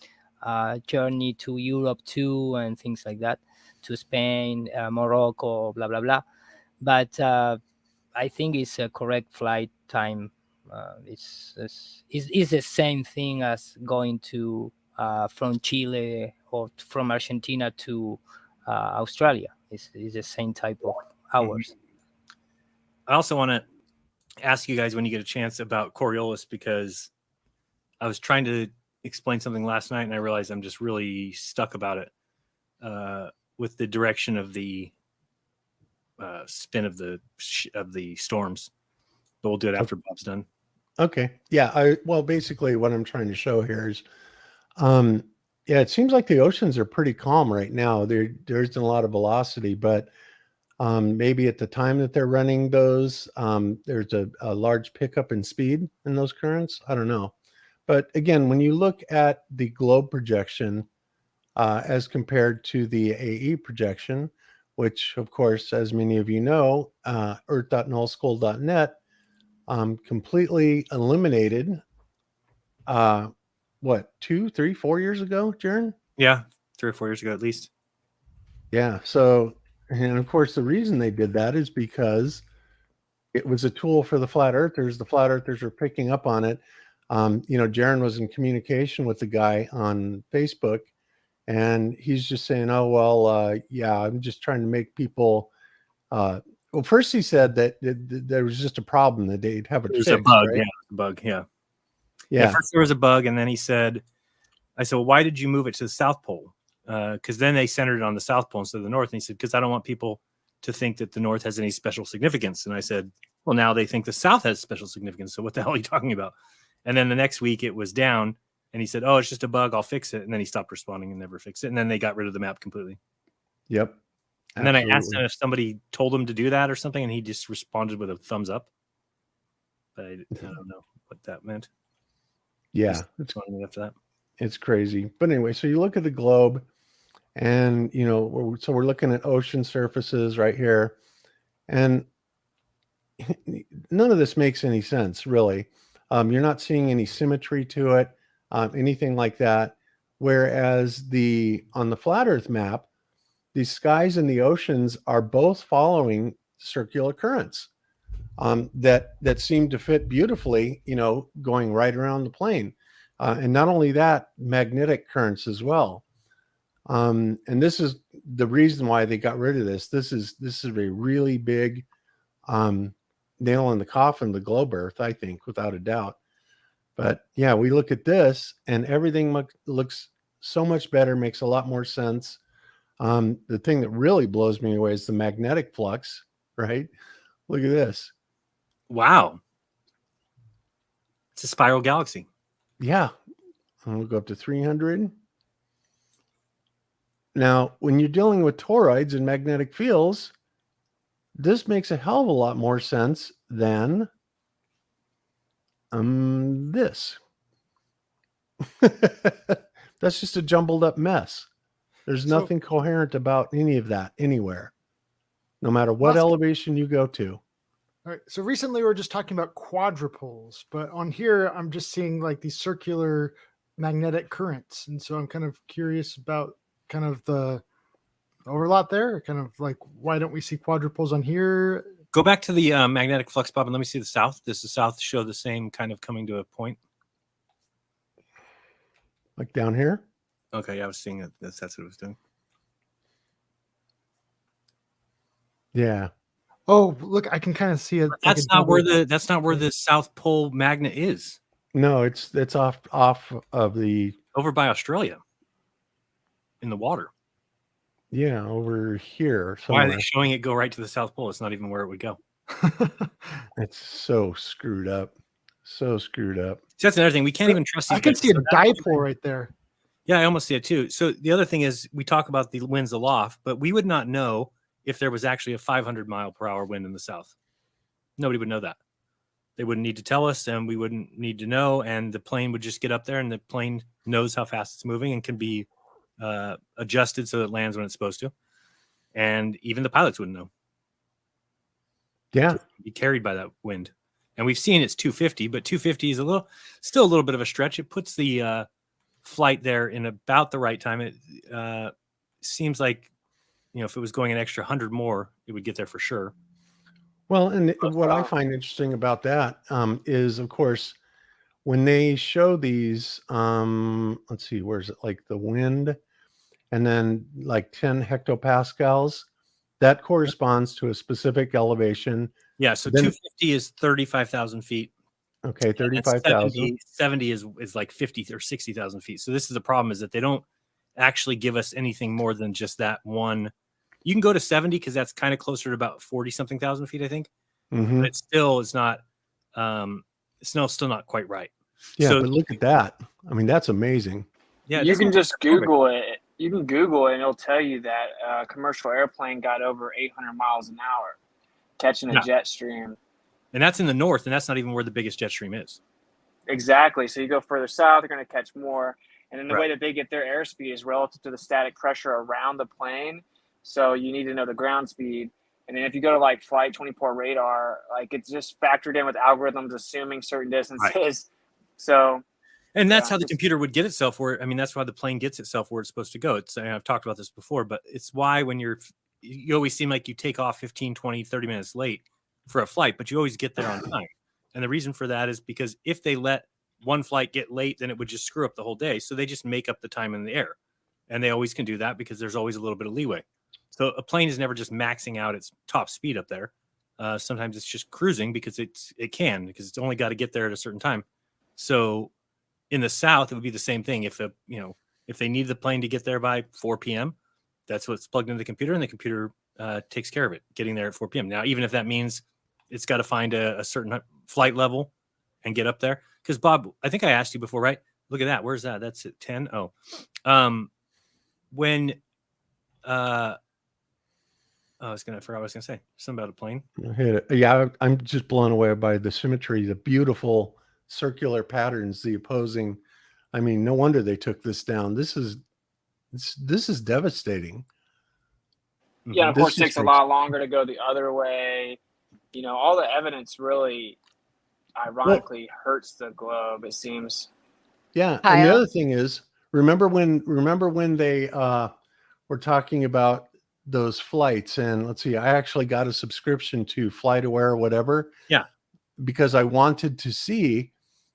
journey to Europe too, and things like that, to Spain, Morocco, blah blah blah. But I think it's a correct flight time. It's the same thing as going to from Chile or from Argentina to Australia. It's the same type of hours. I also want to ask you guys when you get a chance about Coriolis, because I was trying to explain something last night, and I realized I'm just really stuck about it with the direction of the spin of the storms. But we'll do it after Bob's done. Okay. Yeah. Well, basically what I'm trying to show here is, yeah, it seems like the oceans are pretty calm right now. There isn't a lot of velocity, but maybe at the time that they're running those, there's a large pickup in speed in those currents. I don't know. But again, when you look at the globe projection as compared to the AE projection, which of course, as many of you know, earth.nullschool.net completely eliminated what, 2, 3, 4 years ago, Jeran? Yeah, 3 or 4 years ago at least. Yeah. So, and of course, the reason they did that is because it was a tool for the flat earthers. The flat earthers were picking up on it. Jeran was in communication with the guy on Facebook, and he's just saying, "Oh well, yeah, I'm just trying to make people." Well, first he said that there was just a problem that they'd have it There's fixed. a bug, right? yeah, a bug, yeah. Yeah. First there was a bug, and then I said, well, why did you move it to the South Pole? Because then they centered it on the South Pole instead of the North. And he said, because I don't want people to think that the North has any special significance. And I said, well, now they think the South has special significance. So what the hell are you talking about? And then the next week it was down, and he said, oh, it's just a bug, I'll fix it. And then he stopped responding and never fixed it. And then they got rid of the map completely. Yep. And then I asked him if somebody told him to do that or something, and he just responded with a thumbs up. But I don't know what that meant. Yeah, after that. It's crazy. But anyway, so you look at the globe, and so we're looking at ocean surfaces right here, and none of this makes any sense, really. You're not seeing any symmetry to it, anything like that. Whereas on the flat Earth map, the skies and the oceans are both following circular currents that seem to fit beautifully, going right around the plane. And not only that, magnetic currents as well. And this is the reason why they got rid of this. This is a really big nail in the coffin, the globe Earth, I think, without a doubt. But yeah, we look at this and everything looks so much better, makes a lot more sense. The thing that really blows me away is the magnetic flux, right? Look at this. Wow. It's a spiral galaxy. Yeah. And we'll go up to 300. Now, when you're dealing with toroids and magnetic fields, this makes a hell of a lot more sense than this. That's just a jumbled up mess. There's nothing coherent about any of that anywhere, no matter what elevation you go to. All right. So recently we were just talking about quadrupoles, but on here I'm just seeing like these circular magnetic currents. And so I'm kind of curious about kind of the overlap there, kind of like, why don't we see quadrupoles on here? Go back to the magnetic flux, Bob, and let me see the south. Does the south show the same kind of coming to a point? Like down here? Okay, I was seeing it. That's what it was doing. Yeah. Oh, look, I can kind of see it. That's not where the South Pole magnet is. No, it's off of the over by Australia in the water. Yeah, over here. Why are they showing it go right to the South Pole? It's not even where it would go. It's so screwed up. So screwed up. See, that's another thing. We can't even trust these I can guys. see a dipole right there. Yeah, I almost see it too. So the other thing is we talk about the winds aloft, but we would not know if there was actually a 500 mile per hour wind in the south. Nobody would know that. They wouldn't need to tell us, and we wouldn't need to know. And the plane would just get up there, and the plane knows how fast it's moving and can be adjusted so that it lands when it's supposed to. And even the pilots wouldn't know. Yeah. Be carried by that wind. And we've seen it's 250, but 250 is still a little bit of a stretch. It puts the flight there in about the right time. It seems like, if it was going an extra 100 more, it would get there for sure. Well, and what I find interesting about that is, of course, when they show these, let's see, where's it, like the wind, and then like 10 hectopascals, that corresponds to a specific elevation. Yeah, so 250 is 35,000 feet. Okay, And 35,000. 70 is like 50 or 60,000 feet. So this is the problem, is that they don't actually give us anything more than just that one. You can go to 70 because that's kind of closer to about 40 something thousand feet, I think. Mhm. But it still is not, still not quite right. Yeah, So but look at that. I mean, that's amazing. yeah, You can just Google it. You can Google it, and it'll tell you that a commercial airplane got over 800 miles an hour catching a Yeah. jet stream. And that's in the north, and that's not even where the biggest jet stream is. Exactly. So you go further south, you're going to catch more. And then the way Right. that they get their airspeed is relative to the static pressure around the plane. So you need to know the ground speed. And then if you go to like Flight 24 radar, like it's just factored in with algorithms assuming certain distances. So And that's yeah, how the computer would get itself where, I mean, that's why the plane gets itself where it's supposed to go. It's, and I've talked about this before, but it's why when you always seem like you take off 15, 20, 30 minutes late for a flight, but you always get there on time. And the reason for that is because if they let one flight get late, then it would just screw up the whole day. So they just make up the time in the air. And they always can do that because there's always a little bit of leeway. So a plane is never just maxing out its top speed up there. Sometimes it's just cruising because it's only got to get there at a certain time. So in the South, it would be the same thing. If they need the plane to get there by 4 p.m., that's what's plugged into the computer, and the computer takes care of it, getting there at 4 p.m. Now, even if that means it's got to find a certain flight level and get up there. Because Bob, I think I asked you before, right? Look at that. Where's that? That's at 10. Oh, when I forgot what I was gonna say. Something about a plane. Yeah, I'm just blown away by the symmetry, the beautiful circular patterns, the opposing. I mean, no wonder they took this down. This is devastating. yeah, of course, it takes a lot longer to go the other way. You know, all the evidence really, ironically, hurts the globe. It seems. Yeah, and the other thing is, remember when they were talking about those flights, and let's see, I actually got a subscription to FlightAware or whatever. Yeah, because I wanted to see,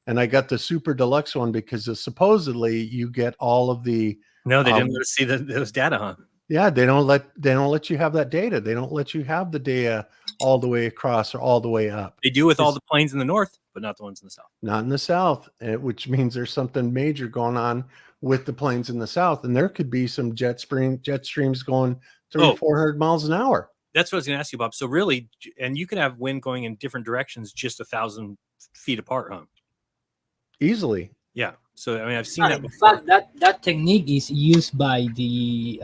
and I got the super deluxe one because supposedly you get all of the. No, they didn't let us see those data, huh? Yeah, they don't let you have that data. They don't let you have the data all the way across or all the way up. They do with all the planes in the north, but not the ones in the south. Not in the south, which means there's something major going on with the planes in the south, and there could be some jet streams going 300-400 miles an hour. That's what I was going to ask you, Bob. So really, and you could have wind going in different directions just 1,000 feet apart, huh? Easily. Yeah. So I mean, I've seen that In before. fact, that technique is used by the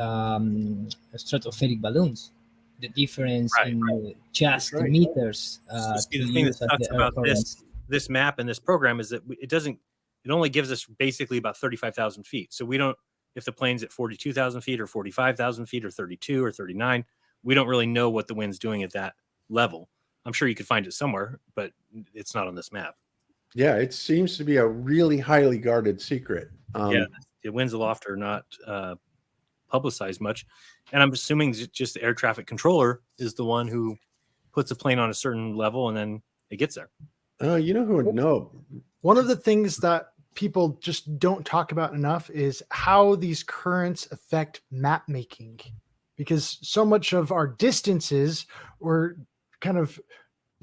stratospheric balloons. The difference in just meters. See, the thing that sucks about this map and this program is that it only gives us basically about 35,000 feet. So we don't, if the plane's at 42,000 feet or 45,000 feet or 32 or 39, we don't really know what the wind's doing at that level. I'm sure you could find it somewhere, but it's not on this map. Yeah, it seems to be a really highly guarded secret. Yeah, the winds aloft are not publicized much. And I'm assuming just the air traffic controller is the one who puts a plane on a certain level and then it gets there. You know who would know? One of the things that people just don't talk about enough is how these currents affect map making, because so much of our distances were kind of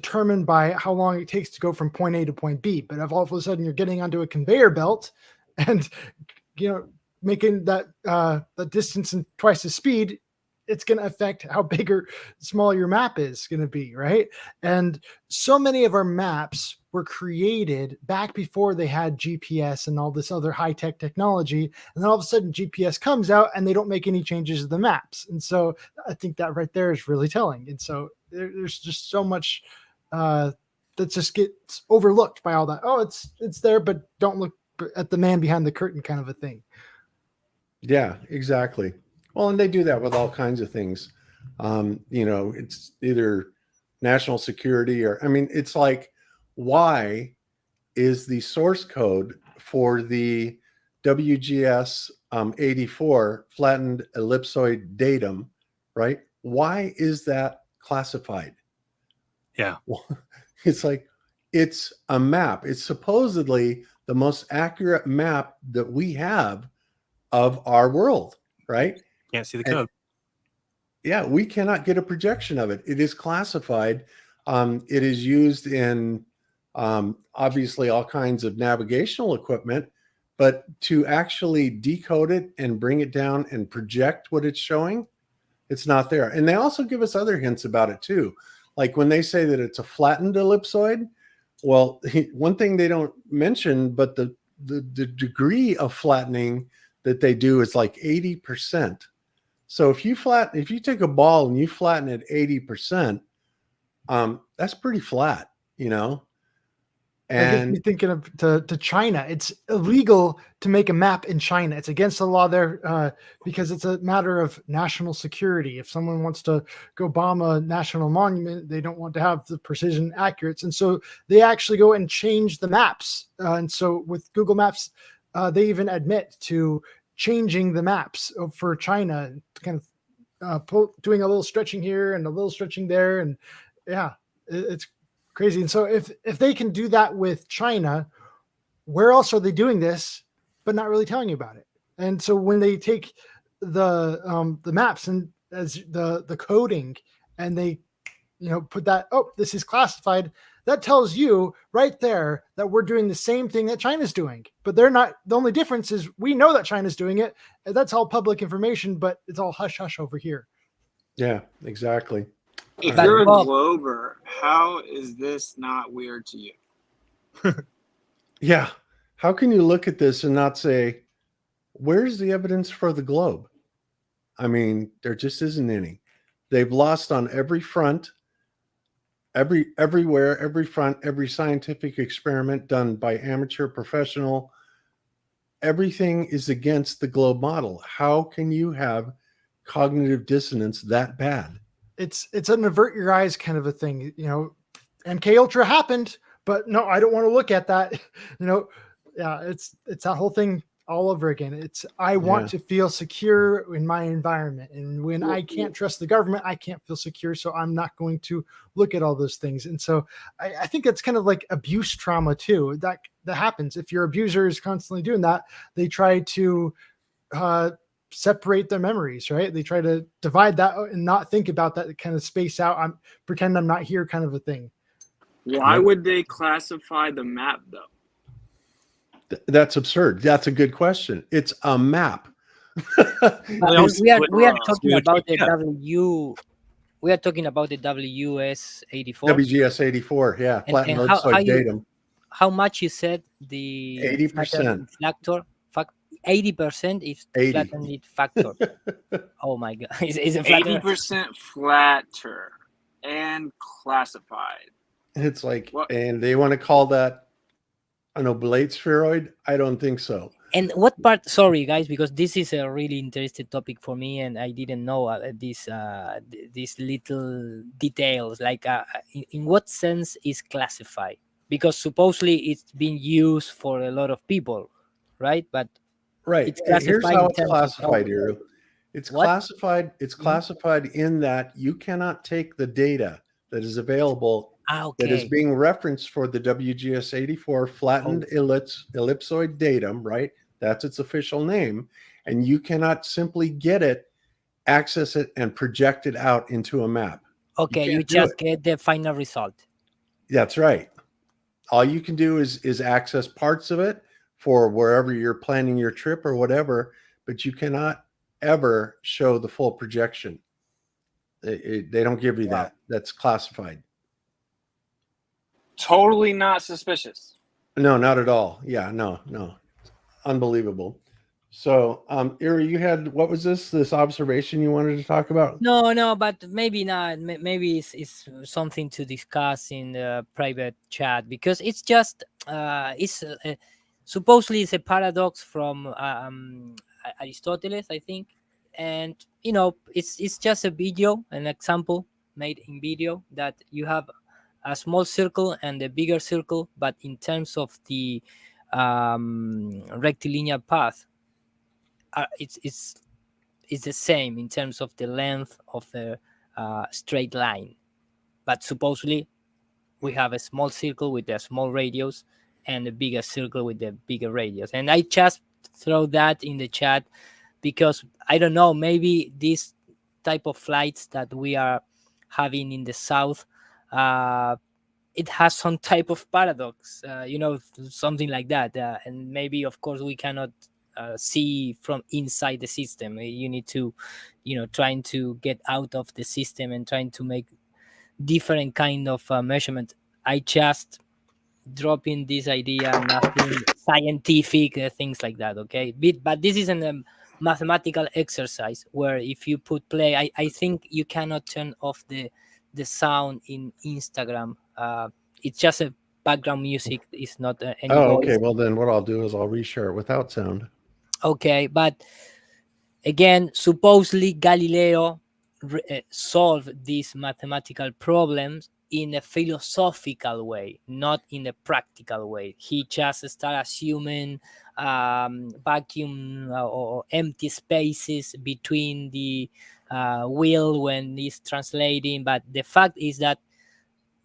determined by how long it takes to go from point A to point B. But if all of a sudden you're getting onto a conveyor belt and making that the distance in twice the speed, it's going to affect how big or small your map is going to be, right? And so many of our maps were created back before they had GPS and all this other high-tech technology. And then all of a sudden GPS comes out and they don't make any changes to the maps. And so I think that right there is really telling. And so there's just so much that just gets overlooked by all that. Oh, it's there, but don't look at the man behind the curtain kind of a thing. Yeah, exactly. Well, and they do that with all kinds of things. It's either national security or, I mean, it's like, why is the source code for the WGS 84 flattened ellipsoid datum, right? Why is that classified? Yeah. Well, it's like, it's a map. It's supposedly the most accurate map that we have of our world, right? Can't see the code. Yeah, we cannot get a projection of it. It is classified. It is used in obviously all kinds of navigational equipment, but to actually decode it and bring it down and project what it's showing, it's not there. And they also give us other hints about it too. Like when they say that it's a flattened ellipsoid, well, one thing they don't mention, but the degree of flattening that they do is like 80%. So if you take a ball and you flatten it 80%, that's pretty flat, you know. That gets And me thinking of to China. It's illegal to make a map in China. It's against the law there because it's a matter of national security. If someone wants to go bomb a national monument, they don't want to have the precision accurates. And so they actually go and change the maps. And so with Google Maps, they even admit to changing the maps for China, kind of doing a little stretching here and a little stretching there. And yeah, it's crazy. And so if they can do that with China, where else are they doing this but not really telling you about it? And so when they take the maps and as the coding and they put that, oh, this is classified, that tells you right there that we're doing the same thing that China's doing, but they're not. The only difference is we know that China's doing it, and that's all public information, but it's all hush hush over here. Yeah, exactly. If All you're right. a Glober, how is this not weird to you? Yeah. How can you look at this and not say, where's the evidence for the globe? I mean, there just isn't any. They've lost on every front, everywhere, every front, every scientific experiment done by amateur, professional. Everything is against the globe model. How can you have cognitive dissonance that bad? It's an avert your eyes kind of a thing. MK Ultra happened, but no, I don't want to look at that. Yeah, it's that whole thing all over again. I want to feel secure in my environment, and when I can't trust the government, I can't feel secure, so I'm not going to look at all those things. And so I think that's kind of like abuse trauma too. That happens if your abuser is constantly doing that. They try to separate their memories, right? They try to divide that and not think about that, kind of space out. Pretend I'm not here, kind of a thing. Why would they classify the map though? That's absurd. That's a good question. It's a map. we are talking about the W. We are talking about the WS84. WGS84, yeah. Flattened ellipsoid datum. How much you said the 80% factor? 80% is 80. flattened factor. Oh my god! Is it 80% flatter and classified? It's like, and they want to call that an oblate spheroid? I don't think so. And what part? Sorry, guys, because this is a really interesting topic for me, and I didn't know these little details. Like, in what sense is classified? Because supposedly it's being used for a lot of people, right? But it's here's how it's classified here. It's classified. It's classified in that you cannot take the data that is available that is being referenced for the WGS84 flattened ellipsoid datum, right? That's its official name. And you cannot simply get it, access it, and project it out into a map. Okay, you just get the final result. That's right. All you can do is access parts of it for wherever you're planning your trip or whatever, but you cannot ever show the full projection. They don't give you that. That's classified. Totally not suspicious. No, not at all. Yeah, no. Unbelievable. So, Iri, you had, what was this observation you wanted to talk about? No, but maybe not. Maybe it's something to discuss in the private chat, because it's just supposedly it's a paradox from Aristotle, I think, and it's just a video, an example made in video, that you have a small circle and a bigger circle, but in terms of the rectilinear path, it's the same in terms of the length of the straight line. But supposedly we have a small circle with a small radius and a bigger circle with the bigger radius. And I just throw that in the chat because I don't know, maybe this type of flights that we are having in the south it has some type of paradox, something like that. And maybe, of course, we cannot see from inside the system. You need to, trying to get out of the system and trying to make different kind of measurement. I just drop in this idea, nothing scientific, things like that. Okay, but this is a mathematical exercise where if you put play, I think you cannot turn off the sound in Instagram. It's just a background music. It's not any Oh, voice. okay. Well, then what I'll do is I'll reshare it without sound. Okay, but again, supposedly Galileo solved these mathematical problems in a philosophical way, not in a practical way. He just started assuming vacuum or empty spaces between the wheel when he's translating. But the fact is that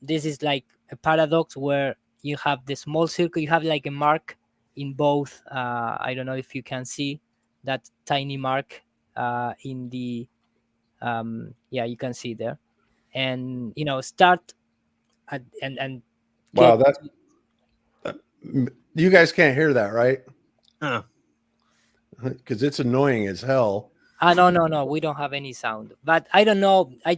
this is like a paradox where you have the small circle, you have like a mark in both. I don't know if you can see that tiny mark in the you can see there, and start and Wow, get you guys can't hear that, right? Uh. Because it's annoying as hell. No, we don't have any sound. But I don't know. I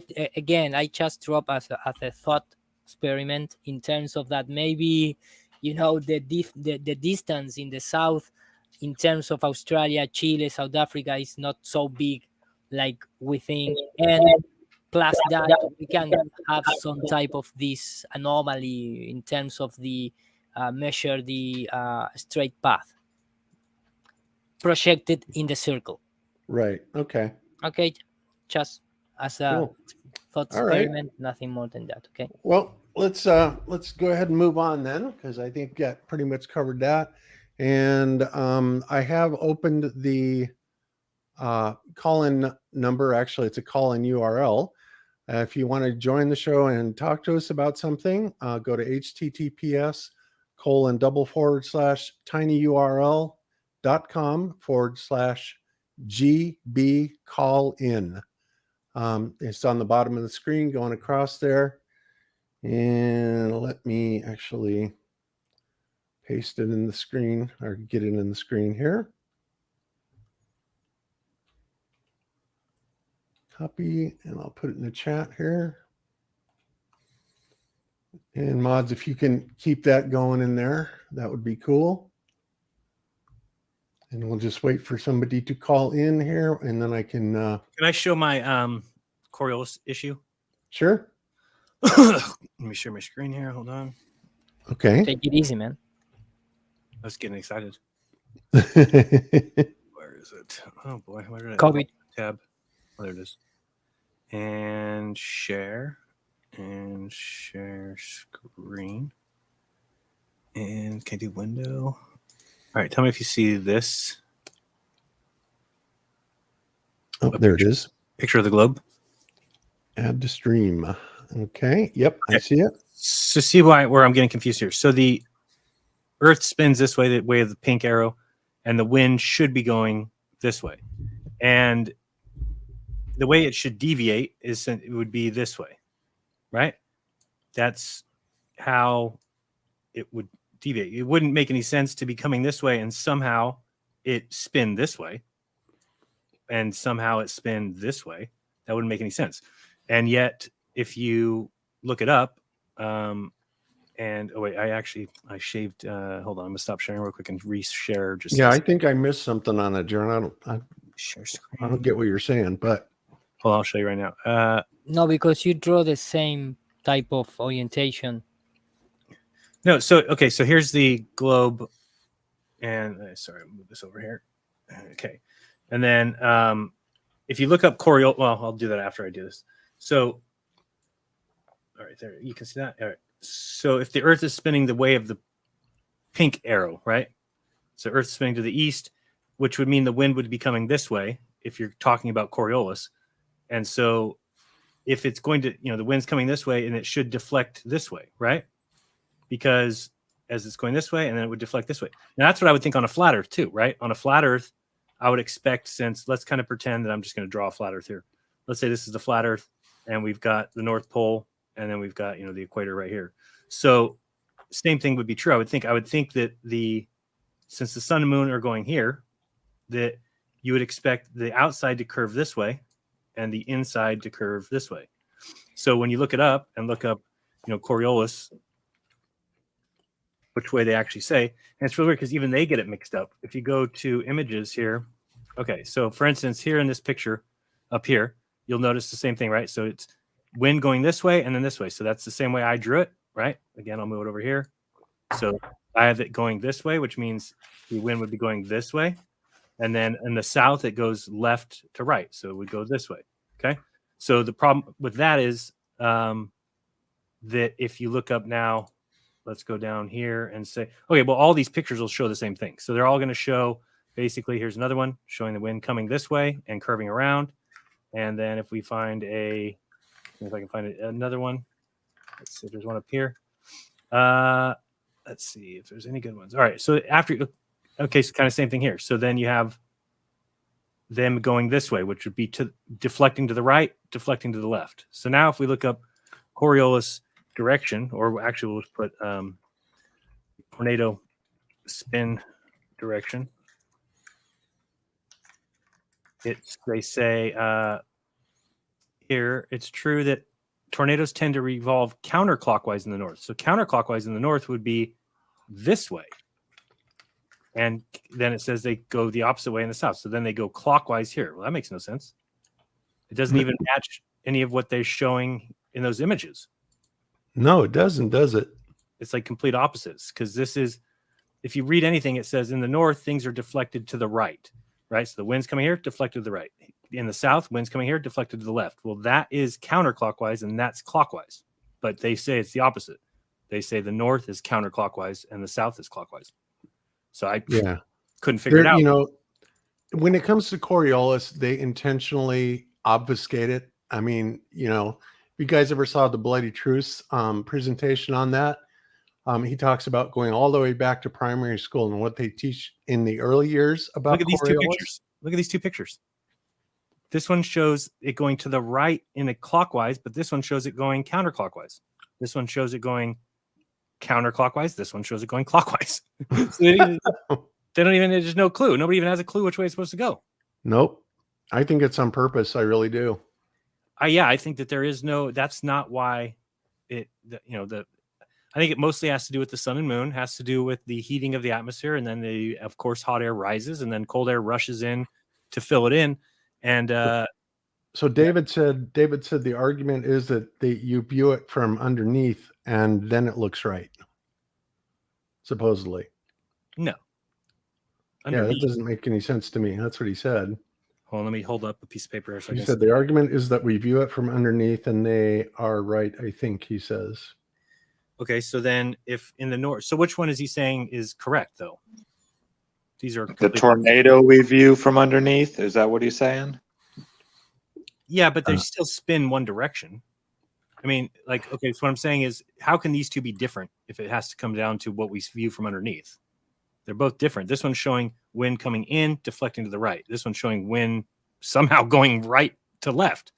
just drop as a thought experiment in terms of that maybe the distance in the south in terms of Australia, Chile, South Africa is not so big like we think, and plus that we can have some type of this anomaly in terms of the measure the straight path projected in the circle. Right. Okay. Okay, just as a Cool. thought All right. experiment, nothing more than that. Okay. Well, let's go ahead and move on then, because I think that pretty much covered that. And I have opened the call-in number. Actually, it's a call-in URL. If you want to join the show and talk to us about something, go to https:/tinyurl.com/GB call in. It's on the bottom of the screen going across there. And let me actually paste it in the screen or get it in the screen here. Copy, and I'll put it in the chat here. And mods, if you can keep that going in there, that would be cool. And we'll just wait for somebody to call in here, and then I can. Can I show my Coriolis issue? Sure. Let me share my screen here. Hold on. Okay. Take it easy, man. I was getting excited. Where is it? Oh boy, where did I COVID tab? Oh, there it is. And share screen. And can I do window? All right, tell me if you see this. Oh, there it is. Picture of the globe. Add to stream. Okay. Yep, I see it. So see where I'm getting confused here. So the Earth spins this way, the way of the pink arrow, and the wind should be going this way. And the way it should deviate is it would be this way, right? That's how it would deviate. It wouldn't make any sense to be coming this way and somehow it spin this way and somehow it spin this way. That wouldn't make any sense. And yet, if you look it up, and oh wait, I shaved. Hold on, I'm gonna stop sharing real quick and reshare. I think I missed something on it, Jeran. I don't get what you're saying, but hold on, I'll show you right now. No, because you draw the same type of orientation. No, so okay, so here's the globe, and sorry, I'll move this over here. Okay, and then if you look up Coriolis, well, I'll do that after I do this. So, all right, there you can see that. All right, so if the Earth is spinning the way of the pink arrow, right? So Earth is spinning to the east, which would mean the wind would be coming this way if you're talking about Coriolis, and so if it's going to, the wind's coming this way, and it should deflect this way, right? Because as it's going this way, and then it would deflect this way. Now that's what I would think on a flat Earth too, right? On a flat Earth, I would expect, since let's kind of pretend that I'm just going to draw a flat Earth here. Let's say this is the flat Earth, and we've got the North Pole, and then we've got the equator right here. So same thing would be true. I would think that since the sun and moon are going here, that you would expect the outside to curve this way and the inside to curve this way. So when you look it up and look up, Coriolis, which way they actually say, and it's really weird because even they get it mixed up. If you go to images here, okay, so for instance, here in this picture up here, you'll notice the same thing, right? So it's wind going this way and then this way. So that's the same way I drew it, right? Again, I'll move it over here. So I have it going this way, which means the wind would be going this way. And then in the south, it goes left to right. So it would go this way. Okay. So the problem with that is that if you look up now, let's go down here and say, okay, well, all these pictures will show the same thing. So they're all going to show, basically, here's another one showing the wind coming this way and curving around. And then if we find if I can find another one, let's see if there's one up here. Let's see if there's any good ones. All right. So okay, so kind of same thing here. So then you have them going this way, which would be deflecting to the right, deflecting to the left. So now if we look up Coriolis direction, or actually we'll put tornado spin direction. They say here it's true that tornadoes tend to revolve counterclockwise in the north. So counterclockwise in the north would be this way. And then it says they go the opposite way in the south. So then they go clockwise here. Well, that makes no sense. It doesn't even match any of what they're showing in those images. No, it doesn't, does it? It's like complete opposites, because this is, if you read anything, it says in the north, things are deflected to the right, right? So the wind's coming here, deflected to the right. In the south, wind's coming here, deflected to the left. Well, that is counterclockwise and that's clockwise. But they say it's the opposite. They say the north is counterclockwise and the south is clockwise. So I couldn't figure it out. When it comes to Coriolis, they intentionally obfuscate it. I mean, if you guys ever saw the Bloody Truce presentation on that, he talks about going all the way back to primary school and what they teach in the early years about Look at these Coriolis. two pictures. Look at these two pictures. This one shows it going to the right in a clockwise, but this one shows it going counterclockwise. This one shows it going counterclockwise. This one shows it going clockwise. So they don't even, there's no clue. Nobody even has a clue which way it's supposed to go. Nope. I think it's on purpose. I really do. I think that there is that's not why I think it mostly has to do with the sun and moon, has to do with the heating of the atmosphere. And then of course, hot air rises and then cold air rushes in to fill it in. And so David said the argument is that you view it from underneath and then it looks right. Supposedly. No. Yeah, that doesn't make any sense to me. That's what he said. Hold on, let me hold up a piece of paper. He said the argument is that we view it from underneath and they are right, I think he says. Okay, so then if in the north, so which one is he saying is correct though? These are the tornado we view from underneath. Is that what he's saying? Yeah, but they still spin one direction. I mean, okay, so what I'm saying is, how can these two be different if it has to come down to what we view from underneath? They're both different. This one's showing wind coming in, deflecting to the right. This one's showing wind somehow going right to left.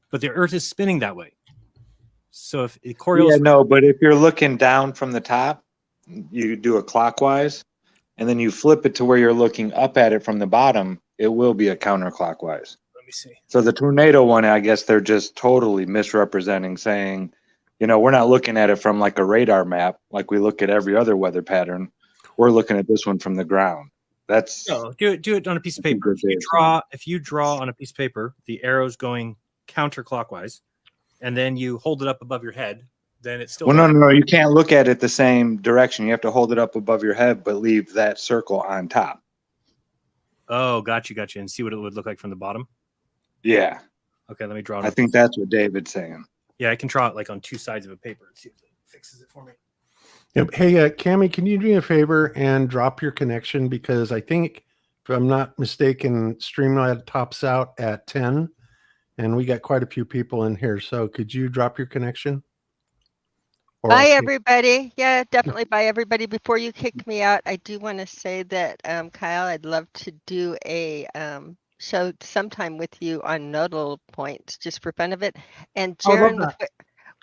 But the Earth is spinning that way. So if Coriolis... but if you're looking down from the top, you do a clockwise, and then you flip it to where you're looking up at it from the bottom, it will be a counterclockwise. Let me see. So the tornado one, I guess they're just totally misrepresenting, saying, we're not looking at it from like a radar map, like we look at every other weather pattern. We're looking at this one from the ground. That's do it on a piece of paper. If you draw on a piece of paper, the arrow's going counterclockwise, and then you hold it up above your head, then it's still. Well, no, you can't look at it the same direction. You have to hold it up above your head, but leave that circle on top. Oh, got you, and see what it would look like from the bottom. Yeah. Okay, let me draw it. I think that's what David's saying. Yeah, I can draw it like on two sides of a paper and see if it fixes it for me. Yep. Hey, Cami, can you do me a favor and drop your connection? Because I think, if I'm not mistaken, Streamlab tops out at 10, and we got quite a few people in here. So could you drop your connection? Bye, everybody. Yeah, definitely bye, everybody. Before you kick me out, I do want to say that, Kyle, I'd love to do a show sometime with you on nodal points, just for fun of it. And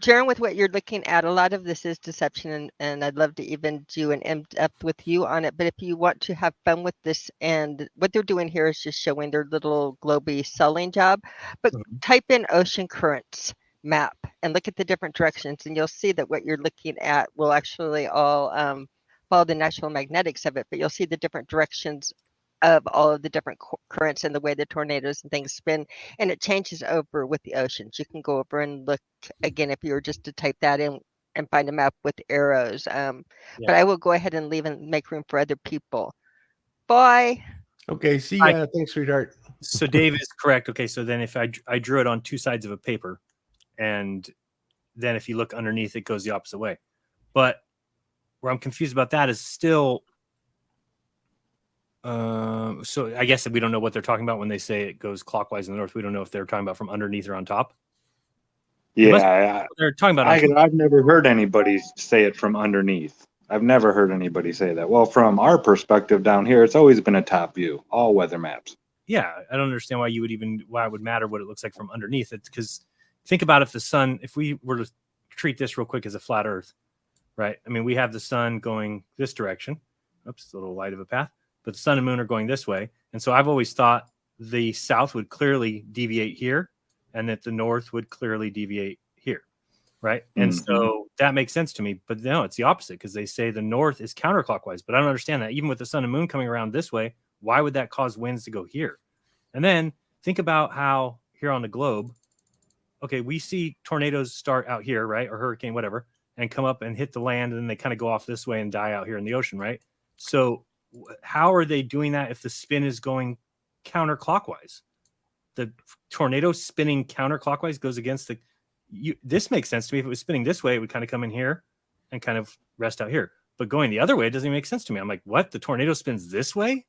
Jeran, with what you're looking at, a lot of this is deception, and I'd love to even do an in-depth with you on it. But if you want to have fun with this, and what they're doing here is just showing their little globy selling job. But type in ocean currents map and look at the different directions, and you'll see that what you're looking at will actually all follow the natural magnetics of it. But you'll see the different directions of all of the different currents and the way the tornadoes and things spin, and it changes over with the oceans. You can go over and look again if you were just to type that in and find a map with arrows. But I will go ahead and leave and make room for other people. Bye. Okay, see ya. Thanks, sweetheart. So Dave is correct. Okay, so then if I drew it on two sides of a paper, and then if you look underneath, it goes the opposite way. But where I'm confused about that is still. So I guess that we don't know what they're talking about when they say it goes clockwise in the north. We don't know if they're talking about from underneath or on top. Yeah, They're talking about. I've never heard anybody say it from underneath. I've never heard anybody say that. Well, from our perspective down here, it's always been a top view, all weather maps. Yeah, I don't understand why it would matter what it looks like from underneath. It's because think about if we were to treat this real quick as a flat Earth, right? I mean, we have the sun going this direction. Oops, a little wide of a path. But the sun and moon are going this way. And so I've always thought the south would clearly deviate here and that the north would clearly deviate here, right? Mm-hmm. And so that makes sense to me. But no, it's the opposite because they say the north is counterclockwise. But I don't understand that. Even with the sun and moon coming around this way, why would that cause winds to go here? And then think about how here on the globe, okay, we see tornadoes start out here, right? Or hurricane, whatever, and come up and hit the land. And then they kind of go off this way and die out here in the ocean, right? So how are they doing that if the spin is going counterclockwise? The tornado spinning counterclockwise goes against this makes sense to me. If it was spinning this way, it would kind of come in here and kind of rest out here. But going the other way, it doesn't even make sense to me. I'm like, what? The tornado spins this way?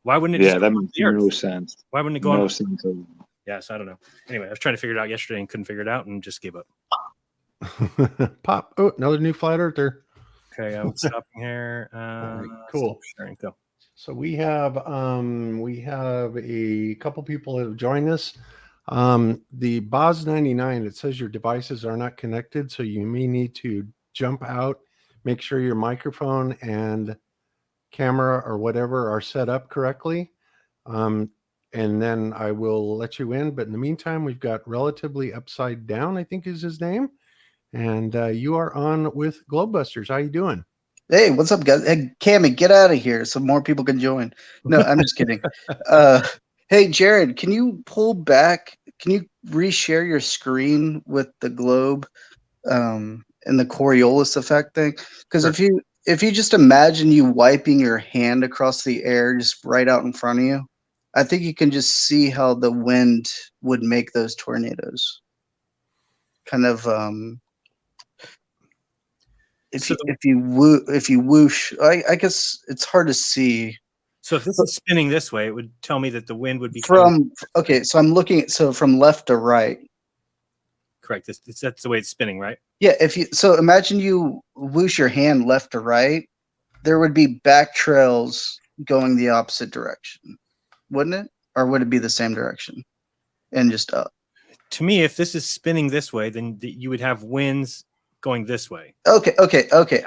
Why wouldn't it? Yeah, that makes no sense. Why wouldn't it go on? Sense. Yes, I don't know. Anyway, I was trying to figure it out yesterday and couldn't figure it out and just gave up. Pop. Oh, another new flat earther. Okay, I'm stopping here. Cool. Sharing, go. So we have a couple people that have joined us. The Boz 99, it says your devices are not connected, so you may need to jump out, make sure your microphone and camera or whatever are set up correctly. And then I will let you in. But in the meantime, we've got Relatively Upside Down, I think is his name. And you are on with Globebusters. How you doing? Hey, what's up, guys? Hey, Cami, get out of here so more people can join. No, I'm just kidding. Hey, Jared, can you pull back? Can you reshare your screen with the globe and the Coriolis effect thing? Because if you just imagine you wiping your hand across the air just right out in front of you, I think you can just see how the wind would make those tornadoes. Kind of if you whoosh, I guess it's hard to see. So if this is spinning this way, it would tell me that the wind would be okay. So I'm looking at from left to right. Correct. That's the way it's spinning, right? Yeah. Imagine you whoosh your hand left to right, there would be back trails going the opposite direction, wouldn't it? Or would it be the same direction and just up? To me, if this is spinning this way, then you would have winds going this way. Okay.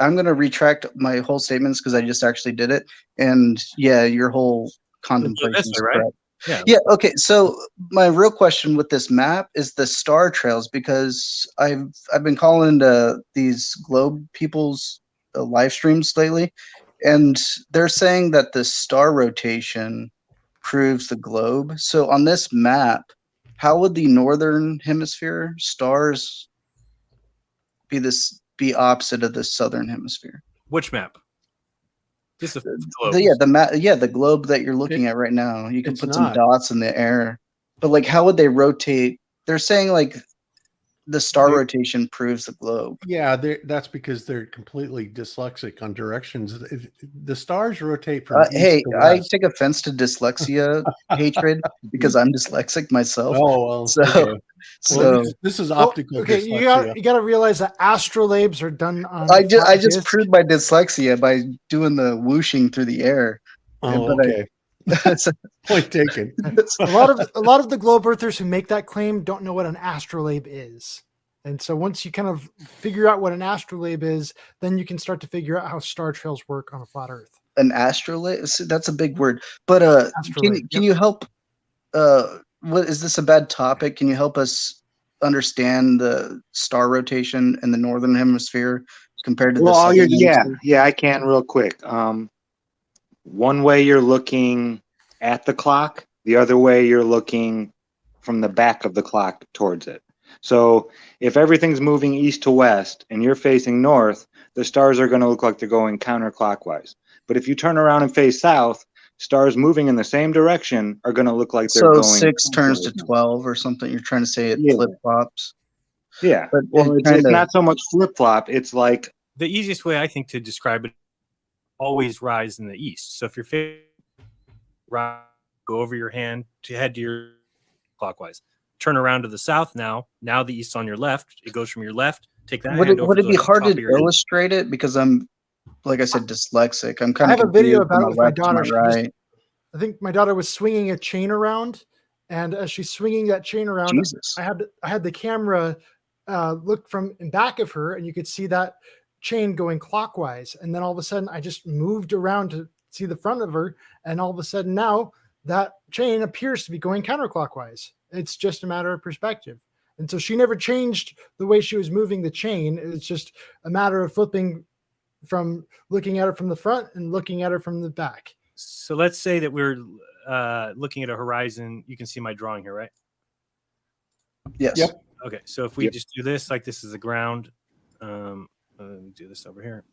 I'm going to retract my whole statements because I just actually did it. And yeah, your whole contemplation is correct. Yeah. Okay. So my real question with this map is the star trails, because I've been calling these globe people's live streams lately, and they're saying that the star rotation proves the globe. So on this map, how would the northern hemisphere stars be opposite of the southern hemisphere? Which map? Just the globe. The globe that you're looking at right now. You can put some dots in the air, but like, how would they rotate? They're saying like the star rotation proves the globe. Yeah, that's because they're completely dyslexic on directions. The stars rotate from hey, I take offense to dyslexia hatred because I'm dyslexic myself. Oh, well. So this is optical. Okay, dyslexia. you got to realize that astrolabes are done on. I just proved my dyslexia by doing the whooshing through the air. Oh, okay. Point taken. A lot of the globe earthers who make that claim don't know what an astrolabe is. And so once you kind of figure out what an astrolabe is, then you can start to figure out how star trails work on a flat Earth. An astrolabe? That's a big word. But can you help? What is this a bad topic? Can you help us understand the star rotation in the northern hemisphere compared to the southern hemisphere? Yeah, I can real quick. One way you're looking at the clock, the other way you're looking from the back of the clock towards it. So if everything's moving east to west and you're facing north, the stars are going to look like they're going counterclockwise. But if you turn around and face south, stars moving in the same direction are going to look like they're going. So 6 turns to 12 or something. You're trying to say it flip flops. Yeah. But Well, it's not so much flip flop. It's like the easiest way I think to describe it: always rise in the east. So if you're facing right, go over your hand to head to your clockwise. Turn around to the south now. Now the east's on your left. It goes from your left. Take that. Would it be hard to illustrate it? Because I'm, like I said, dyslexic. I'm kind I of have a video about it my with my left to daughter. my She right. I think my daughter was swinging a chain around, and as she's swinging that chain around, Jesus. I had the camera look from in back of her, and you could see that chain going clockwise. And then all of a sudden, I just moved around to see the front of her, and all of a sudden now that chain appears to be going counterclockwise. It's just a matter of perspective. And so she never changed the way she was moving the chain. It's just a matter of flipping from looking at her from the front and looking at her from the back. So let's say that we're looking at a horizon. You can see my drawing here, right? Yes. Yep. Okay. So if we just do this, like this is the ground. Let me do this over here.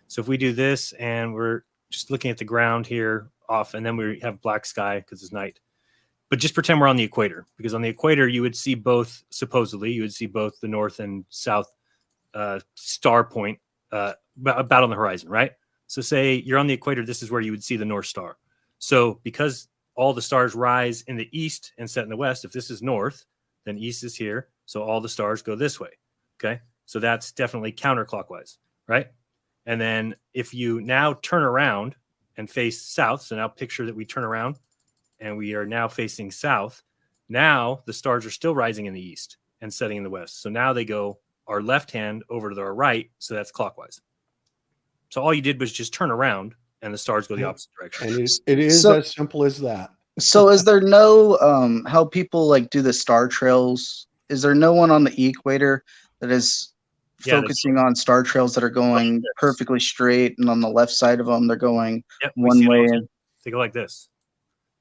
So if we do this and we're just looking at the ground here off, and then we have black sky because it's night. But just pretend we're on the equator, because on the equator you would see both, supposedly, you would see both the north and south star point about on the horizon, right? So say you're on the equator, this is where you would see the North Star. So because all the stars rise in the east and set in the west, if this is north, then east is here. So all the stars go this way. Okay. So that's definitely counterclockwise, right? And then if you now turn around and face south, so now picture that we turn around and we are now facing south. Now the stars are still rising in the east and setting in the west. So now they go our left hand over to our right. So that's clockwise. So all you did was just turn around and the stars go the opposite direction. And it is as simple as that. So is there no how people like do the star trails? Is there no one on the equator that is focusing on star trails that are going perfectly straight, and on the left side of them they're going one way? They go like this.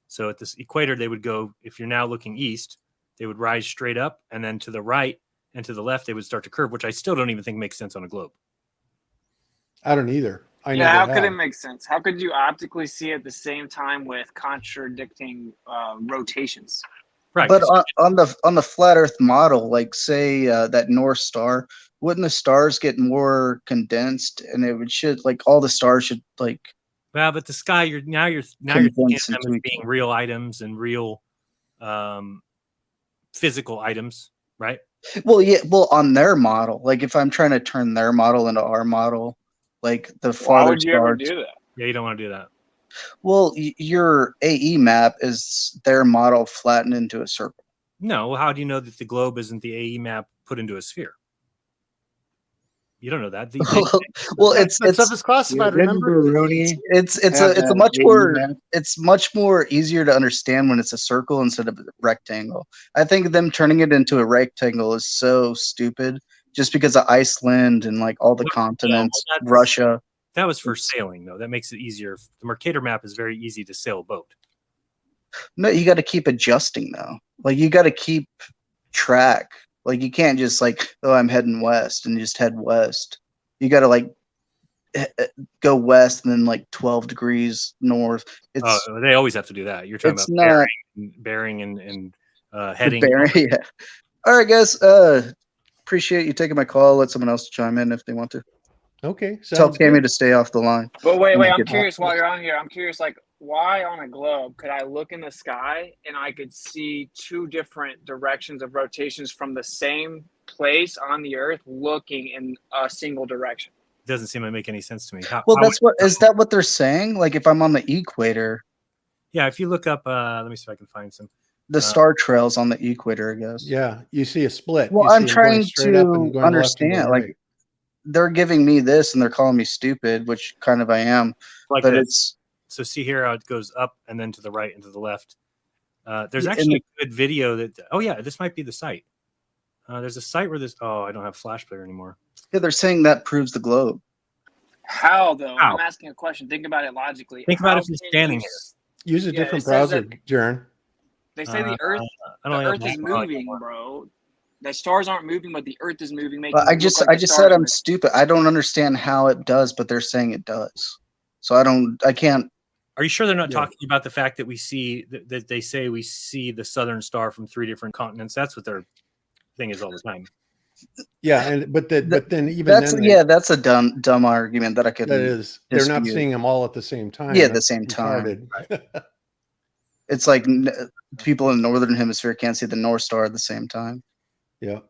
So at this equator, they would go, if you're now looking east, they would rise straight up, and then to the right and to the left, they would start to curve, which I still don't even think makes sense on a globe. I don't either. How could it make sense? How could you optically see at the same time with contradicting rotations? Right. But on the flat Earth model, like say that North Star, wouldn't the stars get more condensed, and it should like all the stars should like. Well, but the sky, you're thinking of them as being real items and real physical items, right? Well, yeah. Well, on their model, like if I'm trying to turn their model into our model, like the farther Why would you stars. ever do that? Yeah, you don't want to do that. Well, your AE map is their model flattened into a circle. No, well, how do you know that the globe isn't the AE map put into a sphere? You don't know that. Well, it's stuff is classified. Remember, it's much more easier to understand when it's a circle instead of a rectangle. I think them turning it into a rectangle is so stupid, just because of Iceland and like all the continents, Russia. That was for sailing, though. That makes it easier. The Mercator map is very easy to sail a boat. No, you got to keep adjusting though. Like you got to keep track. Like you can't just like, oh, I'm heading west and just head west. You got to like go west and then like 12 degrees north. They always have to do that. You're talking about bearing and heading. Bearing, yeah. All right, guys. Appreciate you taking my call. Let someone else chime in if they want to. Okay. Tell Cami to stay off the line. But wait. I'm curious. While you're on here, I'm curious. Like, why on a globe could I look in the sky and I could see two different directions of rotations from the same place on the Earth, looking in a single direction? It doesn't seem to make any sense to me. Is that what they're saying? Like, if I'm on the equator. Yeah. If you look up, let me see if I can find some. the star trails on the equator, I guess. Yeah, you see a split. Well, You I'm see them going trying straight up and to going left and understand. going Like right. they're giving me this, and they're calling me stupid, which kind of I am. Like but this. it's So see here how it goes up and then to the right and to the left. There's Yeah, actually and a good video that. Oh yeah, this might be the site. There's a site where this. Oh, I don't have Flash Player anymore. yeah, they're saying that proves the globe. How though? How? I'm asking a question. Think about it logically. Think about How if you're can standing you here. Use a Yeah, it different says browser, that- Jeran. They say the Earth, I don't the have Earth is Mac on moving, anymore. bro. The stars aren't moving, but the Earth is moving, making But I it look just like I the just stars said are I'm moving. stupid. I don't understand how it does, but they're saying it does. So I can't. Are you sure they're not Yeah. talking about the fact that we see that they say we see the Southern Star from 3 different continents? That's what their thing is all the time. Yeah, and but then even That's then that's a dumb argument that I could. that is they're not seeing them all at the same time. Yeah, at the That's same time. retarded. It's like people in the northern hemisphere can't see the North Star at the same time. Yeah.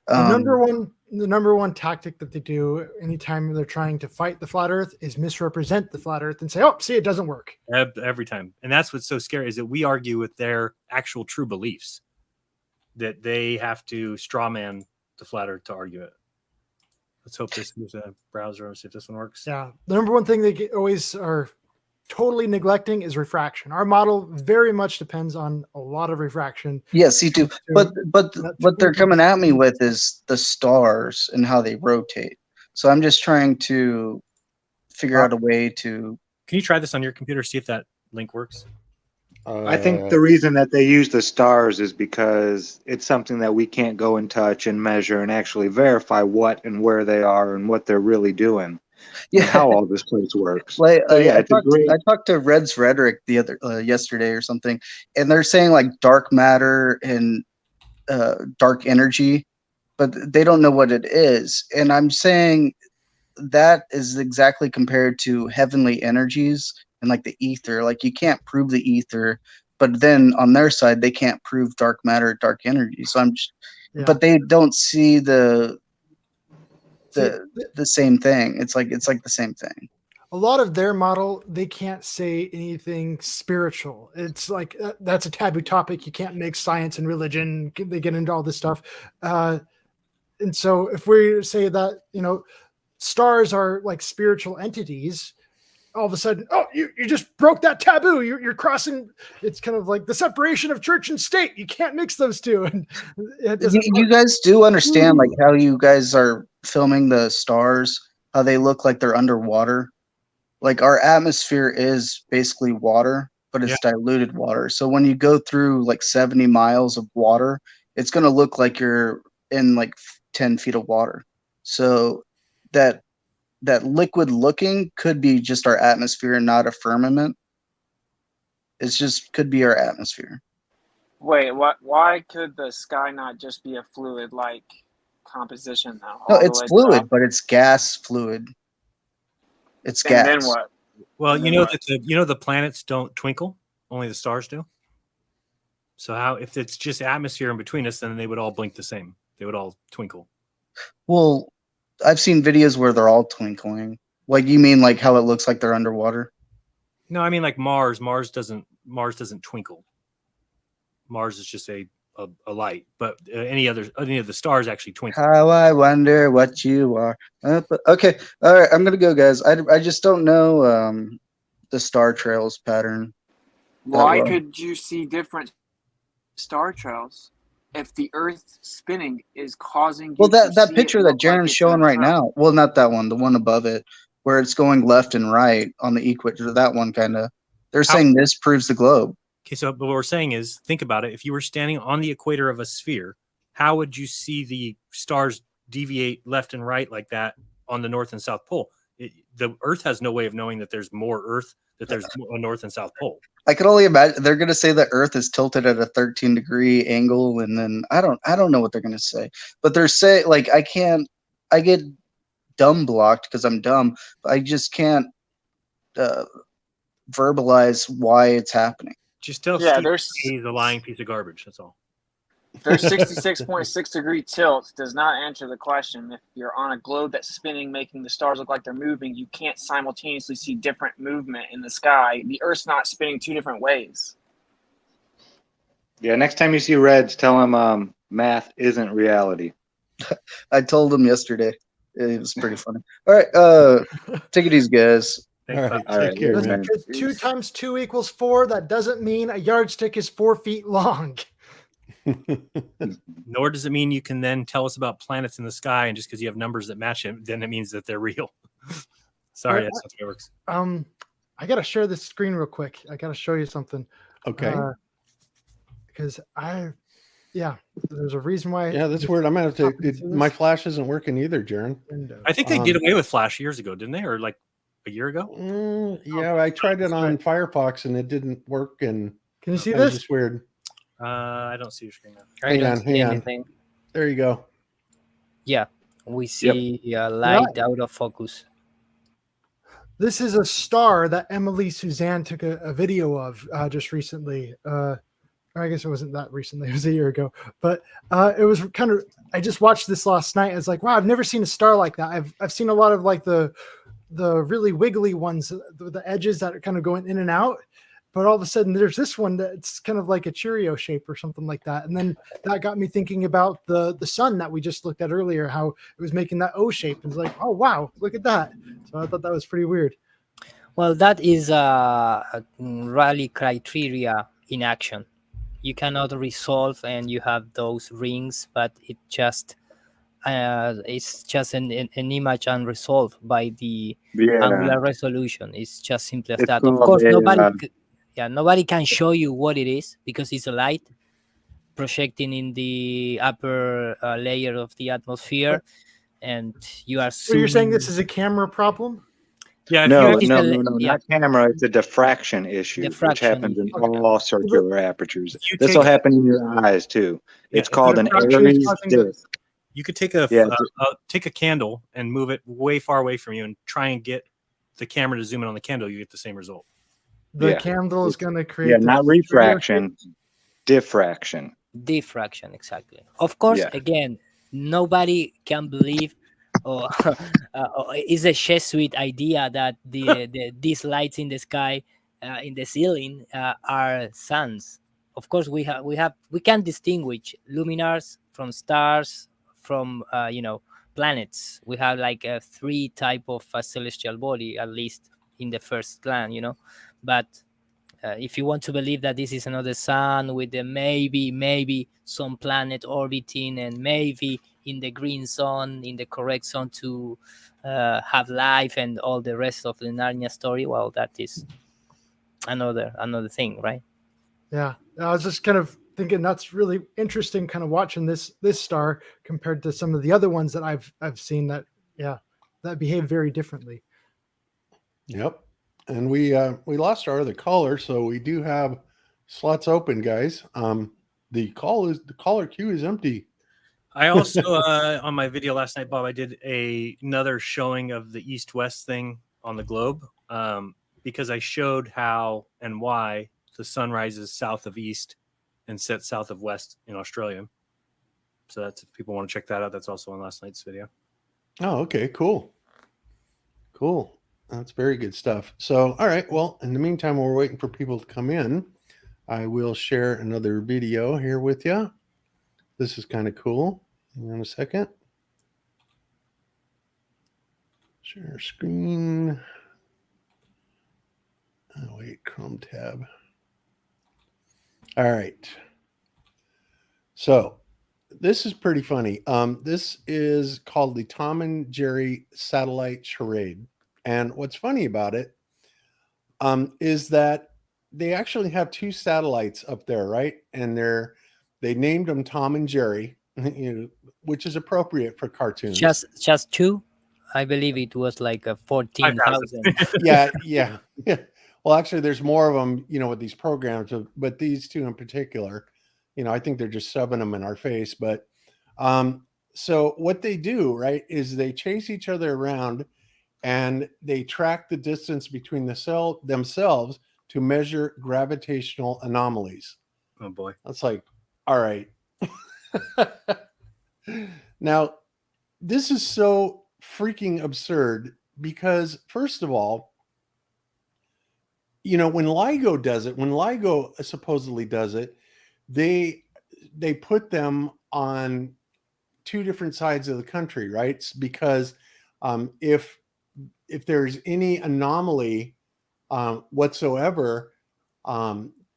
The number one tactic that they do anytime they're trying to fight the flat Earth is misrepresent the flat Earth and say, "Oh, see, it doesn't work." Every time. And that's what's so scary is that we argue with their actual true beliefs, that they have to straw man the flat Earth to argue it. Let's hope this is a browser and see if this one works. Yeah, the number one thing they always are totally neglecting is refraction. Our model very much depends on a lot of refraction. Yes, you do. But what they're coming at me with is the stars and how they rotate. So I'm just trying to figure out a way to. Can you try this on your computer? See if that link works. I think the reason that they use the stars is because it's something that we can't go and touch and measure and actually verify what and where they are and what they're really doing. Yeah, and how all this place works. Like So, yeah, it's a great. I talked to Red's Rhetoric the other yesterday or something, and they're saying like dark matter and dark energy, but they don't know what it is. And I'm saying that is exactly compared to heavenly energies and like the ether. Like you can't prove the ether, but then on their side they can't prove dark matter, dark energy. So but they don't see the same thing. It's like the same thing. A lot of their model, they can't say anything spiritual. It's like that's a taboo topic. You can't mix science and religion. They get into all this stuff. And so if we say that, stars are like spiritual entities, all of a sudden, oh, you just broke that taboo. You're crossing. It's kind of like the separation of church and state. You can't mix those two. And you guys do understand like how you guys are filming the stars, how they look like they're underwater. Like our atmosphere is basically water, but it's diluted water. So when you go through like 70 miles of water, it's going to look like you're in like 10 feet of water. So that liquid looking could be just our atmosphere and not a firmament. It's just could be our atmosphere. Wait, what? Why could the sky not just be a fluid-like composition now? No, it's fluid, but it's gas fluid. It's gas. And then what? Well, that the planets don't twinkle, only the stars do. So how if it's just atmosphere in between us, then they would all blink the same. They would all twinkle. Well, I've seen videos where they're all twinkling. Like you mean like how it looks like they're underwater? No, I mean like Mars. Mars doesn't twinkle. Mars is just a light, but any of the stars actually twinkle. How I wonder what you are. Okay, all right, I'm gonna go, guys. I just don't know the star trails pattern. Why could you see different star trails if the Earth spinning is causing? Well, that picture that Jeran's showing right now. Well, not that one. The one above it, where it's going left and right on the equator. That one kind of. They're saying this proves the globe. Okay, so but what we're saying is, think about it. If you were standing on the equator of a sphere, how would you see the stars deviate left and right like that on the North and South Pole? The Earth has no way of knowing that there's more Earth, that there's a North and South Pole. I could only imagine they're going to say the Earth is tilted at a 13-degree angle, and then I don't know what they're going to say, but they're saying like I get dumb blocked because I'm dumb. But I just can't verbalize why it's happening. Just tell Steve he's a lying piece of garbage. That's all. Their 66.6 degree tilt does not answer the question. If you're on a globe that's spinning, making the stars look like they're moving, you can't simultaneously see different movement in the sky. The Earth's not spinning two different ways. Yeah, next time you see Reds, tell him math isn't reality. I told him yesterday. It was pretty funny. All right, take it easy, guys. All right, All right, take care, later, man. Because 2 times 2 equals 4, that doesn't mean a yardstick is 4 feet long. Nor does it mean you can then tell us about planets in the sky, and just because you have numbers that match it, then it means that they're real. Sorry, Right. that's not the way it works. I gotta share this screen real quick. I gotta show you something. Okay. Because there's a reason why. Yeah, that's weird. I'm gonna have to. My flash isn't working either, Jaron. I think they did away with Flash years ago, didn't they? Or like a year ago? Yeah, I tried it on Firefox and it didn't work. And can you see that was this? just weird. I don't see your screen now. Hang on. There you go. Yeah, we see light out of focus. This is a star that Emily Suzanne took a video of just recently. I guess it wasn't that recently. It was a year ago. But it was kind of. I just watched this last night. I was like, wow, I've never seen a star like that. I've seen a lot of like the really wiggly ones, the edges that are kind of going in and out. But all of a sudden, there's this one that's kind of like a Cheerio shape or something like that. And then that got me thinking about the sun that we just looked at earlier, how it was making that O shape. And it's like, oh, wow, look at that. So I thought that was pretty weird. Well, that is a Rayleigh criteria in action. You cannot resolve, and you have those rings, but it just it's just an image unresolved by the angular resolution. It's just simply as It's that. cool, Of course, yeah. nobody can show you what it is because it's a light projecting in the upper layer of the atmosphere, and you are. So you're saying this is a camera problem? Yeah. No, not camera. It's a diffraction issue, which happens in all circular apertures. This will happen in your eyes too. It's called an Aries disc. You could take a candle and move it way far away from you and try and get the camera to zoom in on the candle. You get the same result. The candle is going to create. Yeah, not refraction, diffraction. Diffraction, exactly. Of course, again, nobody can believe. Or it's a Jesuit idea that these lights in the sky, in the ceiling, are suns. Of course, we can distinguish luminars from stars, from planets. We have like 3 type of celestial body, at least in the first glance, But if you want to believe that this is another sun with the maybe some planet orbiting, and maybe in the green zone, in the correct zone to have life and all the rest of the Narnia story, well, that is another thing, right? Yeah, I was just kind of thinking that's really interesting, kind of watching this star compared to some of the other ones that I've seen that behave very differently. Yep. And we lost our other caller, so we do have slots open, guys. The caller queue is empty. I also on my video last night, Bob, I did another showing of the east-west thing on the globe, because I showed how and why the sun rises south of east and sets south of west in Australia. So that's, if people want to check that out, that's also on last night's video. Oh, okay, cool. That's very good stuff. So, all right. Well, in the meantime, while we're waiting for people to come in, I will share another video here with you. This is kind of cool. Hang on a second. Share screen. Oh, wait, Chrome tab. All right. So this is pretty funny. This is called the Tom and Jerry Satellite Charade. And what's funny about it is that they actually have 2 satellites up there, right? And they named them Tom and Jerry, which is appropriate for cartoons. Just 2? I believe it was like 14,000. Yeah. Well, actually, there's more of them, with these programs, but these 2 in particular, I think they're just subbing them in our face. But so what they do, right, is they chase each other around and they track the distance between themselves to measure gravitational anomalies. Oh, boy. That's like, all right. Now, this is so freaking absurd because, first of all, when LIGO supposedly does it, they put them on two different sides of the country, right? Because if there's any anomaly whatsoever,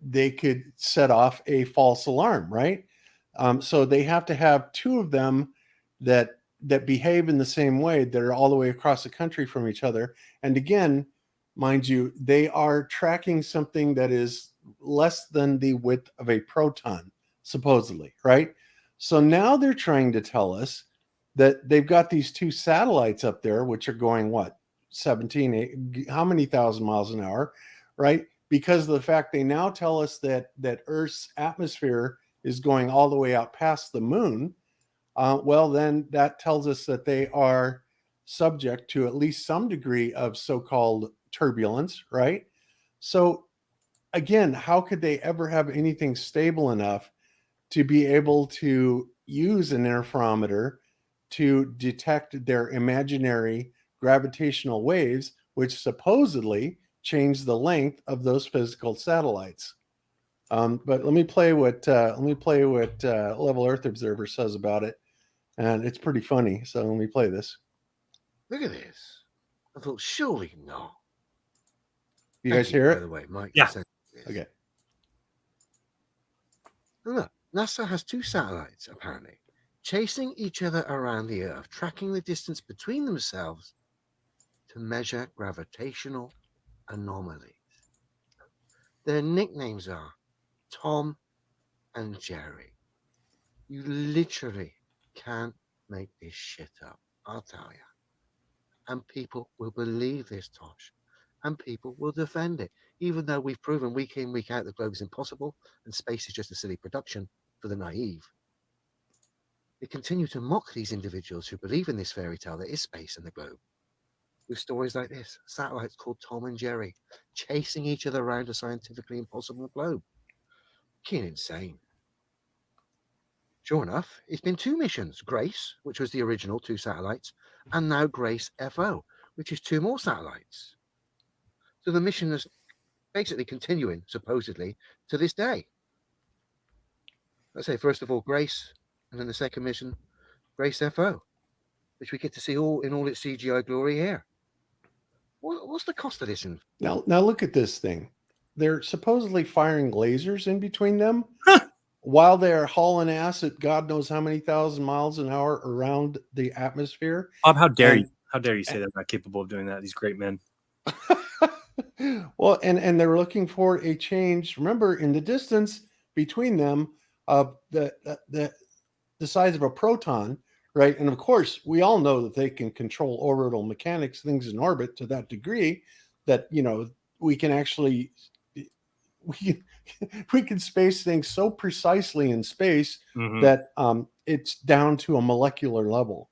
they could set off a false alarm, right? So they have to have two of them that behave in the same way, that are all the way across the country from each other. And again, mind you, they are tracking something that is less than the width of a proton, supposedly, right? So now they're trying to tell us that they've got these two satellites up there, which are going, what, 17, how many thousand miles an hour, right? Because of the fact they now tell us that Earth's atmosphere is going all the way out past the moon. Well, then that tells us that they are subject to at least some degree of so-called turbulence, right? So again, how could they ever have anything stable enough to be able to use an interferometer to detect their imaginary gravitational waves, which supposedly change the length of those physical satellites? But let me play what Level Earth Observer says about it, and it's pretty funny. So let me play this. Look at this. I thought, surely not. You Thank guys hear it? By the way, Mike. Yeah. Okay. Look, NASA has two satellites, apparently, chasing each other around the Earth, tracking the distance between themselves to measure gravitational anomalies. Their nicknames are Tom and Jerry. You literally can't make this shit up, I'll tell you. And people will believe this, Tosh. And people will defend it, even though we've proven week in, week out the globe is impossible and space is just a silly production for the naive. They continue to mock these individuals who believe in this fairy tale that is space and the globe, with stories like this, satellites called Tom and Jerry, chasing each other around a scientifically impossible globe. Fucking insane. Sure enough, it's been two missions, Grace, which was the original 2 satellites, and now Grace FO, which is 2 more satellites. So the mission is basically continuing, supposedly, to this day. Let's say, first of all, Grace, and then the second mission, Grace FO, which we get to see in all its CGI glory here. What's the cost of this? Now look at this thing. They're supposedly firing lasers in between them while they're hauling ass at God knows how many thousand miles an hour around the atmosphere. Bob, how dare you? How dare you say they're not capable of doing that? These great men. Well, and they're looking for a change. Remember, in the distance between them, the size of a proton, right? And of course, we all know that they can control orbital mechanics, things in orbit to that degree that, you know, we can actually we can space things so precisely in space that it's down to a molecular level.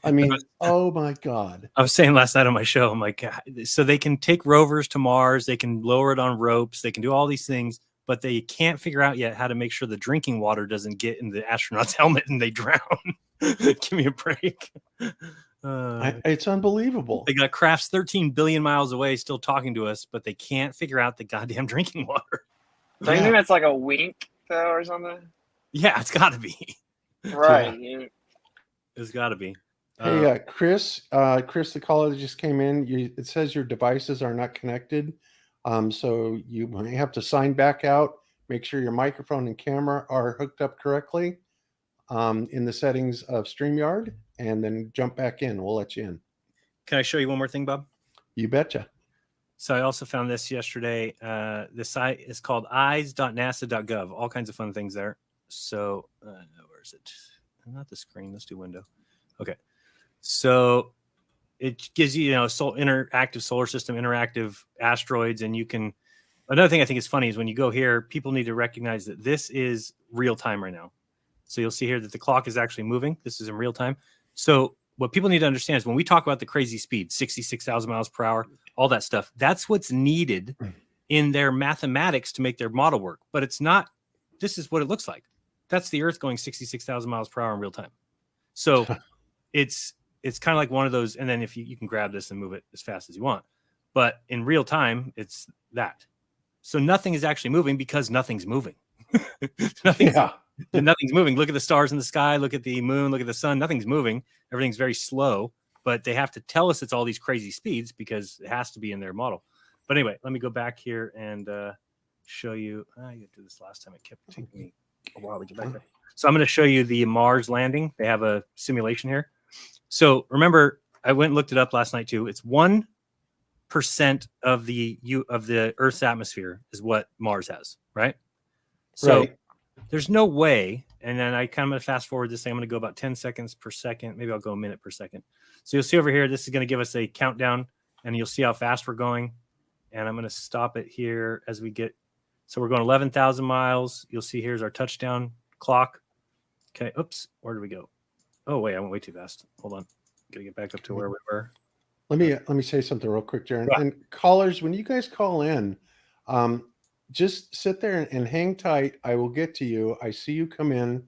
I mean, oh my God. I was saying last night on my show, I'm like, so they can take rovers to Mars, they can lower it on ropes, they can do all these things, but they can't figure out yet how to make sure the drinking water doesn't get in the astronaut's helmet and they drown. Give me a break. It's unbelievable. They got crafts 13 billion miles away still talking to us, but they can't figure out the goddamn drinking water. Don't you think that's like a wink, though, or something? Yeah, it's got to be. Right. Yeah. It's got to be. Hey, Chris, the caller just came in. It says your devices are not connected. So you may have to sign back out. Make sure your microphone and camera are hooked up correctly in the settings of StreamYard, and then jump back in. We'll let you in. Can I show you one more thing, Bob? You betcha. So I also found this yesterday. The site is called eyes.nasa.gov. All kinds of fun things there. So where is it? Not the screen. Let's do window. Okay. So it gives you, interactive solar system, interactive asteroids, and you can. Another thing I think is funny is when you go here, people need to recognize that this is real time right now. So you'll see here that the clock is actually moving. This is in real time. So what people need to understand is when we talk about the crazy speed, 66,000 miles per hour, all that stuff, that's what's needed in their mathematics to make their model work. But it's not. This is what it looks like. That's the Earth going 66,000 miles per hour in real time. So it's kind of like one of those, and then if you can grab this and move it as fast as you want, but in real time, it's that. So nothing is actually moving because nothing's moving. Nothing's moving. Look at the stars in the sky. Look at the moon. Look at the sun. Nothing's moving. Everything's very slow. But they have to tell us it's all these crazy speeds because it has to be in their model. But anyway, let me go back here and show you. I did this last time. It kept taking me a while to get back there. So I'm going to show you the Mars landing. They have a simulation here. So remember, I went and looked it up last night too. It's 1% of the Earth's atmosphere is what Mars has, right? So there's no way. And then I kind of fast forward this thing. I'm going to go about 10 seconds per second. Maybe I'll go a minute per second. So you'll see over here, this is going to give us a countdown, and you'll see how fast we're going. And I'm going to stop it here as we get. So we're going 11,000 miles. You'll see here's our touchdown clock. Okay. Oops. Where did we go? Oh, wait, I went way too fast. Hold on. Got to get back up to where we were. Let me say something real quick, Jeran. And callers, when you guys call in, just sit there and hang tight. I will get to you. I see you come in.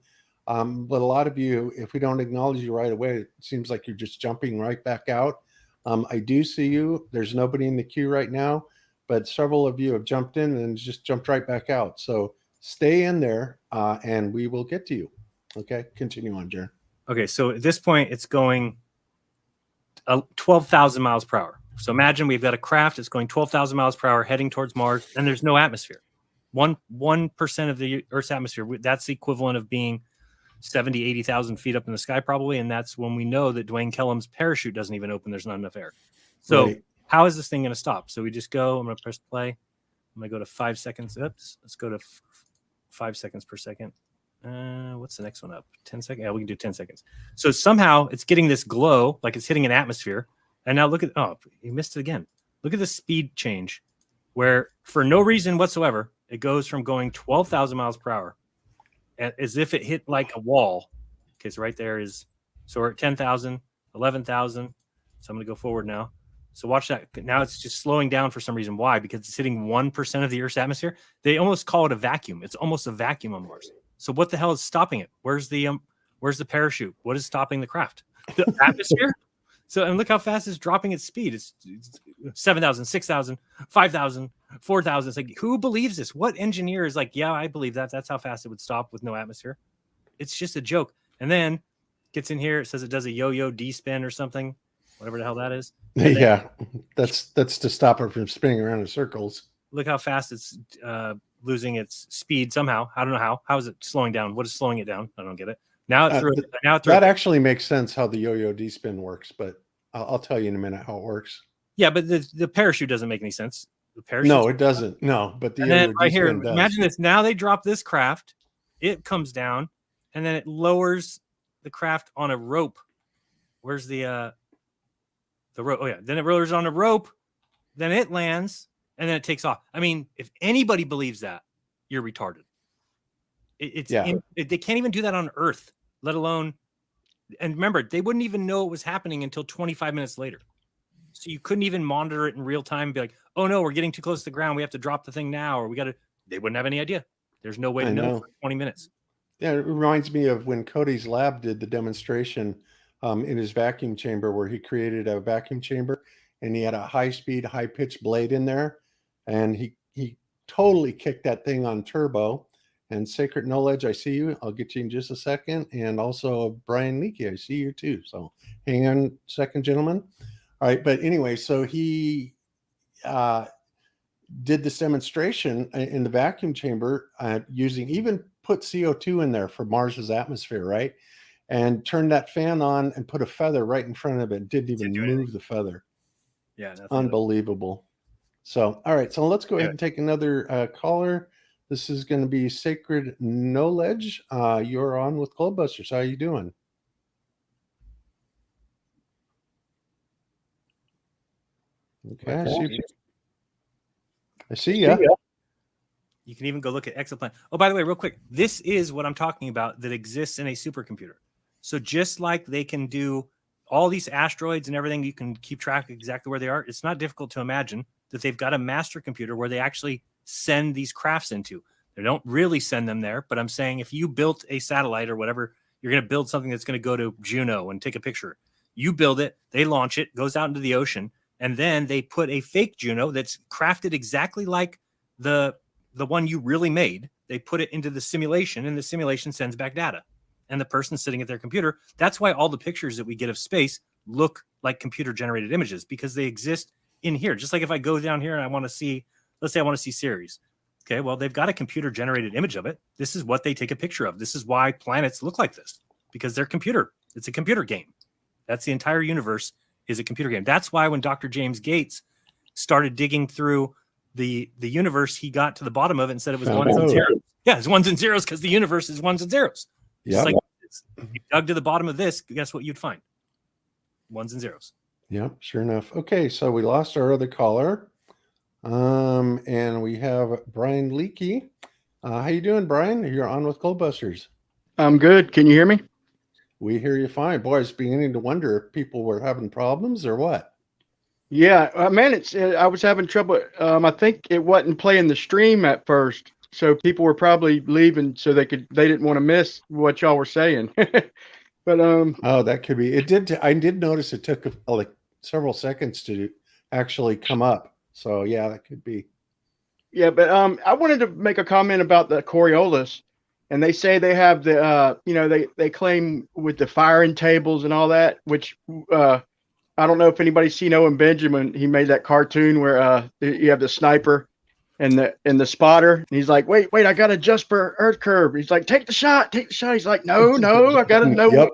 But a lot of you, if we don't acknowledge you right away, it seems like you're just jumping right back out. I do see you. There's nobody in the queue right now, but several of you have jumped in and just jumped right back out. So stay in there and we will get to you. Okay, continue on, Jeran. Okay, so at this point, it's going 12,000 miles per hour. So imagine we've got a craft that's going 12,000 miles per hour heading towards Mars, and there's no atmosphere. 1% of the Earth's atmosphere, that's the equivalent of being 70, 80,000 feet up in the sky probably, and that's when we know that Dwayne Kellum's parachute doesn't even open. There's not enough air. So how is this thing going to stop? So we just go. I'm going to press play. I'm going to go to 5 seconds. Oops. Let's go to 5 seconds per second. What's the next one up? 10 seconds? Yeah, we can do 10 seconds. So somehow it's getting this glow, like it's hitting an atmosphere. And now look at, oh, you missed it again. Look at the speed change where for no reason whatsoever, it goes from going 12,000 miles per hour as if it hit like a wall. Okay, so right there is, so we're at 10,000, 11,000. So I'm going to go forward now. So watch that. Now it's just slowing down for some reason. Why? Because it's hitting 1% of the Earth's atmosphere. They almost call it a vacuum. It's almost a vacuum on Mars. So what the hell is stopping it? Where's the parachute? What is stopping the craft? The atmosphere? So, and look how fast it's dropping its speed. It's 7,000, 6,000, 5,000, 4,000. It's like, who believes this? What engineer is like, yeah, I believe that. That's how fast it would stop with no atmosphere. It's just a joke. And then gets in here. It says it does a yo-yo D-spin or something, whatever the hell that is. Yeah, that's to stop it from spinning around in circles. Look how fast it's losing its speed somehow. I don't know how. How is it slowing down? What is slowing it down? I don't get it. Now it threw it. That actually makes sense how the yo-yo D-spin works, but I'll tell you in a minute how it works. Yeah, but the parachute doesn't make any sense. The parachute. No, it doesn't. No, but the yo-yo right here, does. imagine this. Now they drop this craft, it comes down, and then it lowers the craft on a rope. Where's the rope? Oh yeah, then it rollers on a rope, then it lands, and then it takes off. I mean, if anybody believes that, you're retarded. They can't even do that on Earth, let alone. And remember, they wouldn't even know it was happening until 25 minutes later. So you couldn't even monitor it in real time and be like, oh no, we're getting too close to the ground. We have to drop the thing now, or they wouldn't have any idea. There's no way to know for 20 minutes. Yeah, it reminds me of when Cody's lab did the demonstration in his vacuum chamber where he created a vacuum chamber and he had a high-speed, high-pitched blade in there. And he totally kicked that thing on turbo. And Sacred Knowledge, I see you. I'll get you in just a second. And also Brian Leakey, I see you too. So hang on a second, gentlemen. All right. But anyway, so he did this demonstration in the vacuum chamber even put CO2 in there for Mars's atmosphere, right? And turned that fan on and put a feather right in front of it. Didn't even move the feather. Yeah. Unbelievable. So, all right. So let's go ahead and take another caller. This is going to be Sacred Knowledge. You're on with Globebusters. How are you doing? Okay, I see you. You can even go look at exoplanet. Oh, by the way, real quick, this is what I'm talking about that exists in a supercomputer. So just like they can do all these asteroids and everything, you can keep track of exactly where they are. It's not difficult to imagine that they've got a master computer where they actually send these crafts into. They don't really send them there, but I'm saying if you built a satellite or whatever, you're going to build something that's going to go to Juno and take a picture. You build it, they launch it, goes out into the ocean, and then they put a fake Juno that's crafted exactly like the the one you really made, they put it into the simulation, and the simulation sends back data. And the person sitting at their computer, that's why all the pictures that we get of space look like computer generated images, because they exist in here. Just like if I go down here and I want to see, let's say I want to see Ceres. Okay, well, they've got a computer generated image of it. This is what they take a picture of. This is why planets look like this, because they're computer. It's a computer game. That's the entire universe is a computer game. That's why when Dr. James Gates started digging through the universe, he got to the bottom of it and said it was ones and zeros. Yeah, it's ones and zeros because the universe is ones and zeros. Just like if you dug to the bottom of this, guess what you'd find? Ones and zeros. Yeah, sure enough. Okay, so we lost our other caller. And we have Brian Leakey. How you doing, Brian? You're on with Globebusters. I'm good. Can you hear me? We hear you fine. Boy, I was beginning to wonder if people were having problems or what. Yeah, man, I was having trouble. I think it wasn't playing the stream at first, so people were probably leaving so they didn't want to miss what y'all were saying. But oh, that could be. It did. I did notice it took like several seconds to actually come up. So yeah, that could be. Yeah, but I wanted to make a comment about the Coriolis, and they say they have the they claim with the firing tables and all that, which I don't know if anybody's seen Owen Benjamin. He made that cartoon where you have the sniper and the spotter, and he's like, wait, I got to adjust for Earth curve. He's like, take the shot. He's like, no, I got to know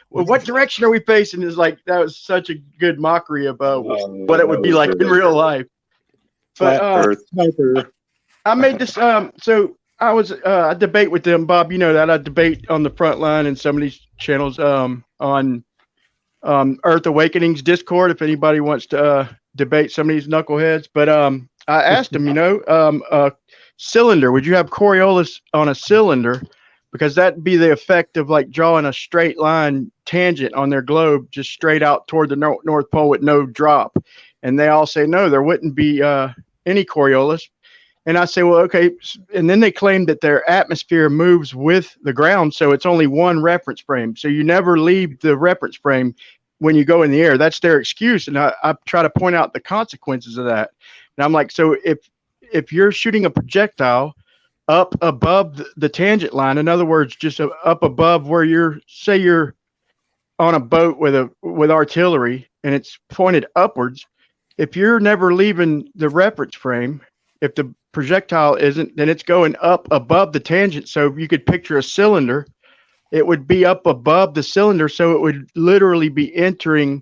what direction are we facing. Is like, that was such a good mockery of what it would be like in real life. But I made this. So I was I debate with them, Bob. You know that I debate on the front line in some of these channels on Earth Awakenings Discord. If anybody wants to debate some of these knuckleheads, but I asked him, a cylinder. Would you have Coriolis on a cylinder? Because that'd be the effect of like drawing a straight line tangent on their globe, just straight out toward the North Pole with no drop. And they all say, no, there wouldn't be any Coriolis. And I say, well, okay. And then they claim that their atmosphere moves with the ground. So it's only one reference frame. So you never leave the reference frame when you go in the air. That's their excuse. And I try to point out the consequences of that. And I'm like, so if you're shooting a projectile up above the tangent line, in other words, just up above where you're on a boat with artillery and it's pointed upwards, if you're never leaving the reference frame, if the projectile isn't, then it's going up above the tangent. So if you could picture a cylinder, it would be up above the cylinder. So it would literally be entering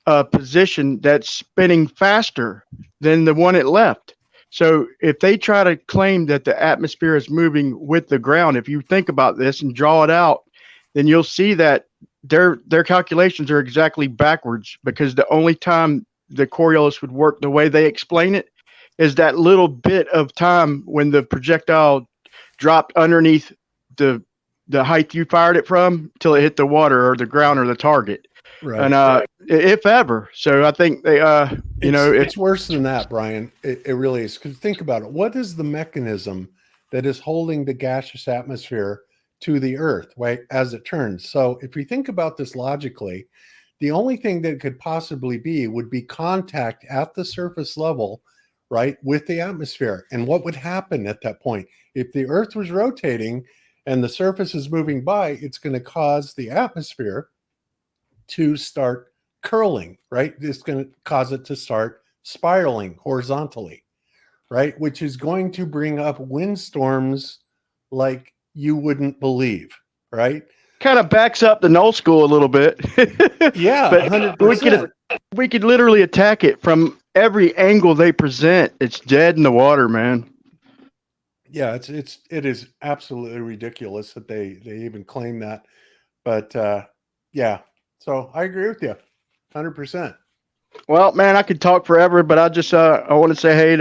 a position that's spinning faster than the one it left. So if they try to claim that the atmosphere is moving with the ground, if you think about this and draw it out, then you'll see that their calculations are exactly backwards, because the only time the Coriolis would work the way they explain it is that little bit of time when the projectile dropped underneath the height you fired it from till it hit the water or the ground or the target. Right. And if ever. So I think they it's worse than that, Brian. It really is. Because think about it. What is the mechanism that is holding the gaseous atmosphere to the Earth, right, as it turns? So if we think about this logically, the only thing that it could possibly be would be contact at the surface level, right, with the atmosphere. And what would happen at that point? If the Earth was rotating and the surface is moving by, it's going to cause the atmosphere to start curling, right? It's going to cause it to start spiraling horizontally, right? Which is going to bring up windstorms like you wouldn't believe, right? Kind of backs up the null school a little bit. Yeah, but 100%. we could literally attack it from every angle they present. It's dead in the water, man. Yeah, it is absolutely ridiculous that they even claim that. But yeah, so I agree with you 100%. Well, man, I could talk forever, but I just I want to say hey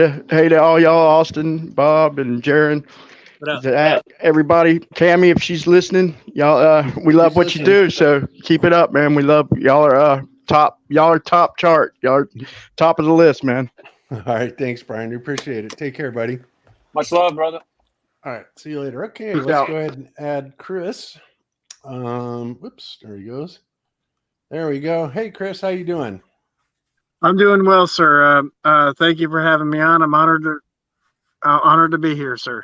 to all y'all, Austin, Bob, and Jeran. Everybody, Cami, if she's listening, y'all, we love what you do, so keep it up, man. We love y'all. Are top. Y'all are top chart. Y'all are top of the list, man. All right, thanks, Brian. We appreciate it. Take care, buddy. Much love, brother. All right, see you later. Okay, Peace let's out. go ahead and add Chris. Whoops, there he goes. There we go. Hey, Chris, how you doing? I'm doing well, sir. Thank you for having me on. I'm honored Honored to be here, sir.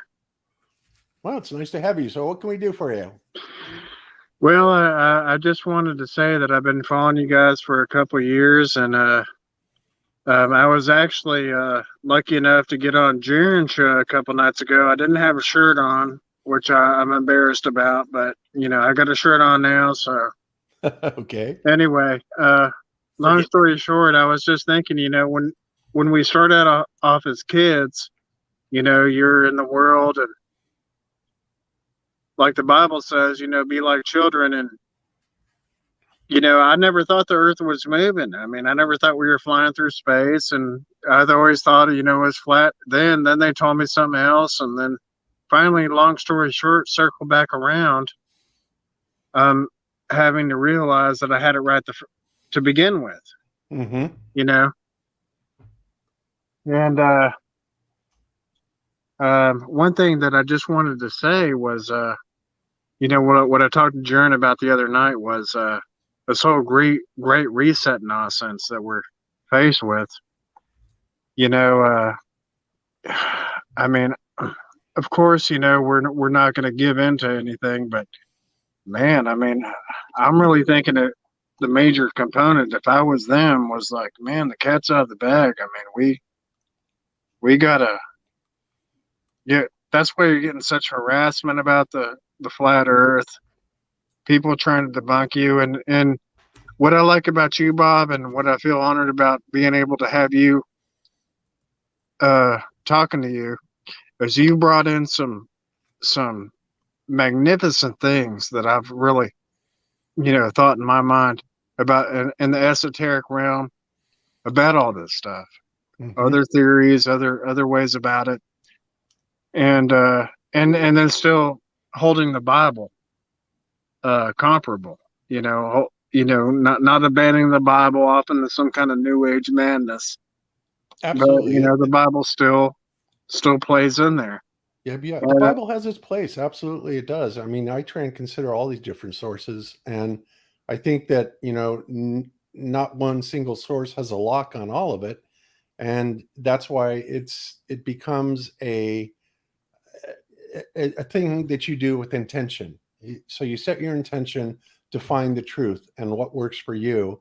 Well, it's nice to have you. So what can we do for you? Well, I just wanted to say that I've been following you guys for a couple of years, and I was actually lucky enough to get on Jeran's show a couple nights ago. I didn't have a shirt on, which I'm embarrassed about, but I got a shirt on now. So okay. Anyway, long story short, I was just thinking, when we start out off as kids, you're in the world, and like the Bible says, be like children. And I never thought the earth was moving. I mean, I never thought we were flying through space, and I've always thought, it was flat. Then they told me something else, and then finally, long story short, circle back around, having to realize that I had it right to begin with. Mm-hmm. And one thing that I just wanted to say was, what I talked to Jeran about the other night was this whole great reset nonsense that we're faced with. I mean, of course, we're not going to give in to anything, but man, I mean, I'm really thinking that the major component, if I was them, was like, man, the cat's out of the bag. I mean, we gotta. Yeah, that's why you're getting such harassment about the flat Earth. People trying to debunk you, and what I like about you, Bob, and what I feel honored about being able to have you talking to you, is you brought in some magnificent things that I've really, thought in my mind about in the esoteric realm about all this stuff, other theories, other ways about it. And then still holding the Bible comparable, not abandoning the Bible off into some kind of new age madness. Absolutely. But the Bible still plays in there. Yeah, the Bible has its place. Absolutely, it does. I mean, I try and consider all these different sources, and I think that not one single source has a lock on all of it, and that's why it becomes a thing that you do with intention. So you set your intention to find the truth and what works for you.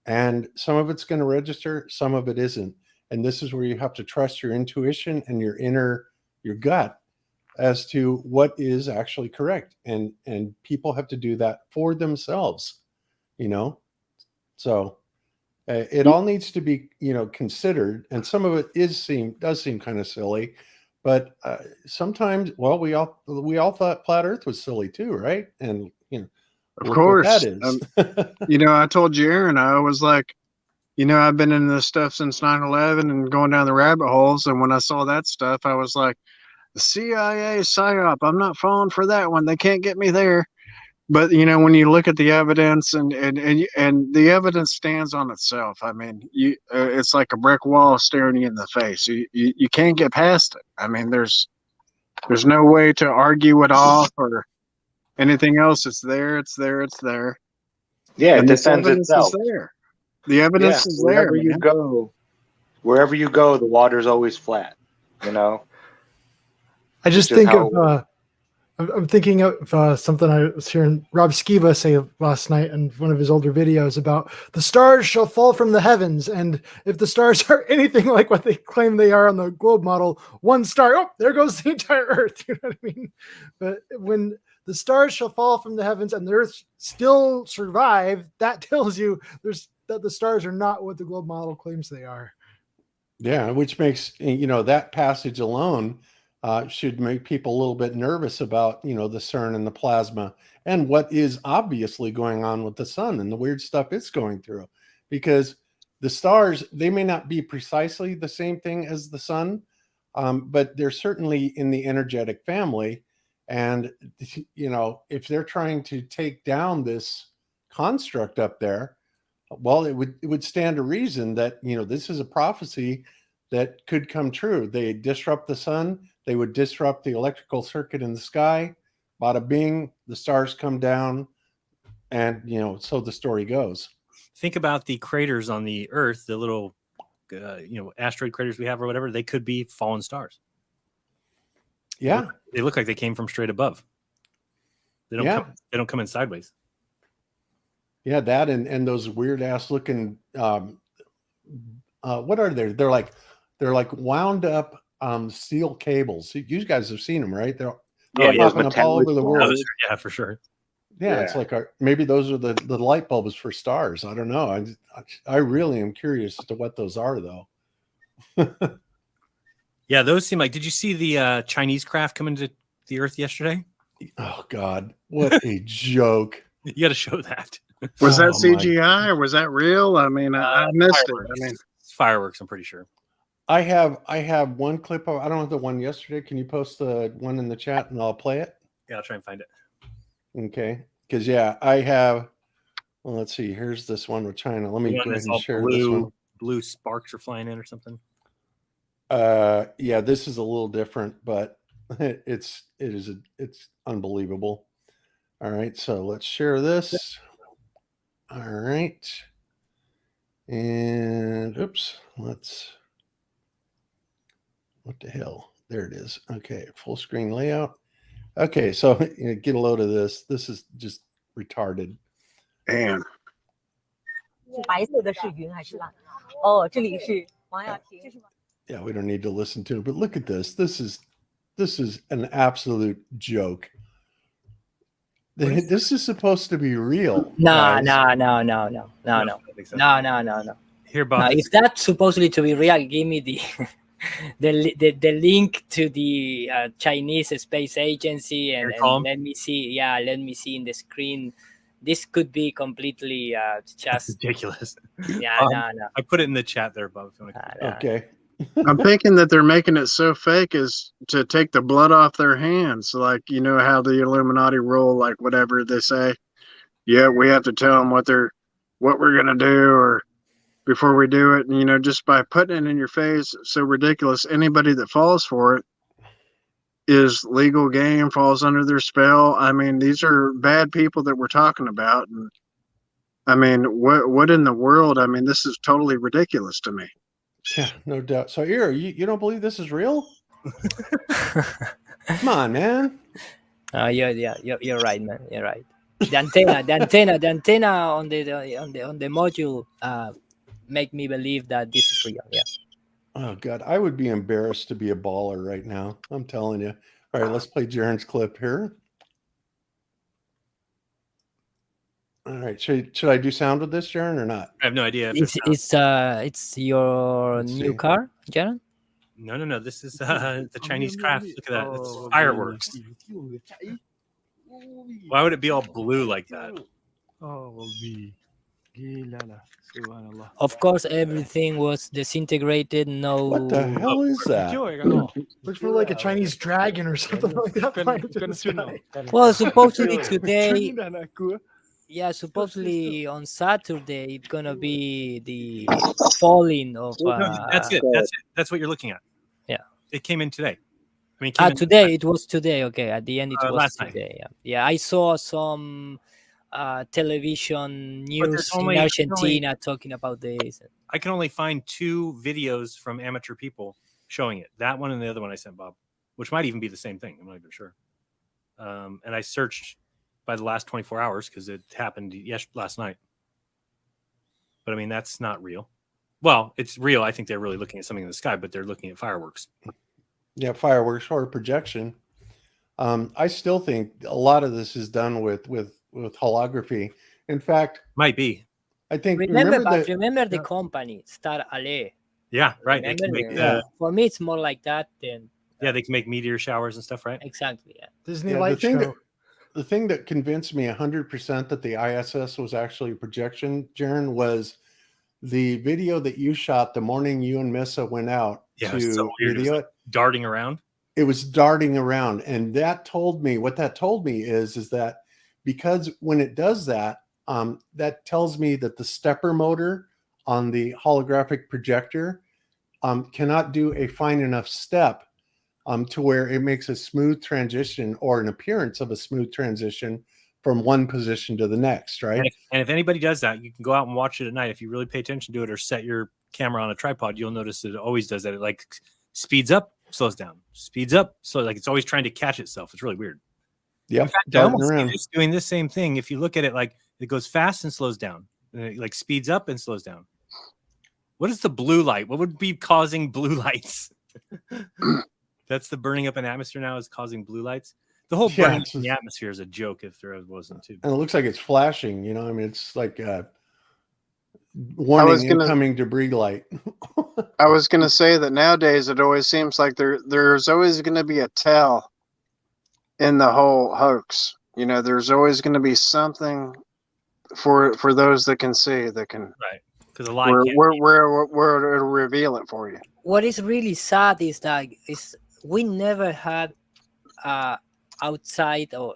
And some of it's going to register, some of it isn't. And this is where you have to trust your intuition and your gut as to what is actually correct. And people have to do that for themselves, So it all needs to be, considered. And some of it does seem kind of silly. But sometimes, well, we all thought flat Earth was silly too, right? And of course, that is. I told Jeran, I was like, I've been in this stuff since 9/11 and going down the rabbit holes. And when I saw that stuff, I was like, the CIA psyop. I'm not falling for that one. They can't get me there. But when you look at the evidence and the evidence stands on itself. I mean, it's like a brick wall staring you in the face. You can't get past it. I mean, there's no way to argue it off or anything else. It's there. It's there. It's there. Yeah, and it defends itself. Is there. The evidence is there. Wherever you go, the water's always flat. I just think of. I'm thinking of something I was hearing Rob Skiba say last night in one of his older videos about the stars shall fall from the heavens. And if the stars are anything like what they claim they are on the globe model, one star, oh, there goes the entire Earth. You know what I mean? But when the stars shall fall from the heavens and the Earth still survive, that tells you that the stars are not what the globe model claims they are. Yeah, which makes, that passage alone should make people a little bit nervous about, the CERN and the plasma and what is obviously going on with the sun and the weird stuff it's going through. Because the stars, they may not be precisely the same thing as the sun, but they're certainly in the energetic family. And, if they're trying to take down this construct up there, well, it would stand to reason that, this is a prophecy that could come true. They disrupt the sun. They would disrupt the electrical circuit in the sky. Bada bing, the stars come down, and so the story goes. Think about the craters on the Earth, the little, asteroid craters we have or whatever. They could be fallen stars. Yeah. They look like they came from straight above. They don't come in sideways. Yeah, that and those weird ass looking what are they? They're like wound up steel cables. You guys have seen them, right? They're popping up all over the world. Yeah, for sure. Yeah, it's like maybe those are the light bulbs for stars. I don't know. I really am curious as to what those are, though. Yeah, those seem like. Did you see the Chinese craft come into the Earth yesterday? Oh God, what a joke! You got to show that. Was that CGI or was that real? I mean, I missed it. I mean, it's fireworks. I'm pretty sure. I have one clip of. I don't have the one yesterday. Can you post the one in the chat and I'll play it? Yeah, I'll try and find it. Okay, because I have. Well, let's see. Here's this one with China. Let me go ahead and share this one. Blue sparks are flying in or something. Yeah, this is a little different, but it's unbelievable. All right, so let's share this. All right, and oops, what the hell? There it is. Okay, full screen layout. Okay, so get a load of this. This is just retarded. Damn. Yeah, we don't need to listen to it, but look at this. This is an absolute joke. This is supposed to be real. No. Here, Bob. If that's supposedly to be real, give me the the link to the Chinese space agency and let me see. Yeah, let me see in the screen. This could be completely just ridiculous. Yeah, no. I put it in the chat there, Bob. Okay. I'm thinking that they're making it so fake as to take the blood off their hands. Like, you know how the Illuminati rule, like whatever they say. Yeah, we have to tell them what we're going to do or before we do it. And, just by putting it in your face, so ridiculous. Anybody that falls for it is legal game, falls under their spell. I mean, these are bad people that we're talking about. And I mean, what in the world? I mean, this is totally ridiculous to me. Yeah, no doubt. So, you don't believe this is real? Come on, man. You're right, man. You're right. The antenna on the module make me believe that this is real. Yeah. Oh God, I would be embarrassed to be a baller right now. I'm telling you. All right, let's play Jeran's clip here. All right, should I do sound with this, Jeran, or not? I have no idea. It's your new car, Jeran? No. This is the Chinese craft. Look at that. It's fireworks. Why would it be all blue like that? Of course, everything was disintegrated. No. What the hell is that? Looks more like a Chinese dragon or something like that. Well, supposedly today. Yeah, supposedly on Saturday it's gonna be the falling of. That's it. That's what you're looking at. Yeah, it came in today. I mean, today it was today. Okay, at the end it was last today. Yeah, I saw some television news in Argentina talking about this. I can only find 2 videos from amateur people showing it. That one and the other one I sent Bob, which might even be the same thing. I'm not even sure. And I searched by the last 24 hours because it happened last night. But I mean, that's not real. Well, it's real. I think they're really looking at something in the sky, but they're looking at fireworks. Yeah, fireworks or projection. I still think a lot of this is done with holography. In fact, might be. I think remember the company Star Ale. Yeah, right. For me, it's more like that than. Yeah, they can make meteor showers and stuff, right? Exactly. Yeah. Disney light show. The thing that convinced me 100% that the ISS was actually a projection, Jeran, was the video that you shot the morning you and Missa went out to video it. Darting around. It was darting around, and that told me is that because when it does that, that tells me that the stepper motor on the holographic projector cannot do a fine enough step to where it makes a smooth transition or an appearance of a smooth transition from one position to the next, right? And if anybody does that, you can go out and watch it at night. If you really pay attention to it or set your camera on a tripod, you'll notice that it always does that. It like speeds up slows down, speeds up. So like it's always trying to catch itself. It's really weird. Yep, In fact, I darting almost see around. this doing this same thing. If you look at it, like it goes fast and slows down, and it like speeds up and slows down. What is the blue light? What would be causing blue lights? That's the burning up an atmosphere now is causing blue lights. The whole burning up in the atmosphere is a joke if there wasn't too. And it looks like it's flashing, you know. I mean, it's like warning incoming debris light. I was gonna say that nowadays it always seems like there's always gonna be a tell in the whole hoax. You know, there's always gonna be something for those that can see, that can because a lie where it'll reveal it for you. What is really sad is that we never had outside or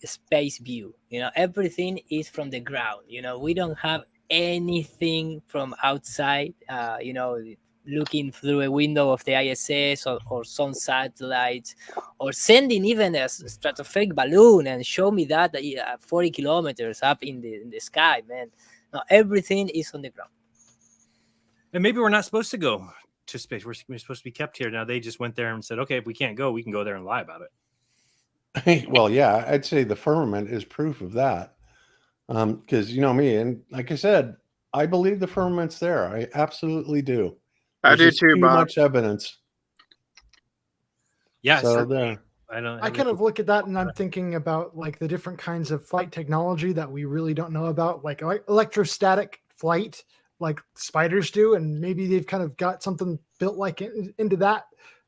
space view. You know, everything is from the ground. You know, we don't have anything from outside. You know, looking through a window of the ISS or some satellites, or sending even a stratospheric balloon and show me that 40 kilometers up in the sky, man. No, everything is on the ground. And maybe we're not supposed to go to space. We're supposed to be kept here. Now they just went there and said, okay, if we can't go, we can go there and lie about it. Well, yeah, I'd say the firmament is proof of that. Because you know me, and like I said, I believe the firmament's there. I absolutely do. I do There's too, too Bob. much evidence. Yeah, so there. I kind of look at that and I'm thinking about like the different kinds of flight technology that we really don't know about, like electrostatic flight, like spiders do, and maybe they've kind of got something built like into that,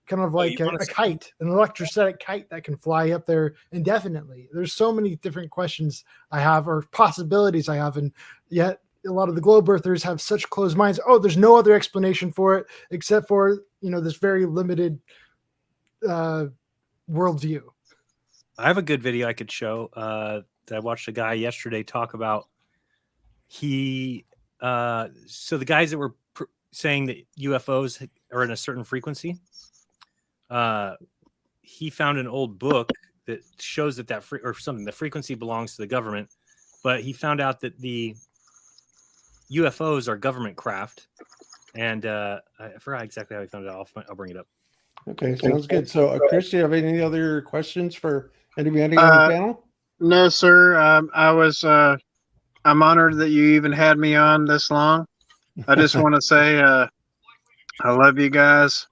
kind of like a kite, an electrostatic kite that can fly up there indefinitely. There's so many different questions I have, or possibilities I have, and yet a lot of the globe earthers have such closed minds. Oh, there's no other explanation for it except for, you know, this very limited worldview. I have a good video I could show that I watched a guy yesterday talk about. So the guys that were saying that UFOs are in a certain frequency, he found an old book that shows that the frequency belongs to the government, but he found out that the UFOs are government craft, and I forgot exactly how he found it out. I'll bring it up. Okay, sounds good. So, Chris, do you have any other questions for anybody on the panel? No, sir. I'm honored that you even had me on this long. I just want to say I love you guys.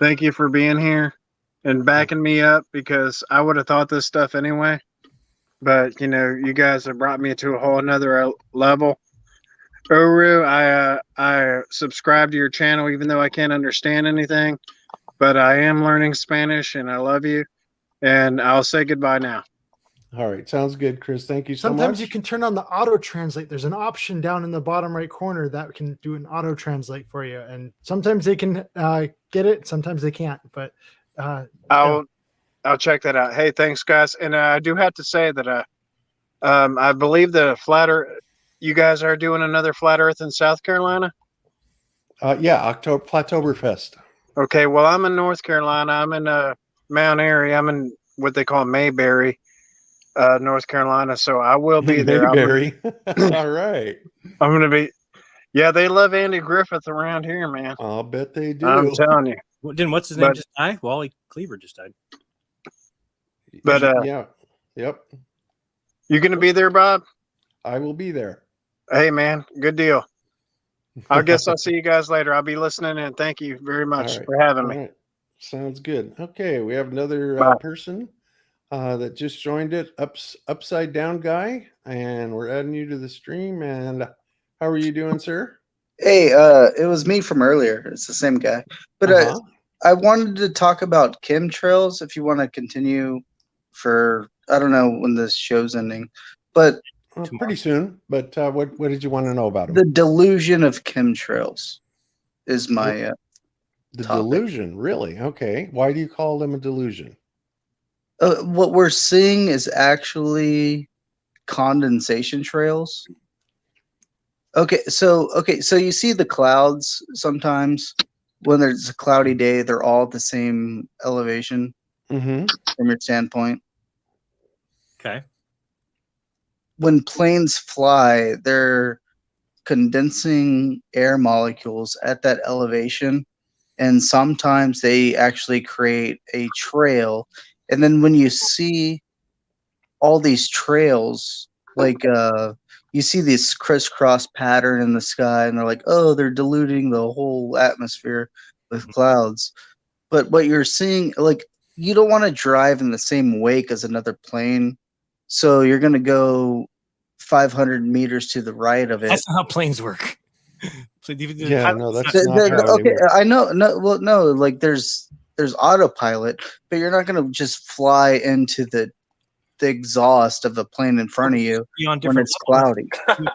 Thank you for being here and backing me up, because I would have thought this stuff anyway. But, you know, you guys have brought me to a whole another level. Uru, I subscribe to your channel even though I can't understand anything. But I am learning Spanish, and I love you. And I'll say goodbye now. All right. Sounds good, Chris. Thank you so much. Sometimes you can turn on the auto translate. There's an option down in the bottom right corner that can do an auto translate for you. And sometimes they can get it. Sometimes they can't. But I'll check that out. Hey, thanks, guys. And I do have to say that I believe the you guys are doing another Flat Earth in South Carolina? Yeah, Plateauberfest. Okay, well, I'm in North Carolina. I'm in Mount Airy. I'm in what they call Mayberry, North Carolina. So I will be there. Mayberry. All right. I'm going to be. Yeah, they love Andy Griffith around here, man. I'll bet they do. I'm telling you. Didn't what's his name just die? Wally Cleaver just died. But yeah, yep. You going to be there, Bob? I will be there. Hey, man, good deal. I guess I'll see you guys later. I'll be listening in. Thank you very much for having me. Right. Sounds good. Okay, we have another person that just joined it, Upside Down Guy, and we're adding you to the stream. And how are you doing, sir? Hey, it was me from earlier. It's the same guy. But I wanted to talk about chemtrails, if you want to continue for, I don't know when this show's ending, but pretty soon. But what did you want to know about them? The delusion of chemtrails is my the topic. Delusion, really? Okay. Why do you call them a delusion? What we're seeing is actually condensation trails. Okay, so you see the clouds sometimes when there's a cloudy day, they're all at the same elevation from your standpoint. Okay. When planes fly, they're condensing air molecules at that elevation and sometimes they actually create a trail. And then when you see all these trails, like you see this crisscross pattern in the sky, and they're like, oh, they're diluting the whole atmosphere with clouds. But what you're seeing, like, you don't want to drive in the same wake as another plane, so you're going to go 500 meters to the right of it. That's not how planes work. Yeah, no, that's not how Okay, they work. I know. No, like there's autopilot, but you're not going to just fly into the exhaust of the plane in front of you when it's cloudy.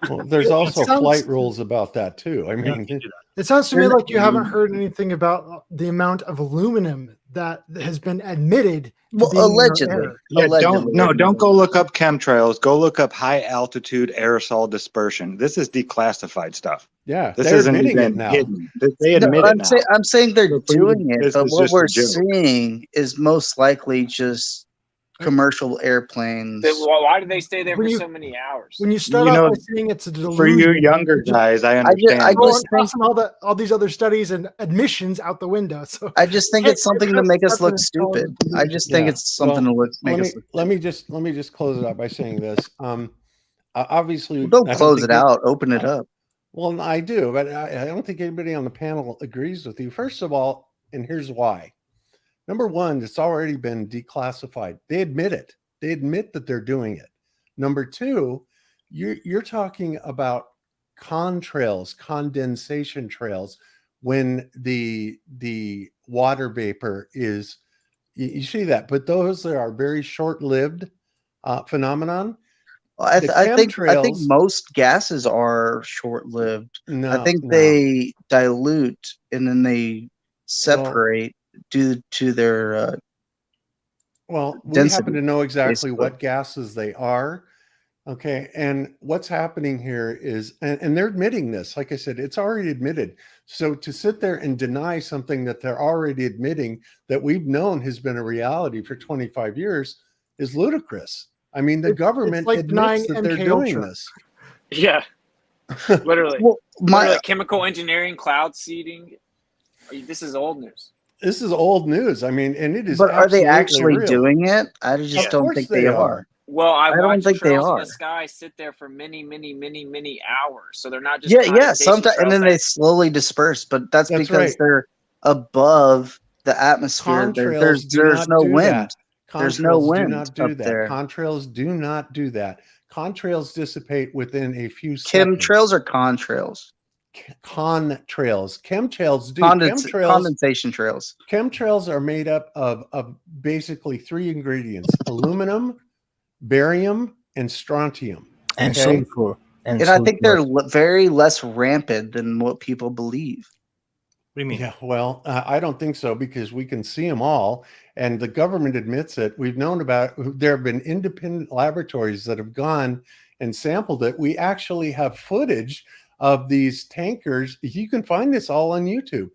Well, there's also sounds- flight rules about that too. I mean, It sounds to me like you haven't heard anything about the amount of aluminum that has been admitted. To being in our allegedly. air. Yeah, don't go look up chemtrails. Go look up high altitude aerosol dispersion. This is declassified stuff. Yeah, this they're isn't admitting it even now. hidden. They admit it now. I'm saying they're doing it, This but is what just we're a joke. seeing is most likely just commercial airplanes. Why do they stay there When for you- so many hours? When you start You off know, by saying it's a delusion, For you younger you just- guys, I I understand. Go just and tossing all these other studies and admissions out the window. So I just think it's something to make us look stupid. I just think Yeah. it's something Well, to make us look. let me just close it out by saying this. Obviously, Don't I close think it out. Open it up. Well, I do, but I don't think anybody on the panel agrees with you. First of all, and here's why. Number one, it's already been declassified. They admit it. They admit that they're doing it. Number two, you're talking about contrails, condensation trails, when the water vapor is, you see that, but those are very short-lived phenomenon. I The think chemtrails- most gases are short-lived. No, I think no. they dilute and then they separate due to their Well, we density, happen to know exactly basically. what gases they are. Okay. And what's happening here is, and they're admitting this, like I said, it's already admitted. So to sit there and deny something that they're already admitting that we've known has been a reality for 25 years is ludicrous. I mean, the government like admits denying that they're MK doing Ultra. this. Yeah, literally. Literally, chemical engineering, cloud seeding. This is old news. This is old news. I mean, and it is. But are they absolutely actually real. doing it? I just Of don't course think they are. Well, I don't watched think they trails in are. the sky sit there for many hours. So they're not just Yeah, condensation sometimes, and trails then that- they slowly disperse. But that's because right. they're above the atmosphere. Contrails do There's not no do wind. that. There's no Contrails do wind not do up that. there. Contrails do not do that. Contrails dissipate within a few seconds. Chemtrails or contrails? Contrails. Chemtrails do. Condensation trails. Chemtrails are made up of basically three ingredients: aluminum, barium, and strontium. And Okay? sulfur. And I think they're very less rampant than what people believe. What do you mean? Yeah, well, I don't think so, because we can see them all, and the government admits it. We've known about. There have been independent laboratories that have gone and sampled it. We actually have footage of these tankers. You can find this all on YouTube,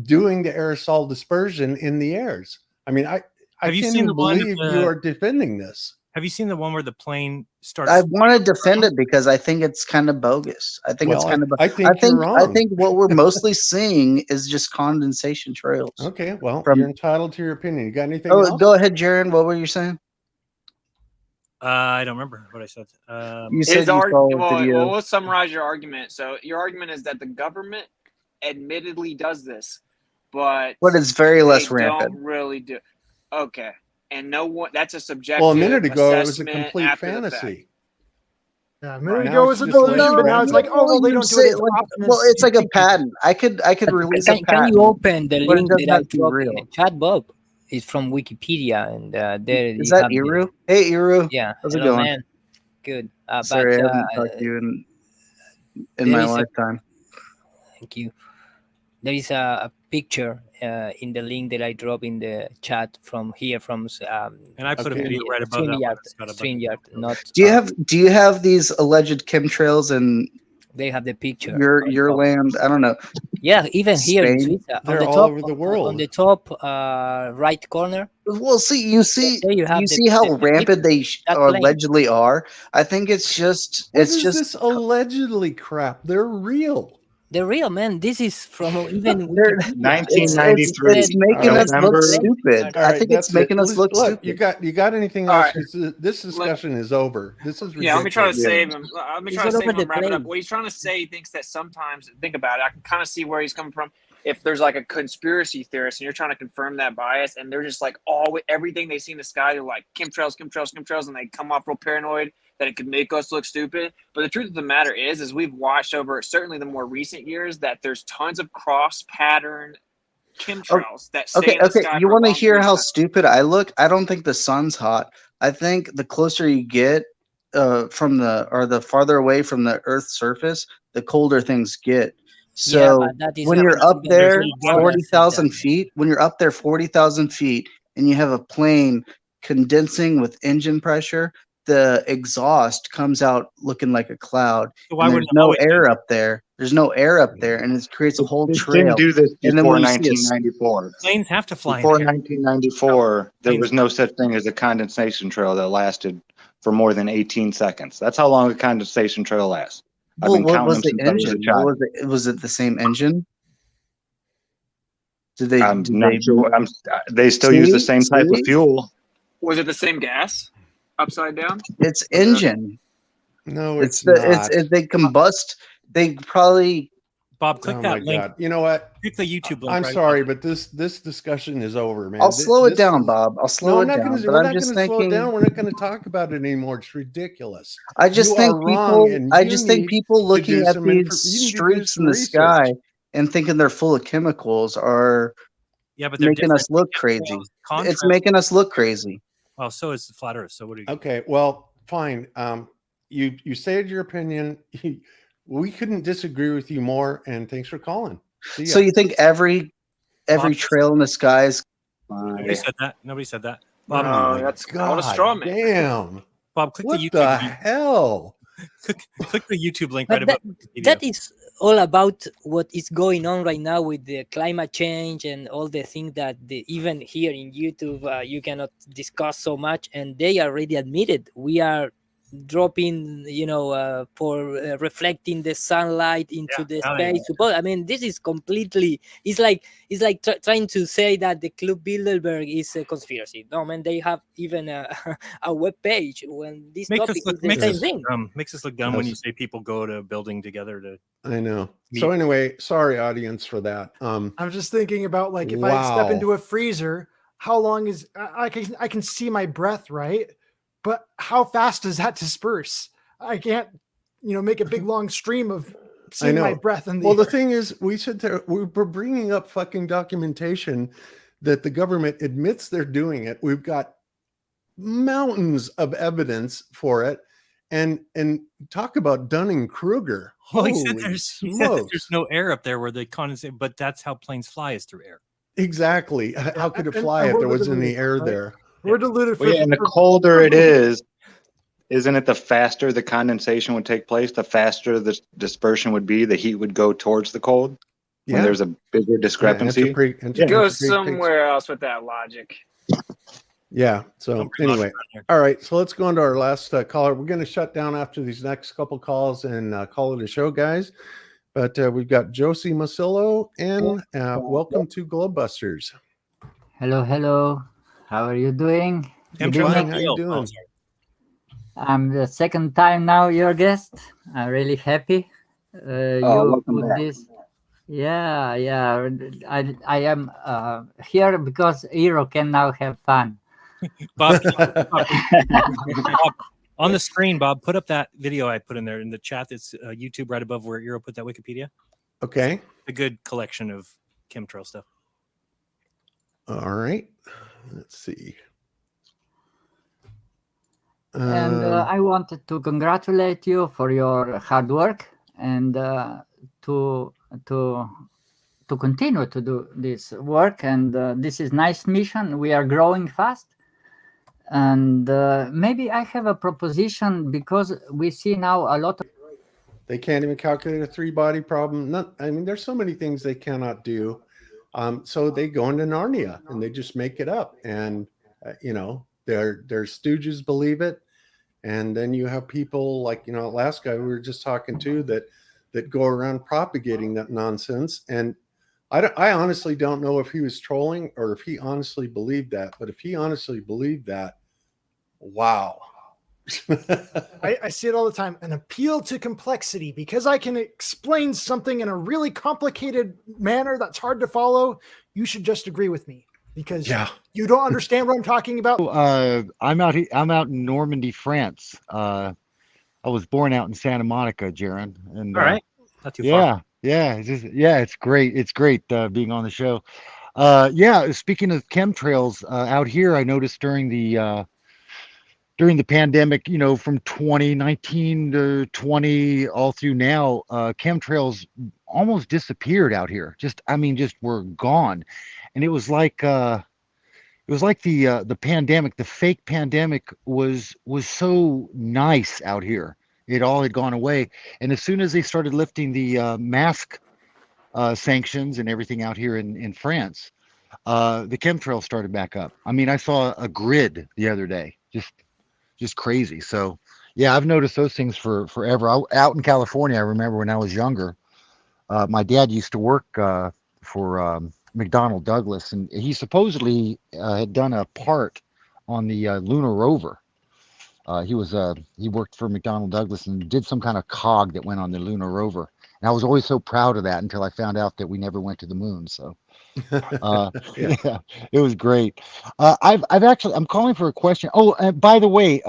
doing the aerosol dispersion in the airs. I mean, I Have you can't seen even the one believe of you the- are defending this. Have you seen the one where the plane starts? I want to defend it because I think it's kind of bogus. I think it's Well, kind of. I think you're wrong. I think what we're mostly seeing is just condensation trails. Okay, well, From- you're entitled to your opinion. You got anything Oh, else? go ahead, Jeran. What were you saying? I don't remember what I said. You said you saw a video. Well, let's summarize your argument. So your argument is that the government admittedly does this, but It's very less they rampant. don't really do. Okay, and no one. That's a subjective. Well, a minute ago, it was a assessment complete after the fact. fantasy. Yeah, a minute Now ago it's was a just like delusion, but now it's like, oh well, they you don't do say it. it well, it's like a patent. I could release a Can patent. you open the but it link doesn't that I have to be dropped real. in the chat, Bob? It's from Wikipedia, and there Is you that have the- Iru? Hey, Iru. Yeah, How's it hello, going? man. Good. Sorry, but, I haven't talked to you in there my is a- lifetime. Thank you. There is a picture in the link that I drop in the chat from here from And I put a video right above that one. StreamYard. It's got a StreamYard, not Do you have these alleged chemtrails in they have the picture. your land? I don't know. Yeah, even here in Spain? Suiza, They're on the all top, over the on world. the top right corner. Well, you see There you have the- see how the rampant they that plane. allegedly are. I think it's just What is this allegedly crap? They're real. The real man. This is from even They're- Wikipedia. it's making us look stupid. All I right, think it's that's making it. us look Look, stupid. you got anything All else? right. 'Cause this discussion is over. This is ridiculous. Yeah, let me try to save him. Let me He's try to all save over him. the Wrap it up. place. What he's trying to say, he thinks that sometimes, think about it, I can kind of see where he's coming from. If there's like a conspiracy theorist and you're trying to confirm that bias, and they're just like everything they see in the sky, they're like chemtrails, and they come off real paranoid that it could make us look stupid. But the truth of the matter is we've watched over certainly the more recent years that there's tons of cross pattern chemtrails that stay in the sky. You for want to long hear periods how of time. stupid I look? I don't think the sun's hot. I think the closer you get from the farther away from the Earth's surface, the colder things get. Yeah, So but that is when you're up happening there, every day. 40,000 feet, when you're up there 40,000 feet, and you have a plane condensing with engine pressure, the exhaust comes out looking like a cloud. So why And there's wouldn't it no always be? air up there. There's no air up there, and it creates a whole They trail. didn't do this And then before when you see 1994. Planes have to fly Before in air. 1994, there was no such thing as a condensation trail that lasted for more than 18 seconds. That's how long a condensation trail lasts. I've Well, been what counting was them the since I was a engine? child. What was it? Was it the same engine? Did they? I'm did not they sure. They still use the same type of See? fuel. Was it the same gas upside down? It's engine. No, It's not. they combust. They probably. Bob, click Oh that my link. God! You know what? Click the YouTube link. I'm right sorry, above. but this discussion is over, man. I'll slow it This down, is- Bob. I'll slow No, it I'm not down. going to. But We're I'm not just going to slow it thinking. down. We're not going to talk about it anymore. It's ridiculous. I just You think are wrong, people. and I you just think need people to looking do at some these you need to do streaks some in the research. sky and thinking they're full of chemicals are Yeah, but they're making different. us look crazy. It's Contrast. making us look crazy. Well, so is the flat Earth. So what do you? Okay, well, fine. You stated your opinion. We couldn't disagree with you more, and thanks for calling. See ya. So you think every trail in the sky is? Nobody said that. Nobody said that. Bob, Oh my that's called a straw man. Damn. Bob, click What the the YouTube. hell? Click the YouTube link But right above. that is all about what is going on right now with the climate change and all the things that even here in YouTube you cannot discuss so much, and they already admitted we are dropping, for reflecting the sunlight into the now they space. I mean, this is completely. It's like trying to say that the Club Bilderberg is a conspiracy. No, man, they have even a a web page when this topic is the same thing. Makes us look dumb when you say people go to a building together to. I know. So anyway, sorry, audience, for that. I'm just thinking about like if I step into a freezer, how long is I can see my breath, right? But how fast does that disperse? I can't, make a big long stream of seeing my breath in the Well, air. the thing is, we we're bringing up fucking documentation that the government admits they're doing it. We've got mountains of evidence for it, and talk about Dunning-Kruger. Well, Holy he said there's smokes. no air up there where they condensate, but that's how planes fly is through air. Exactly. How could it and fly if we're there wasn't any deluded, air right? there? We're deluded. Well, yeah, and the colder it is, isn't it the faster the condensation would take place, the faster the dispersion would be, the heat would go towards the cold when Yeah. there's a bigger discrepancy? Go somewhere else with that logic. Yeah. So anyway, all right. So let's go into our last caller. We're going to shut down after these next couple calls and call it a show, guys. But we've got Josie Masillo, and welcome to Globebusters. Hello. How are you doing? I'm Good fine. evening. How you doing? I'm the second time now your guest. I'm really happy. You welcome put back. this. Yeah. I am here because Hero can now have fun. Bob, on the screen, Bob, put up that video I put in there in the chat. That's YouTube right above where Eero put that Wikipedia. Okay. A good collection of chemtrail stuff. All right. Let's see. And I wanted to congratulate you for your hard work and to continue to do this work. And this is nice mission. We are growing fast. And maybe I have a proposition because we see now a lot of. They can't even calculate a 3-body problem. There's so many things they cannot do. So they go into Narnia and they just make it up. And, their stooges believe it. And then you have people like, last guy we were just talking to that that go around propagating that nonsense. And I honestly don't know if he was trolling or if he honestly believed that. But if he honestly believed that, wow. I see it all the time. An appeal to complexity, because I can explain something in a really complicated manner that's hard to follow. You should just agree with me because you don't understand what I'm talking about. I'm out in Normandy, France. I was born out in Santa Monica, Jeran. And All right, not too yeah, far. yeah, it's great. It's great being on the show. Speaking of chemtrails, out here, I noticed during the pandemic, from 2019 to 20 all through now, chemtrails almost disappeared out here. Just were gone. And it was like the pandemic, the fake pandemic was so nice out here. It all had gone away. And as soon as they started lifting the mask sanctions and everything out here in France, the chemtrails started back up. I saw a grid the other day, just crazy. So yeah, I've noticed those things for forever. Out in California, I remember when I was younger, my dad used to work for McDonnell Douglas, and he supposedly had done a part on the lunar rover. He worked for McDonnell Douglas and did some kind of cog that went on the lunar rover. And I was always so proud of that until I found out that we never went to the moon. So yeah, it was great. I'm calling for a question. Oh, and by the way,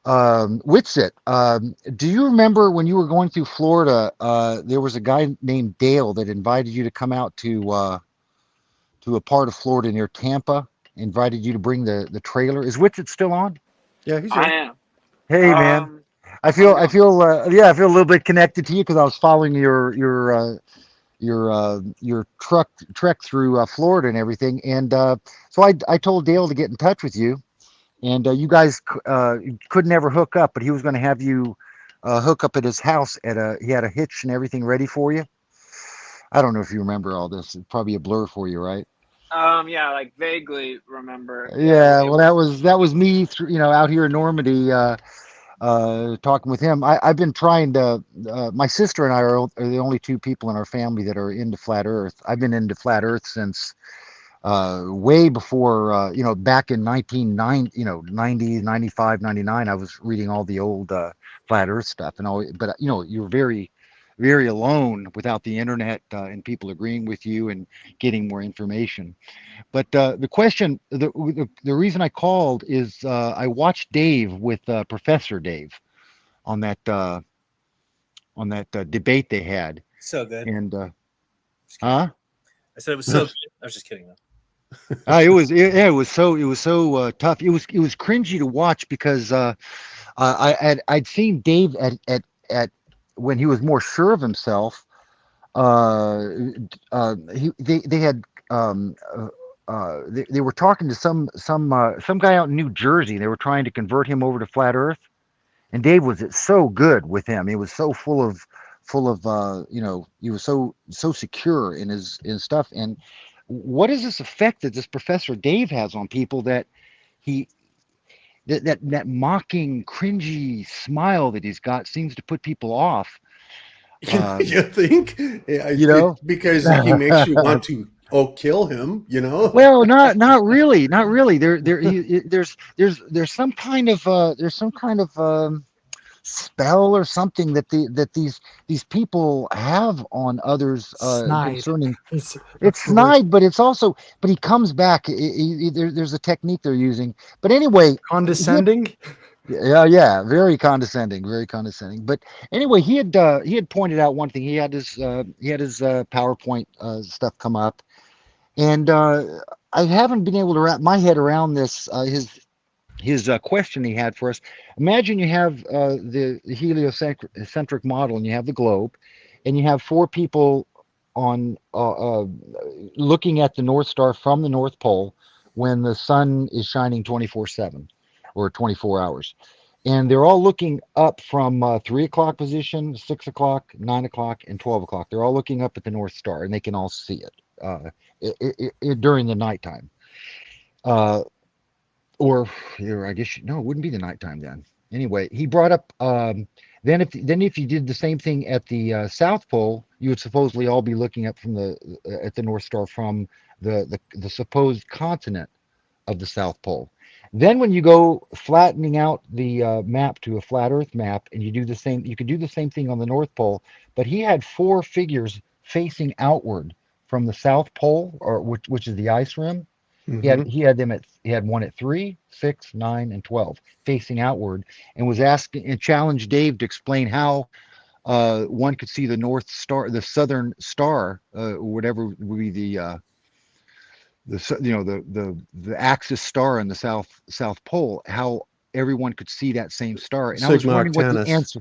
Witsit, do you remember when you were going through Florida, there was a guy named Dale that invited you to come out to a part of Florida near Tampa, invited you to bring the trailer. Is Witsit still on? Yeah, he's I am. Hey, man. I feel a little bit connected to you because I was following your trek through Florida and everything. And so I told Dale to get in touch with you. And you guys could never hook up, but he was going to have you hook up at his house he had a hitch and everything ready for you. I don't know if you remember all this. It's probably a blur for you, right? Yeah, like vaguely remember. Yeah, well, that was me out here in Normandy talking with him. I've been trying to my sister and I are the only two people in our family that are into flat earth. I've been into flat earth since way before, back in 1990, 90, 95, 99, I was reading all the old flat earth stuff and all, but you're very, very alone without the internet and people agreeing with you and getting more information. But the question, the reason I called is I watched Dave with Professor Dave on that debate they had. So good. And I said it was so good. I was just kidding though. It was so tough. It was cringy to watch because I'd seen Dave at when he was more sure of himself. They were talking to some guy out in New Jersey. They were trying to convert him over to flat Earth, and Dave was so good with him. He was so full of he was so secure in his stuff. And what is this effect that this Professor Dave has on people that that mocking, cringy smile that he's got seems to put people off? You think? Because he makes you want to kill him, Well, not really. There's some kind of spell or something that these people have on others concerning it's snide, but it's also, but he comes back. There's a technique they're using, but anyway, condescending. Yeah, very condescending. But anyway, he had pointed out one thing. He had his PowerPoint stuff come up, and I haven't been able to wrap my head around this. His question he had for us. Imagine you have the heliocentric model, and you have the globe, and you have four people on looking at the North Star from the North Pole when the sun is shining 24/7 or 24 hours. And they're all looking up from 3 o'clock position, 6 o'clock, 9 o'clock, and 12 o'clock. They're all looking up at the North Star, and they can all see it during the nighttime. Or I guess, no, it wouldn't be the nighttime then. anyway, he brought up then if you did the same thing at the South Pole, you would supposedly all be looking up from at the North Star from the supposed continent of the South Pole. Then when you go flattening out the map to a flat Earth map, and you do the same, you could do the same thing on the North Pole. But he had 4 figures facing outward from the South Pole, or which is the ice rim. Mhm. He had one at 3, 6, 9, and 12 facing outward, and was asking and challenged Dave to explain how one could see the North Star, the Southern Star, whatever would be the axis star in the South Pole, how everyone could see that same star. And I was Sigma wondering what the Octantis. answer.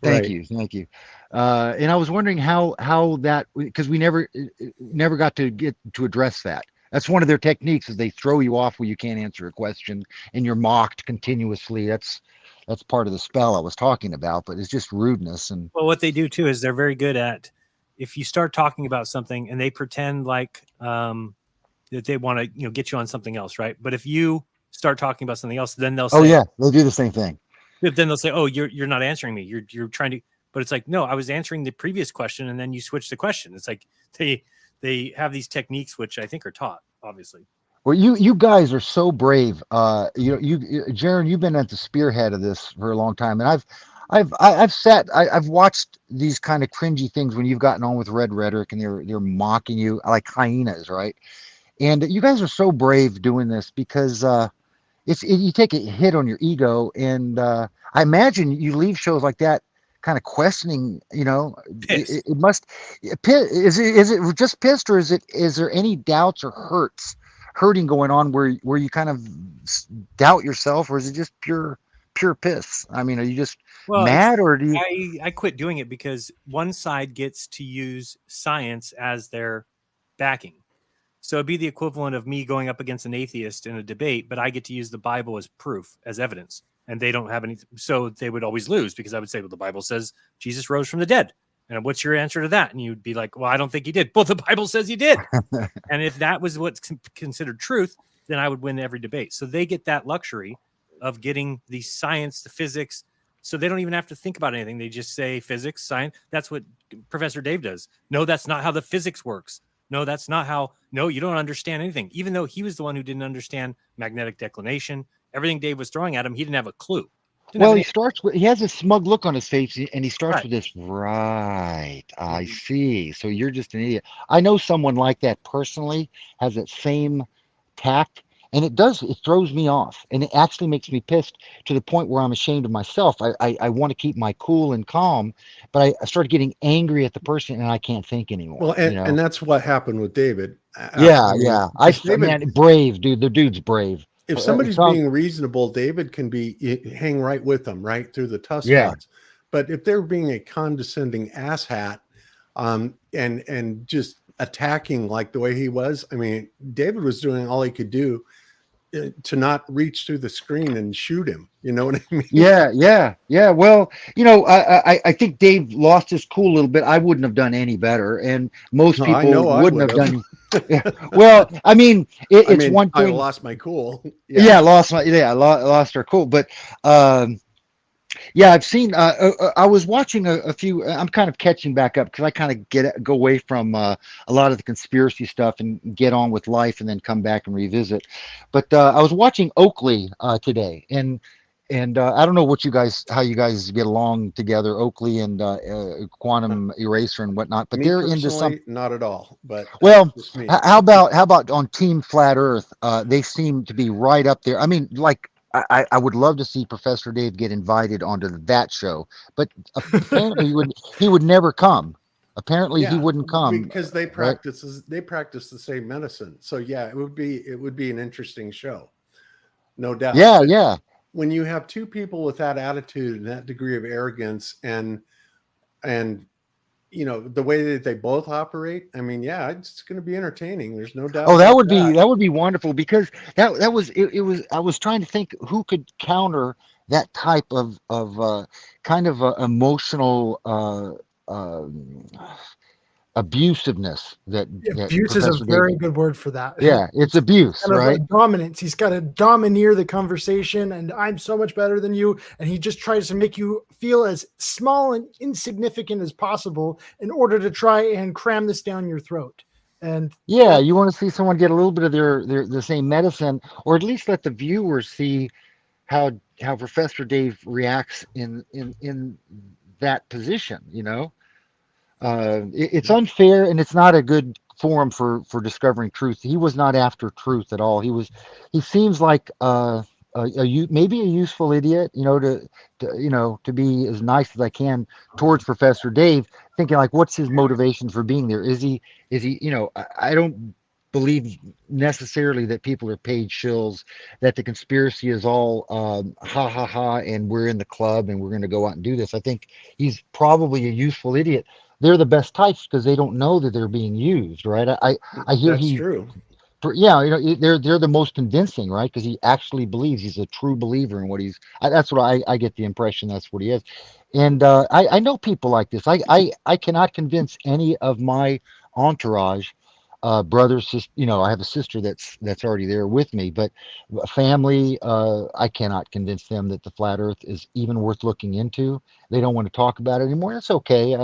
Thank Right. you. And I was wondering how that, because we never got to get to address that. That's one of their techniques, is they throw you off where you can't answer a question and you're mocked continuously. That's part of the spell I was talking about, but it's just rudeness. And Well, what they do too is they're very good at, if you start talking about something and they pretend like that they want to get you on something else, right? But if you start talking about something else, then they'll say, oh yeah, they'll do the same thing. then they'll say, oh, you're not answering me. You're trying to, but it's like, no, I was answering the previous question and then you switched the question. It's like they have these techniques which I think are taught, obviously. Well, you guys are so brave. Jeran, you've been at the spearhead of this for a long time, and I've watched these kind of cringy things when you've gotten on with Red Rhetoric and they're mocking you like hyenas, right? And you guys are so brave doing this because you take a hit on your ego, and I imagine you leave shows like that kind of questioning. It must. Is it just pissed, or is there any doubts or hurting going on where you kind of doubt yourself, or is it just pure piss? I mean, are you just mad, or do you? I quit doing it because one side gets to use science as their backing. So it'd be the equivalent of me going up against an atheist in a debate, but I get to use the Bible as proof, as evidence, and they don't have any. So they would always lose because I would say, well, the Bible says Jesus rose from the dead. And what's your answer to that? And you'd be like, well, I don't think he did. Well, the Bible says he did. And if that was what's considered truth, then I would win every debate. So they get that luxury of getting the science, the physics. So they don't even have to think about anything. They just say physics, science. That's what Professor Dave does. No, that's not how the physics works. No, that's not how. No, you don't understand anything. Even though he was the one who didn't understand magnetic declination, everything Dave was throwing at him, he didn't have a clue. Well, he has a smug look on his face, and he starts Right. with this, right, I see. So you're just an idiot. I know someone like that personally, has that same tact, and it throws me off, and it actually makes me pissed to the point where I'm ashamed of myself. I want to keep my cool and calm, but I started getting angry at the person, and I can't think anymore. Well, and that's what happened with David. Yeah. David, Brave, dude. The dude's brave. if somebody's being reasonable, David can hang right with them, right through the tough Yeah. spots. But if they're being a condescending asshat, and just attacking like the way he was, I mean, David was doing all he could do to not reach through the screen and shoot him. You know what I mean? Yeah. Well, I think Dave lost his cool a little bit. I wouldn't have done any better, and most No, I people know I wouldn't have would've. done. Well, I mean, it's one I thing. lost my cool. Lost our cool. But I've seen. I was watching a few. I'm kind of catching back up because I kind of go away from a lot of the conspiracy stuff and get on with life, and then come back and revisit. But I was watching Oakley today, and I don't know how you guys get along together, Oakley and Quantum Eraser and whatnot. But Me they're into some. personally, not at all. But Well, just me. how about on Team Flat Earth? They seem to be right up there. I mean, like. I would love to see Professor Dave get invited onto that show, but apparently he would never come. Apparently he wouldn't come because they practice the same medicine. So yeah, it would be an interesting show, no doubt. Yeah. When you have two people with that attitude and that degree of arrogance, and the way that they both operate, I mean, yeah, it's going to be entertaining. There's no doubt. Oh, that would be wonderful, because that was it was. I was trying to think who could counter that type of kind of emotional abusiveness that Abuse is a Professor very Dave. good word for that. Yeah, it's abuse, Kind of right? a dominance. He's got to domineer the conversation, and I'm so much better than you. And he just tries to make you feel as small and insignificant as possible in order to try and cram this down your throat. And Yeah, you want to see someone get a little bit of their the same medicine, or at least let the viewers see how Professor Dave reacts in that position. It's unfair, and it's not a good forum for discovering truth. He was not after truth at all. He seems like maybe a useful idiot, to be as nice as I can towards Professor Dave, thinking like, what's his motivation for being there? Is he, I don't believe necessarily that people are paid shills, that the conspiracy is all ha ha ha, and we're in the club and we're going to go out and do this. I think he's probably a useful idiot. They're the best types because they don't know that they're being used, right? I hear That's true. Yeah, they're the most convincing, right? Because he actually believes, he's a true believer in what that's what I get the impression that's what he is. And I know people like this. I cannot convince any of my entourage, brothers, I have a sister that's already there with me, but family, I cannot convince them that the flat earth is even worth looking into. They don't want to talk about it anymore. That's okay.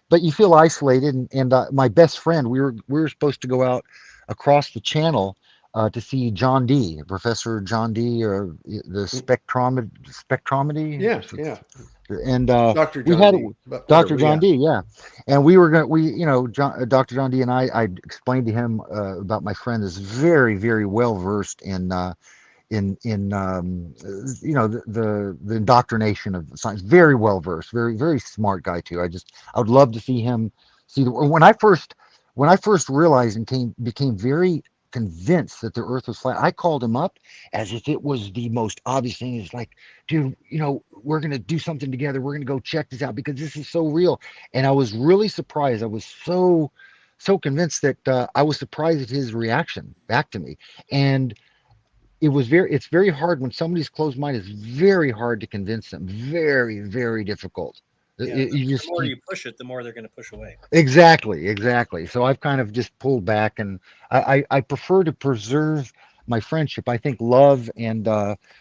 But you feel isolated. And my best friend, we were supposed to go out across the channel to see John D, Professor John D, or the spectrometry. Yeah. And Dr. we John had D, but Dr. whatever, John yeah. D, yeah. And we were going, Dr. John D and I explained to him about my friend is very, very well versed in the indoctrination of science. Very well versed, very, very smart guy too. I would love to see him when I first realized and became very convinced that the earth was flat. I called him up as if it was the most obvious thing. It's like, dude, we're going to do something together. We're going to go check this out because this is so real. And I was really surprised. I was so convinced that I was surprised at his reaction back to me. And it's very hard when somebody's closed mind. It's very hard to convince them. Very, very difficult. Yeah, the more you push it, the more they're going to push away. Exactly. So I've kind of just pulled back, and I prefer to preserve my friendship. I think love and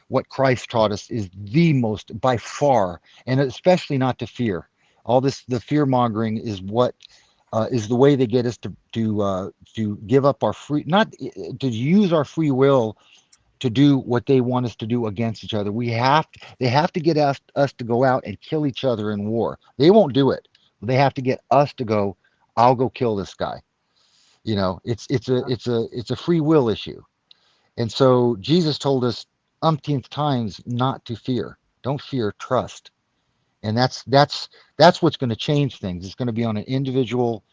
what Christ taught us is the most, by far, and especially not to fear. The fear mongering is what is the way they get us to give up our free, not to use our free will to do what they want us to do against each other. They have to get us to go out and kill each other in war. They won't do it. They have to get us to go, I'll go kill this guy. It's a free will issue. And so Jesus told us umpteenth times not to fear. Don't fear, trust. And that's what's going to change things. It's going to be on an individual,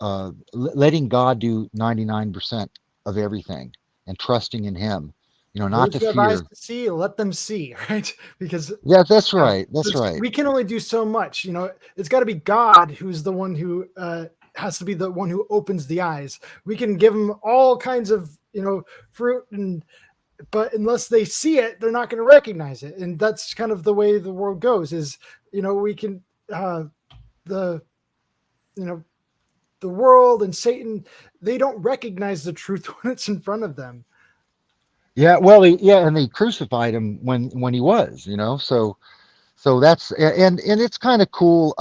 letting God do 99% of everything and trusting in him, not those to who have eyes fear. to see, let them see, right? Because Yeah, that's right. That's right. We can only do so much. It's got to be God who's the one who has to be the one who opens the eyes. We can give them all kinds of fruit, but unless they see it, they're not going to recognize it. And that's kind of the way the world goes. Is we can the world and Satan, they don't recognize the truth when it's in front of them. Yeah, well, and they crucified him when he was, so that's, and it's kind of cool.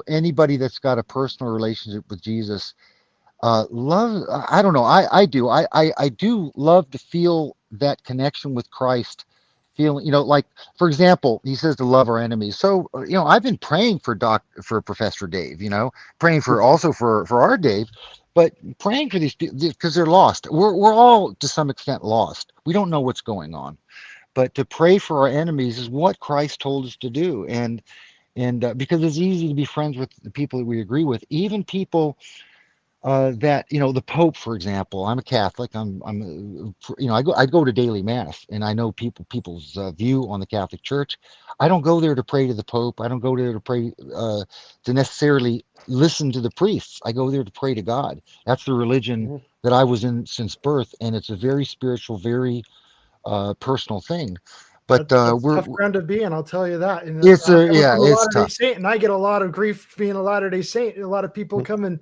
Anybody that's got a personal relationship with Jesus, love. I don't know. I do. I do love to feel that connection with Christ. Feeling, like, for example, he says to love our enemies. So, I've been praying for Professor Dave, praying also for our Dave, but praying for these people because they're lost. We're all to some extent lost. We don't know what's going on, but to pray for our enemies is what Christ told us to do. And because it's easy to be friends with the people that we agree with, even people that the Pope, for example. I'm a Catholic. I go to daily mass, and I know people's view on the Catholic Church. I don't go there to pray to the Pope. I don't go there to pray to necessarily listen to the priests. I go there to pray to God. That's the religion that I was in since birth, and it's a very spiritual, very personal thing. But That's we're tough ground to be in, I'll tell you that. And it's I was yeah, a it's Latter-day tough. Saint, and I get a lot of grief being a Latter-day Saint. A lot of people come and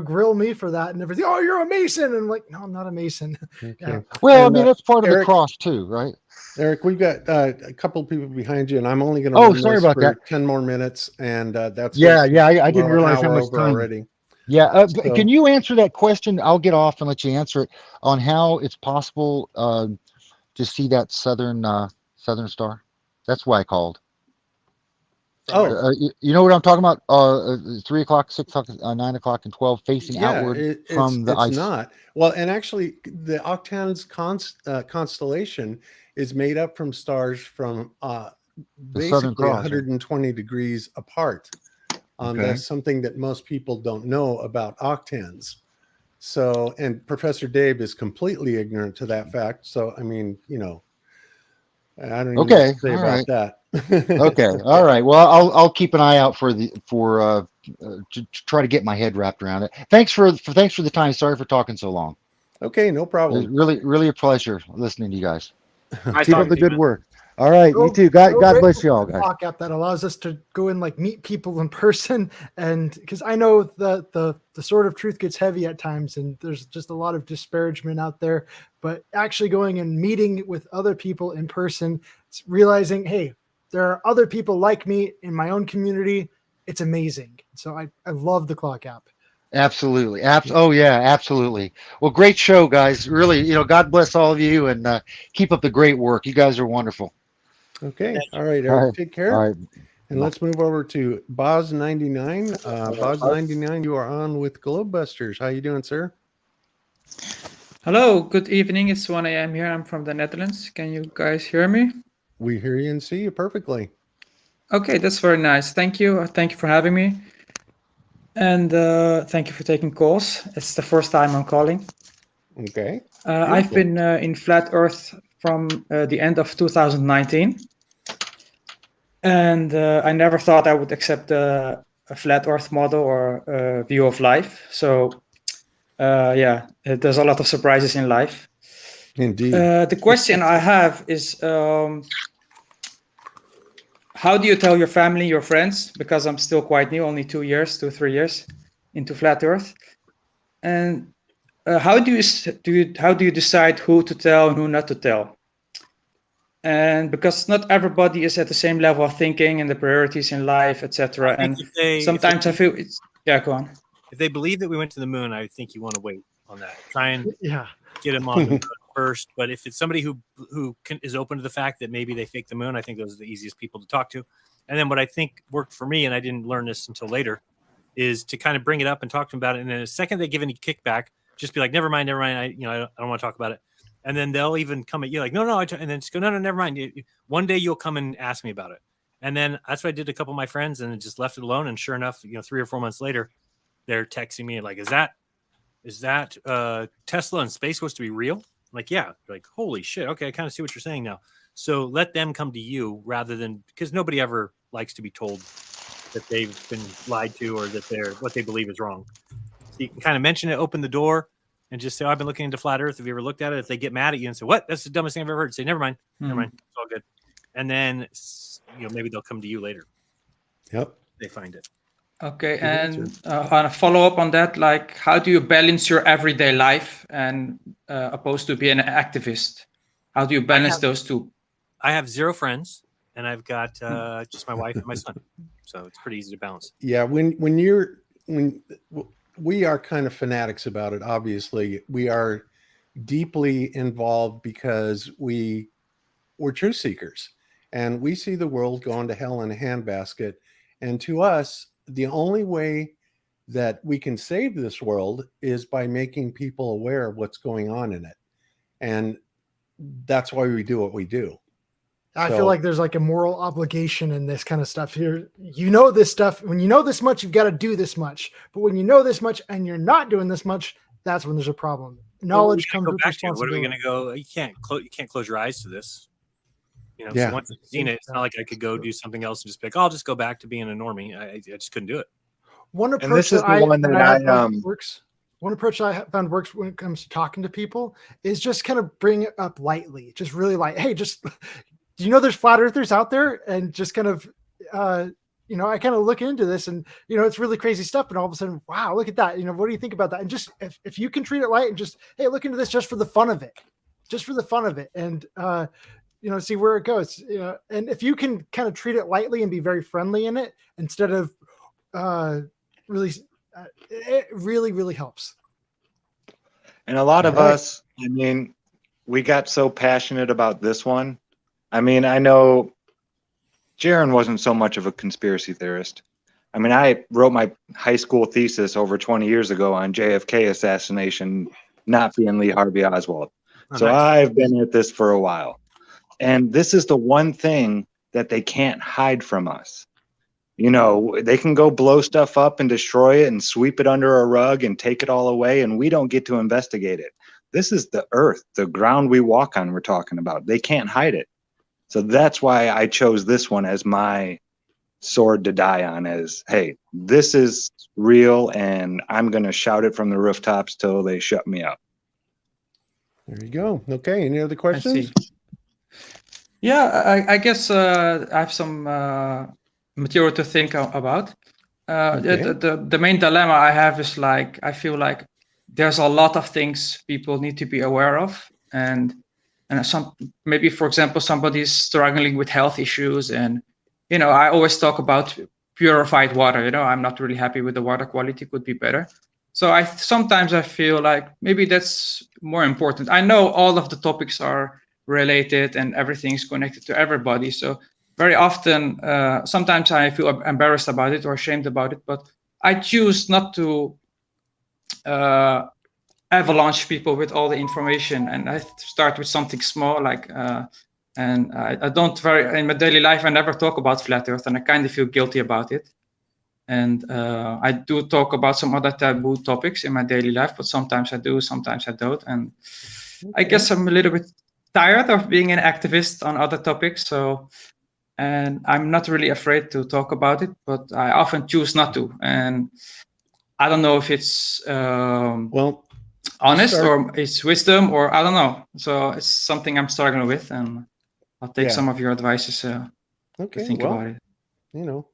grill me for that and everything. Oh, you're a Mason, and I'm like, no, I'm not a Mason. Yeah. Well, I And, mean, that's part of the Eric, cross too, right? Eric, we've got a couple of people behind you, and I'm only going to Oh, run sorry this about for that. 10 more minutes, and that's Yeah, it. yeah, I didn't We're an realize how hour much over time. already. Yeah, So- can you answer that question? I'll get off and let you answer it on how it's possible to see that southern star. That's why I called. Oh, you know what I'm talking about? 3 o'clock, 6 o'clock, 9 o'clock, and 12 facing yeah, outward from the it's ice. not. Well, and actually, the Octans constellation is made up from stars from Southern basically Cross, right? 120 degrees apart. Okay. That's something that most people don't know about octans. So, and Professor Dave is completely ignorant to that fact. So, I mean, I don't even know what Okay, to say all about right. that. Okay, all right. Well, I'll keep an eye out to try to get my head wrapped around it. Thanks for the time. Sorry for talking so long. Okay, no It was problem. really a pleasure listening to you guys. Nice Keep up talking the to you, good man. work. All right, you too. God bless you all, guys. Talk app that allows us to go and meet people in person, and because I know the sword of truth gets heavy at times, and there's just a lot of disparagement out there. But actually going and meeting with other people in person, it's realizing, hey, there are other people like me in my own community. It's amazing. So I love the Clock app. Absolutely. Oh yeah, absolutely. Well, great show, guys. Really, God bless all of you, and keep up the great work. You guys are wonderful. Okay. All right, All Eric, right. take care. All right. And let's move over to Boz99. Boz99, you are on with Globebusters. How you doing, sir? Hello, good evening. It's 1 a.m. here. I'm from the Netherlands. Can you guys hear me? We hear you and see you perfectly. Okay, that's very nice. Thank you. Thank you for having me. And thank you for taking calls. It's the first time I'm calling. Okay. I've been in Flat Earth from the end of 2019. And I never thought I would accept a Flat Earth model or a view of life. So there's a lot of surprises in life. Indeed. The question I have is, how do you tell your family, your friends, because I'm still quite new, only 3 years into Flat Earth. And how do you decide who to tell and who not to tell? And because not everybody is at the same level of thinking and the priorities in life, etc. And sometimes I feel it's go on. If they believe that we went to the moon, I think you want to wait on that. Try and get them on the moon first. But if it's somebody who is open to the fact that maybe they faked the moon, I think those are the easiest people to talk to. And then what I think worked for me, and I didn't learn this until later, is to kind of bring it up and talk to them about it. And then the second they give any kickback, just be like, never mind. I don't want to talk about it. And then they'll even come at you like, no, and then just go, no, never mind. One day you'll come and ask me about it. And then that's what I did to a couple of my friends and just left it alone. And sure enough, 3 or 4 months later, they're texting me like, is that Tesla and space supposed to be real? I'm like, yeah. They're like, holy shit. Okay. I kind of see what you're saying now. So let them come to you rather than, because nobody ever likes to be told that they've been lied to or that what they believe is wrong. So you can kind of mention it, open the door, and just say, I've been looking into flat Earth. Have you ever looked at it? If they get mad at you and say, what? That's the dumbest thing I've ever heard. Say, never mind. Never mind. It's all good. And then, maybe they'll come to you later. Yep. They find it. Okay. And on a follow-up on that, like, how do you balance your everyday life and opposed to being an activist? How do you balance those two? I have 0 friends, and I've got just my wife and my son. So it's pretty easy to balance. Yeah. When we are kind of fanatics about it, obviously. We are deeply involved because we're truth seekers and we see the world going to hell in a handbasket. And to us, the only way that we can save this world is by making people aware of what's going on in it. And that's why we do what we do. I feel like there's like a moral obligation in this kind of stuff here. This stuff, when you know this much, you've got to do this much. But when you know this much and you're not doing this much, that's when there's a problem. Knowledge comes with responsibility. What are we going to go? You can't close your eyes to this. Yeah. So once you've seen it, it's not like I could go do something else and just pick. I'll just go back to being a normie. I just couldn't do it. One approach that I found works when it comes to talking to people is just kind of bring it up lightly. Just really like, hey, just do you know there's flat earthers out there? And just kind of, you know, I kind of look into this and, you know, it's really crazy stuff. And all of a sudden, wow, look at that. You know, what do you think about that? And just, if you can treat it light and just, hey, look into this just for the fun of it, and, you know, see where it goes, you know, and if you can kind of treat it lightly and be very friendly in it instead of really, it really, really helps. And a lot of us, I mean, we got so passionate about this one. I mean, I know Jeran wasn't so much of a conspiracy theorist. I mean, I wrote my high school thesis over 20 years ago on JFK assassination not being Lee Harvey Oswald. So I've been at this for a while. And this is the one thing that they can't hide from us. You know, they can go blow stuff up and destroy it and sweep it under a rug and take it all away, and we don't get to investigate it. This is the earth, the ground we walk on we're talking about. They can't hide it. So that's why I chose this one as my sword to die on, as, hey, this is real, and I'm going to shout it from the rooftops till they shut me up. There you go. Okay, any other questions? Yeah, I guess I have some material to think about. The main dilemma I have is, like, I feel like there's a lot of things people need to be aware of, and some, maybe, for example, somebody's struggling with health issues, and, you know, I always talk about purified water. You know, I'm not really happy with the water quality, could be better. So sometimes I feel like maybe that's more important. I know all of the topics are related and everything is connected to everybody. So very often, sometimes I feel embarrassed about it or ashamed about it, but I choose not to avalanche people with all the information. And I start with something small, like, and I don't in my daily life, I never talk about flat earth, and I kind of feel guilty about it. And I do talk about some other taboo topics in my daily life, but sometimes I do, sometimes I don't. And I guess I'm a little bit tired of being an activist on other topics. So, and I'm not really afraid to talk about it, but I often choose not to. And I don't know if it's honest or it's wisdom, or I don't know. So it's something I'm struggling with, and I'll take some of your advices to think about it. You know,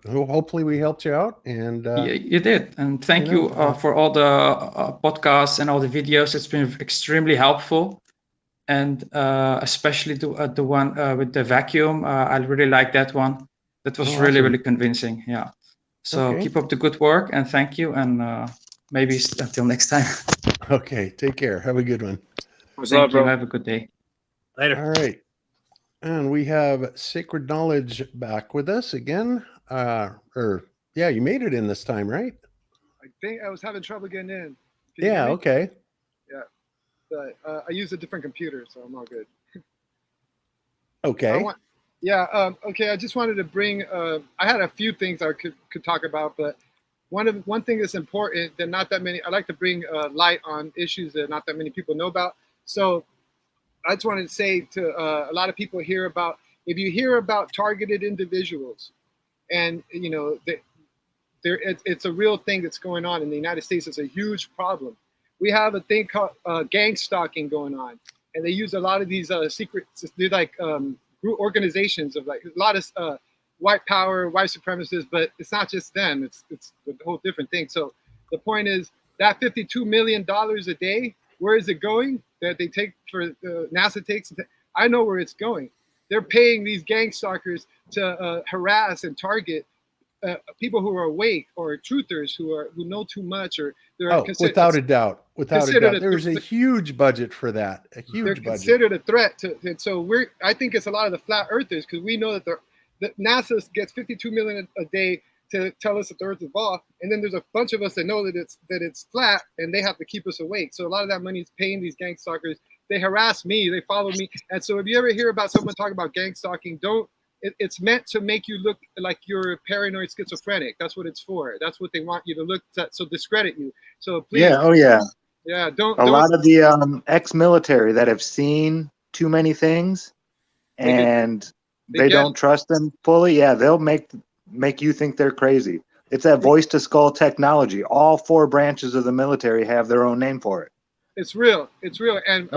hopefully we helped you out, and you did. And thank you for all the podcasts and all the videos. It's been extremely helpful. And especially the one with the vacuum. I really like that one. That was really, really convincing. Yeah. So keep up the good work, and thank you. And maybe until next time. Okay. Take care. Have a good one. Thank you. Have a good day. Later. All right. And we have Sacred Knowledge back with us again. Yeah, you made it in this time, right? I think I was having trouble getting in. Yeah. Okay. Yeah. But I use a different computer, so I'm all good. Okay. Okay. I just wanted to bring. I had a few things I could talk about, but one thing that's important that not that many. I like to bring light on issues that not that many people know about. So I just wanted to say to a lot of people hear about, if you hear about targeted individuals, and you know it's a real thing that's going on in the United States. It's a huge problem. We have a thing called gang stalking going on, and they use a lot of these secret, they're like group organizations of like a lot of white power, white supremacists, but it's not just them. It's a whole different thing. So the point is that $52 million a day, where is it going? That they take for NASA takes. I know where it's going. They're paying these gang stalkers to harass and target people who are awake or truthers who know too much, or they're without a doubt, there's a huge budget for that. A huge budget. They're considered a threat to. And so I think it's a lot of the flat earthers, because we know that NASA gets $52 million a day to tell us that the earth is ball, and then there's a bunch of us that know that it's flat, and they have to keep us awake. So a lot of that money is paying these gang stalkers. They harass me, they follow me, and so if you ever hear about someone talking about gang stalking, it's meant to make you look like you're paranoid schizophrenic. That's what it's for. That's what they want you to look at, so discredit you. So please, don't. A lot of the ex-military that have seen too many things, and they don't trust them fully. Yeah, they'll make you think they're crazy. It's that voice to skull technology. All 4 branches of the military have their own name for it. It's real. It's real. And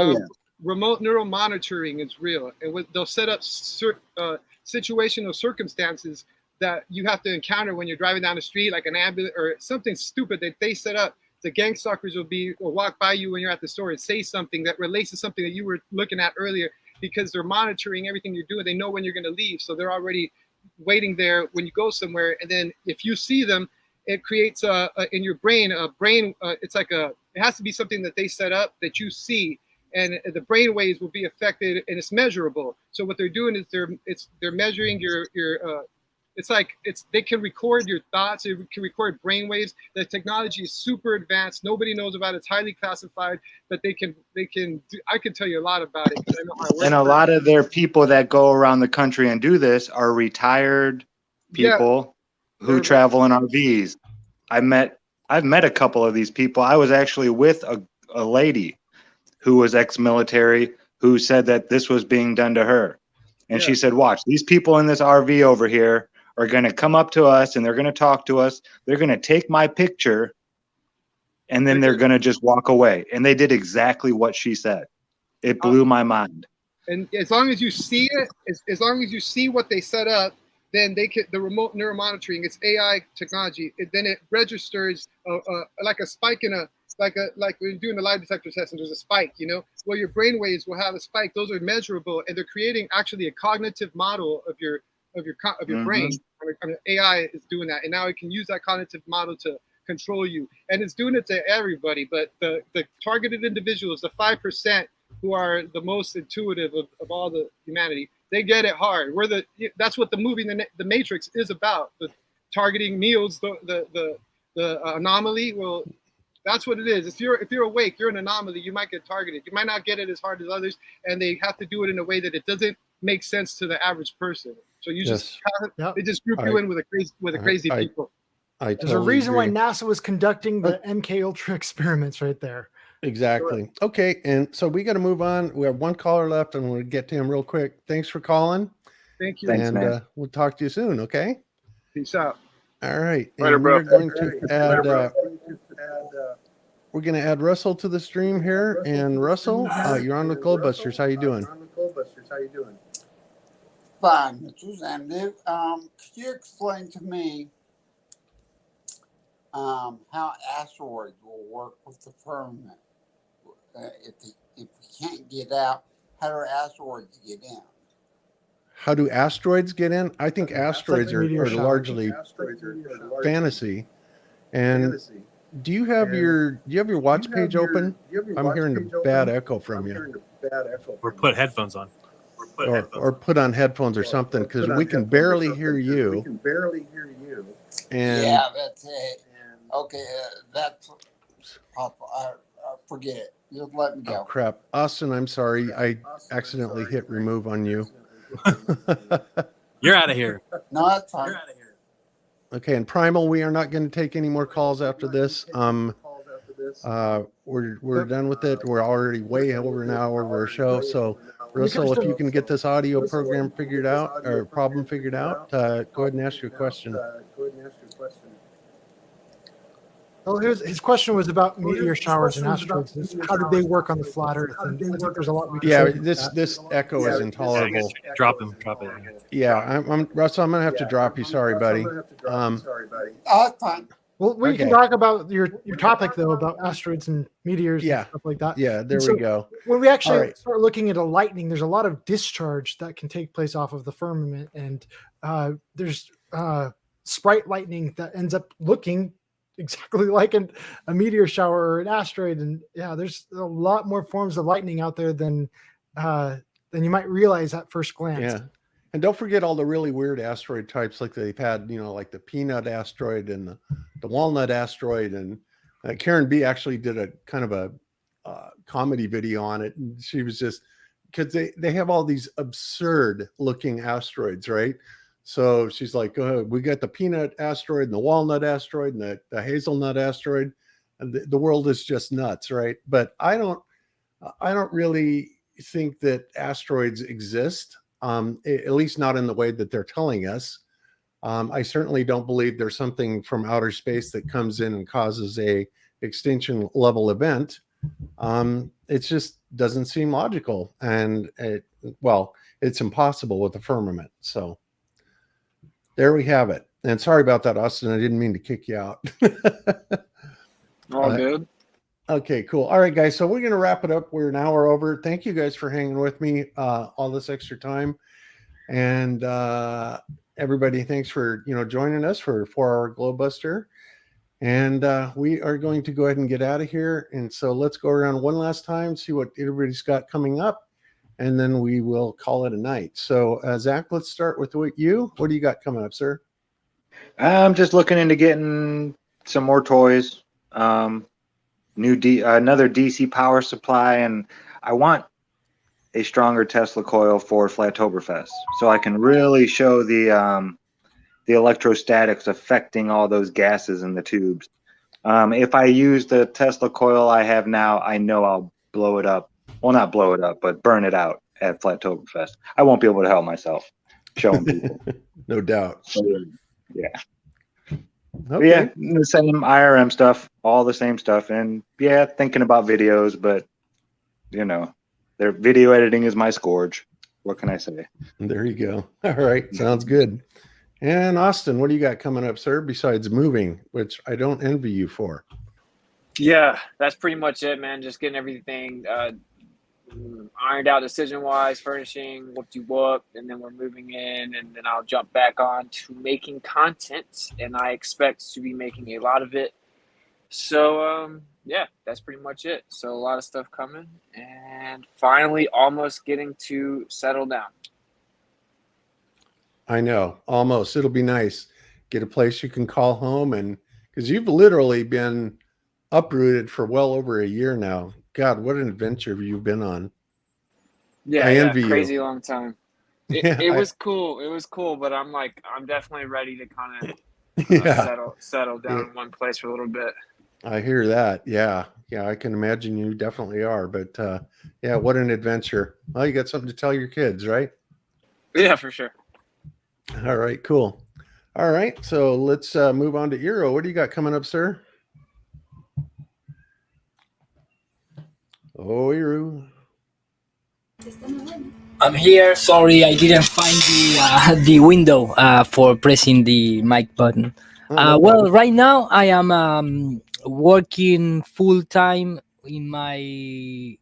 remote neural monitoring is real, and they'll set up situational circumstances that you have to encounter when you're driving down the street, like an ambulance or something stupid that they set up. The gang stalkers will walk by you when you're at the store and say something that relates to something that you were looking at earlier, because they're monitoring everything you're doing. They know when you're going to leave, so they're already waiting there when you go somewhere. And then if you see them, it creates in your brain it's like it has to be something that they set up that you see, and the brain waves will be affected, and it's measurable. So what they're doing is they're measuring your they can record your thoughts, they can record brain waves. The technology is super advanced. Nobody knows about it. It's highly classified, but I can tell you a lot about it because I know how it works. And a lot of their people that go around the country and do this are retired people who travel in RVs. I've met a couple of these people. I was actually with a lady who was ex-military who said that this was being done to her. And she said, watch, these people in this RV over here are going to come up to us and they're going to talk to us. They're going to take my picture and then they're going to just walk away. And they did exactly what she said. It blew my mind. And as long as you see it, as long as you see what they set up, then the remote neuromonitoring, it's AI technology. Then it registers like a spike like when you're doing the lie detector test and there's a spike, well, your brain waves will have a spike. Those are measurable, and they're creating actually a cognitive model of your brain. I mean, AI is doing that, and now it can use that cognitive model to control you, and it's doing it to everybody. But the targeted individuals, the 5% who are the most intuitive of all the humanity, they get it hard. That's what the movie The Matrix is about. The targeting Neo's the anomaly. Well, that's what it is. If you're awake, you're an anomaly. You might get targeted. You might not get it as hard as others, and they have to do it in a way that it doesn't make sense to the average person. So you they just group you in with crazy people. There's a reason why NASA was conducting the MK Ultra experiments right there. Exactly. Okay, and so we got to move on. We have one caller left, and we'll get to him real quick. Thanks for calling. Thank you. Thanks, man. We'll talk to you soon. Okay. Peace out. All right. Later, And bro. we're going to add. We're going to add Russell to the stream here. And Russell, you're on with Globebusters. How you doing? Fine, Mr. Zandig. Could you explain to me how asteroids will work with the firmament? If we can't get out, how do asteroids get in? How do asteroids get in? I think asteroids are largely fantasy. And do you have your watch page open? I'm hearing a bad echo from you. Or put headphones on. Or put on headphones or something, because we can barely hear you. And yeah, that's it. Okay, that's forget it. Just let me go. Oh, crap. Austin, I'm sorry. I accidentally hit remove on you. You're out of here. No, that's fine. You're out of here. Okay, and Primal, we are not going to take any more calls after this. We're done with it. We're already way over an hour of our show. So, Russell, if you can get this audio program figured out or problem figured out, go ahead and ask your question. Well, his question was about meteor showers and asteroids. How did they work on the flat Earth? And I think there's a lot we can say. This echo is intolerable. Drop it. Yeah, I'm Russell. I'm gonna have to drop you. Sorry, buddy. That's fine. Well, we can talk about your topic though, about asteroids and meteors and stuff like that. Yeah, there we go. When we actually start looking at a lightning, there's a lot of discharge that can take place off of the firmament, and there's sprite lightning that ends up looking exactly like a meteor shower or an asteroid. And yeah, there's a lot more forms of lightning out there than you might realize at first glance. Yeah. And don't forget all the really weird asteroid types like they've had, like the peanut asteroid and the walnut asteroid. And Karen B actually did a kind of a comedy video on it. And she was just, because they have all these absurd looking asteroids, right? So she's like, we got the peanut asteroid and the walnut asteroid and the hazelnut asteroid. And the world is just nuts, right? But I don't really think that asteroids exist. At least not in the way that they're telling us. I certainly don't believe there's something from outer space that comes in and causes a extinction level event. It's just doesn't seem logical, and it's impossible with the firmament. So there we have it. And sorry about that, Austin. I didn't mean to kick you out. All good. Okay, cool. All right, guys. So we're going to wrap it up. We're an hour over. Thank you guys for hanging with me all this extra time. And everybody, thanks for joining us for 4-hour Globebuster. And we are going to go ahead and get out of here. And so let's go around one last time, see what everybody's got coming up, and then we will call it a night. So Zach, let's start with you. What do you got coming up, sir? I'm just looking into getting some more toys, another DC power supply, and I want a stronger Tesla coil for Flattoberfest, so I can really show the electrostatics affecting all those gases in the tubes. If I use the Tesla coil I have now, I know I'll blow it up. Well, not blow it up, but burn it out at Flattoberfest. I won't be able to help myself showing people. No doubt. So, yeah. Okay. Yeah, the same IRM stuff, all the same stuff, and yeah, thinking about videos, but their video editing is my scourge. What can I say? There you go. All right, sounds good. And Austin, what do you got coming up, sir? Besides moving, which I don't envy you for. Yeah, that's pretty much it, man. Just getting everything ironed out decision-wise, furnishing, what, and then we're moving in, and then I'll jump back on to making content, and I expect to be making a lot of it. So, yeah, that's pretty much it. So a lot of stuff coming, and finally almost getting to settle down. I know, almost. It'll be nice. Get a place you can call home, and because you've literally been uprooted for well over a year now. God, what an adventure you've been on. Yeah, I envy crazy you. long time. Yeah, It was cool. It was cool, but I'm definitely ready to kind of settle down in one place for a little bit. I hear that. Yeah, I can imagine you definitely are. But yeah, what an adventure. Well, you got something to tell your kids, right? Yeah, for sure. All right, cool. All right, so let's move on to Eero. What do you got coming up, sir? Oh, Eero. I'm here. Sorry, I didn't find the window for pressing the mic button. no Well, problem. right now I am working full time in my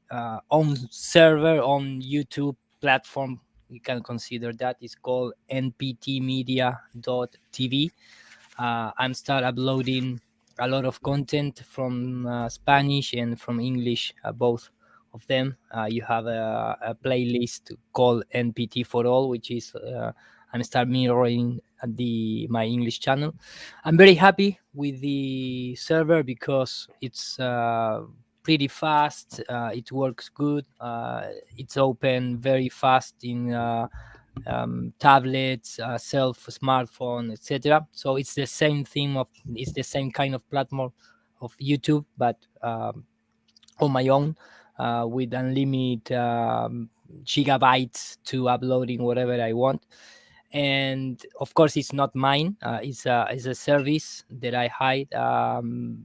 own server on YouTube platform. You can consider that. It's called nptmedia.tv. I'm start uploading a lot of content from Spanish and from English, both of them. You have a playlist called NPT for All, which is I'm start mirroring my English channel. I'm very happy with the server because it's pretty fast. It works good. It's open very fast in tablets, smartphone, etc. So it's the same thing it's the same kind of platform of YouTube, but on my own, with unlimited gigabytes to uploading whatever I want. And of course, it's not mine. It's a service that I hide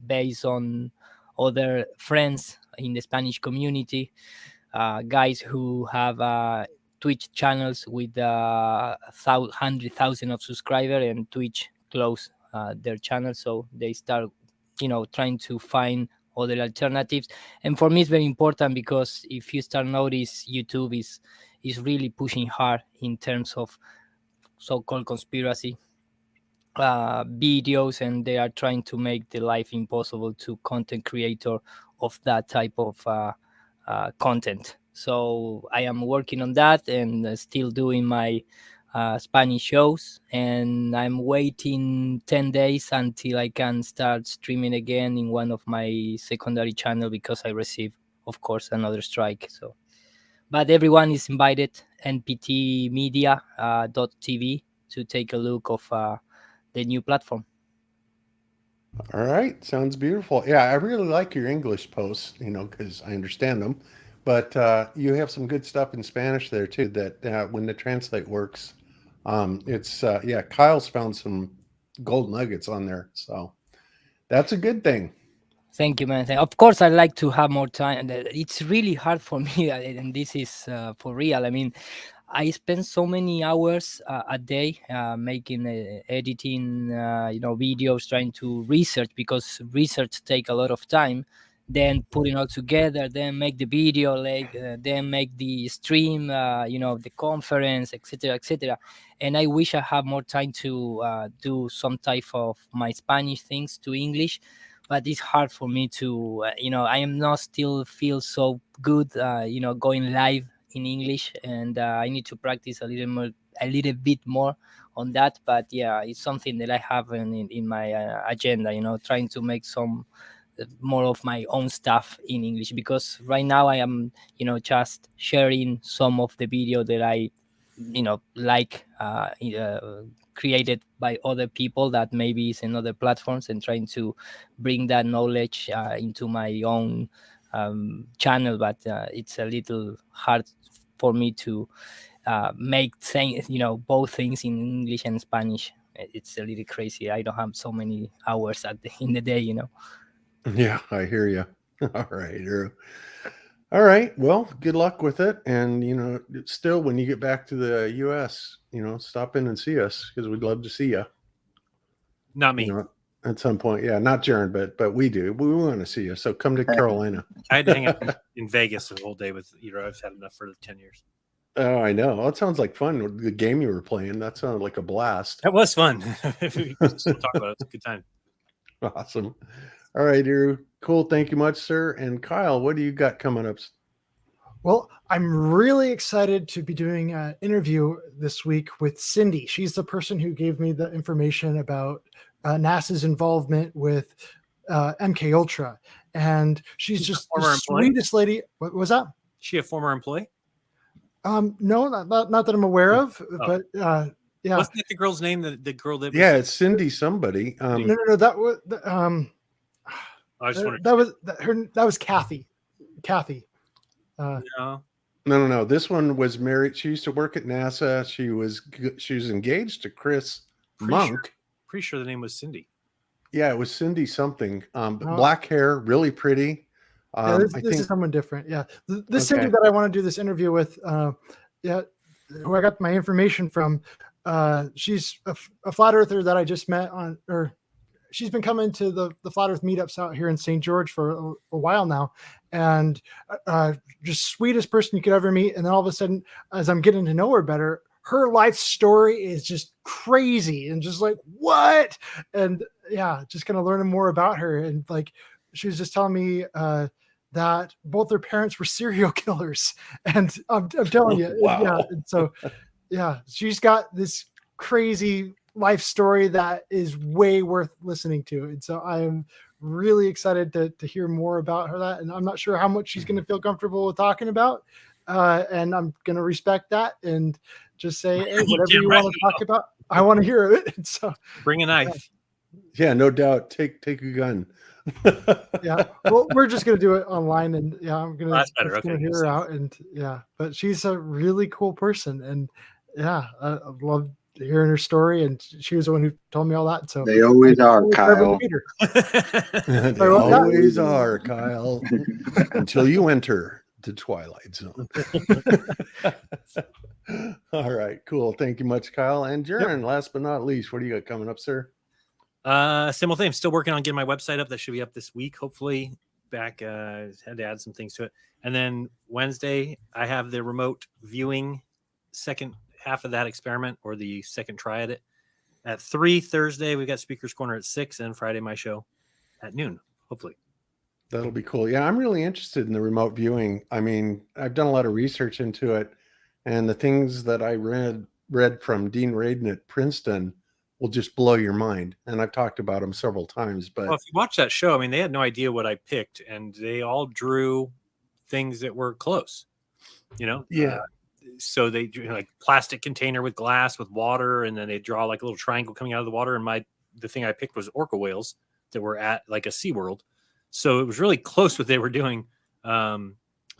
based on other friends in the Spanish community, guys who have Twitch channels with 100,000 of subscribers, and Twitch closed their channel, so they start, trying to find other alternatives. And for me, it's very important because if you start notice, YouTube is really pushing hard in terms of so-called conspiracy videos, and they are trying to make the life impossible to content creator of that type of content. So I am working on that and still doing my Spanish shows, and I'm waiting 10 days until I can start streaming again in one of my secondary channel, because I received, of course, another strike. So, but everyone is invited, nptmedia.tv, to take a look of the new platform. All right, sounds beautiful. Yeah, I really like your English posts, because I understand them. But you have some good stuff in Spanish there too. That when the translate works, it's Kyle's found some gold nuggets on there, so that's a good thing. Thank you, man. Of course, I'd like to have more time. It's really hard for me, and this is for real. I mean, I spend so many hours a day making, editing, videos, trying to research, because research take a lot of time. Then putting all together, then make the video, like then make the stream, the conference, etc., etc. And I wish I had more time to do some type of my Spanish things to English, but it's hard for me to, I am not still feel so good, going live in English, and I need to practice a little bit more on that. But yeah, it's something that I have in my agenda, trying to make some more of my own stuff in English, because right now I am, just sharing some of the video that I, like, created by other people that maybe is in other platforms, and trying to bring that knowledge into my own channel. But it's a little hard for me to make things, both things in English and Spanish. It's a little crazy. I don't have so many hours in the day. Yeah, I hear you. All right, Drew. All right. Well, good luck with it. And, still, when you get back to the U.S., stop in and see us, because we'd love to see you. Not me. At some point. Yeah, not Jeran, but we do. We want to see you. So come to Carolina. I had to hang out in Vegas the whole day with I've had enough for 10 years. Oh, I know. Well, it sounds like fun. The game you were playing, that sounded like a blast. That was fun. We can still talk about it. It's a good time. Awesome. All right, Drew. Cool. Thank you much, sir. And Kyle, what do you got coming up? Well, I'm really excited to be doing an interview this week with Cindy. She's the person who gave me the information about NASA's involvement with MK Ultra, and she's just the sweetest lady. What was that? She a former employee? No, not that I'm aware of, but yeah. Wasn't that the girl's name? The girl that? Yeah, it's Cindy somebody. No, that was I just wanted that was Kathy. Kathy. No. This one was married. She used to work at NASA. She was engaged to Chris Monk. Pretty sure the name was Cindy. Yeah, it was Cindy something. Black hair, really pretty. This is someone different. Yeah, this Cindy that I want to do this interview with. Who I got my information from. She's a flat earther that I just met she's been coming to the Flat Earth meetups out here in St. George for a while now, and just sweetest person you could ever meet. And then all of a sudden, as I'm getting to know her better, her life story is just crazy and just like, what? And yeah, just kind of learning more about her. And like, she was just telling me that both her parents were serial killers. And I'm telling you, wow. Yeah. And so, yeah, she's got this crazy life story that is way worth listening to. And so I am really excited to hear more about her, and I'm not sure how much she's going to feel comfortable with talking about. And I'm going to respect that and just say, hey, whatever you want to talk about, I want to hear it. And so bring a knife. Yeah, no doubt. Take a gun. Yeah. Well, we're just going to do it online, and yeah, I'm going to hear her out. And yeah, but she's a really cool person. And yeah, I love hearing her story, and she was the one who told me all that. So they always are, Kyle. They always are, Kyle. Until you enter the Twilight Zone. All right, cool. Thank you much, Kyle. And Jeran, last but not least, what do you got coming up, sir? Similar thing. I'm still working on getting my website up. That should be up this week, hopefully. Had to add some things to it. And then Wednesday, I have the remote viewing second half of that experiment, or the second try at it, at 3. Thursday we got Speaker's Corner at 6, and Friday my show at noon, hopefully. That'll be cool. Yeah, I'm really interested in the remote viewing. I mean, I've done a lot of research into it, and the things that I read from Dean Radin at Princeton will just blow your mind. And I've talked about them several times. But well, if you watch that show, I mean, they had no idea what I picked, and they all drew things that were close. Yeah. So they do like plastic container with glass with water, and then they draw like a little triangle coming out of the water. And the thing I picked was orca whales that were at like a SeaWorld. So it was really close what they were doing. So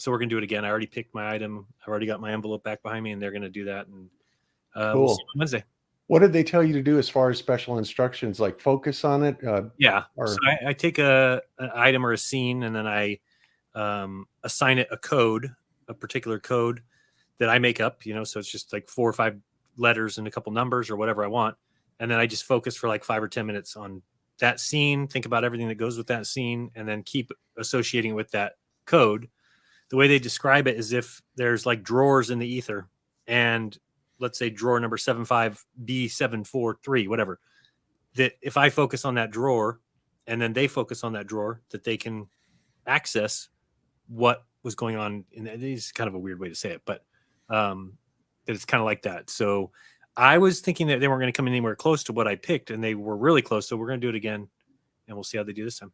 we're gonna do it again. I already picked my item. I've already got my envelope back behind me, and they're gonna do that. And cool. We'll see you on Wednesday. What did they tell you to do as far as special instructions, like focus on it? Yeah. Or So I take an item or a scene, and then I assign it a code, a particular code that I make up, so it's just like 4 or 5 letters and a couple numbers or whatever I want. And then I just focus for like 5 or 10 minutes on that scene, think about everything that goes with that scene, and then keep associating with that code. The way they describe it is if there's like drawers in the ether, and let's say drawer number 75B743, whatever, that if I focus on that drawer and then they focus on that drawer, that they can access what was going on. And it is kind of a weird way to say it, but that it's kind of like that. So I was thinking that they weren't going to come anywhere close to what I picked, and they were really close. So we're going to do it again, and we'll see how they do this time.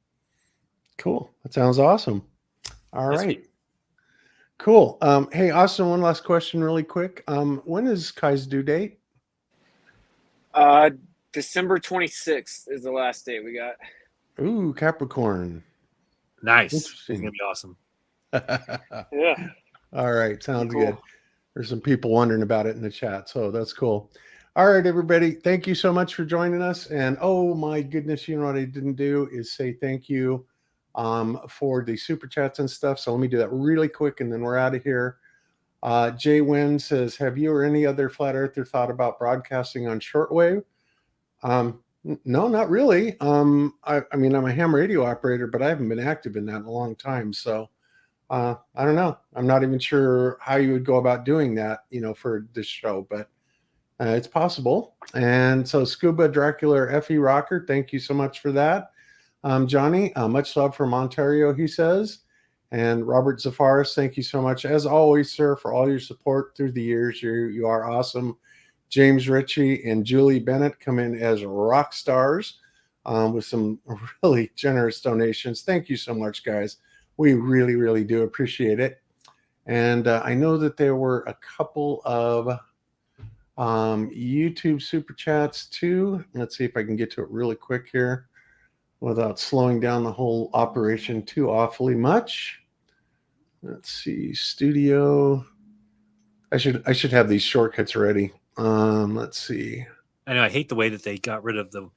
Cool. That sounds awesome. All right. Cool. Hey, Austin, one last question really quick. When is Kai's due date? December 26th is the last date we got. Ooh, Capricorn. Nice. It's going to be awesome. Yeah. All right. Sounds Cool. good. There's some people wondering about it in the chat, so that's cool. All right, everybody. Thank you so much for joining us. And oh my goodness, you know what I didn't do is say thank you for the super chats and stuff. So let me do that really quick, and then we're out of here. Jay Wynn says, have you or any other flat earther thought about broadcasting on shortwave? No, not really. I mean, I'm a ham radio operator, but I haven't been active in that in a long time. So I don't know. I'm not even sure how you would go about doing that, for this show, but it's possible. And so Scuba Dracula FE Rocker, thank you so much for that. Johnny, much love from Ontario, he says. And Robert Zafaris, thank you so much, as always, sir, for all your support through the years. You are awesome. James Ritchie and Julie Bennett come in as rock stars with some really generous donations. Thank you so much, guys. We really, really do appreciate it. And I know that there were a couple of YouTube super chats too. Let's see if I can get to it really quick here without slowing down the whole operation too awfully much. Let's see, studio. I should have these shortcuts ready. Let's see. I know I hate the way that they got rid of the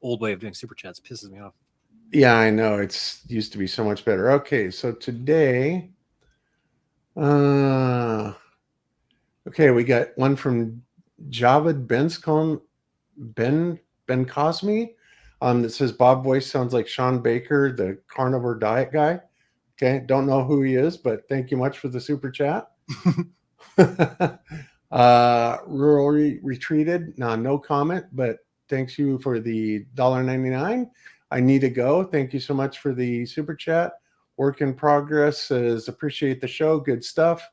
old way of doing super chats. It pisses me off. Yeah, I know. It's used to be so much better. Okay, so today, okay, we got one from Javed Ben Cosme that says Bob voice sounds like Sean Baker, the carnivore diet guy. Okay, don't know who he is, but thank you much for the super chat. Rural Retreated, no comment, but thanks you for the $1.99. I need to go. Thank you so much for the super chat. Work in progress says appreciate the show. Good stuff.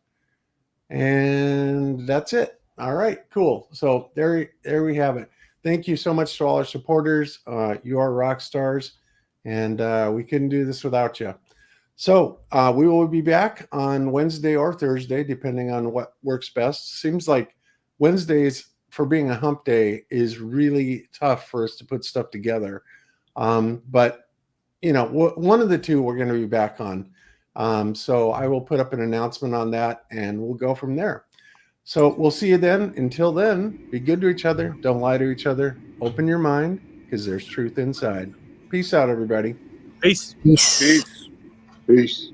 And that's it. All right, cool. So there we have it. Thank you so much to all our supporters. You are rock stars, and we couldn't do this without you. So we will be back on Wednesday or Thursday, depending on what works best. Seems like Wednesdays, for being a hump day, is really tough for us to put stuff together. But, one of the two we're going to be back on. So I will put up an announcement on that, and we'll go from there. So we'll see you then. Until then, be good to each other. Don't lie to each other. Open your mind, because there's truth inside. Peace out, everybody. Peace. Peace. Peace.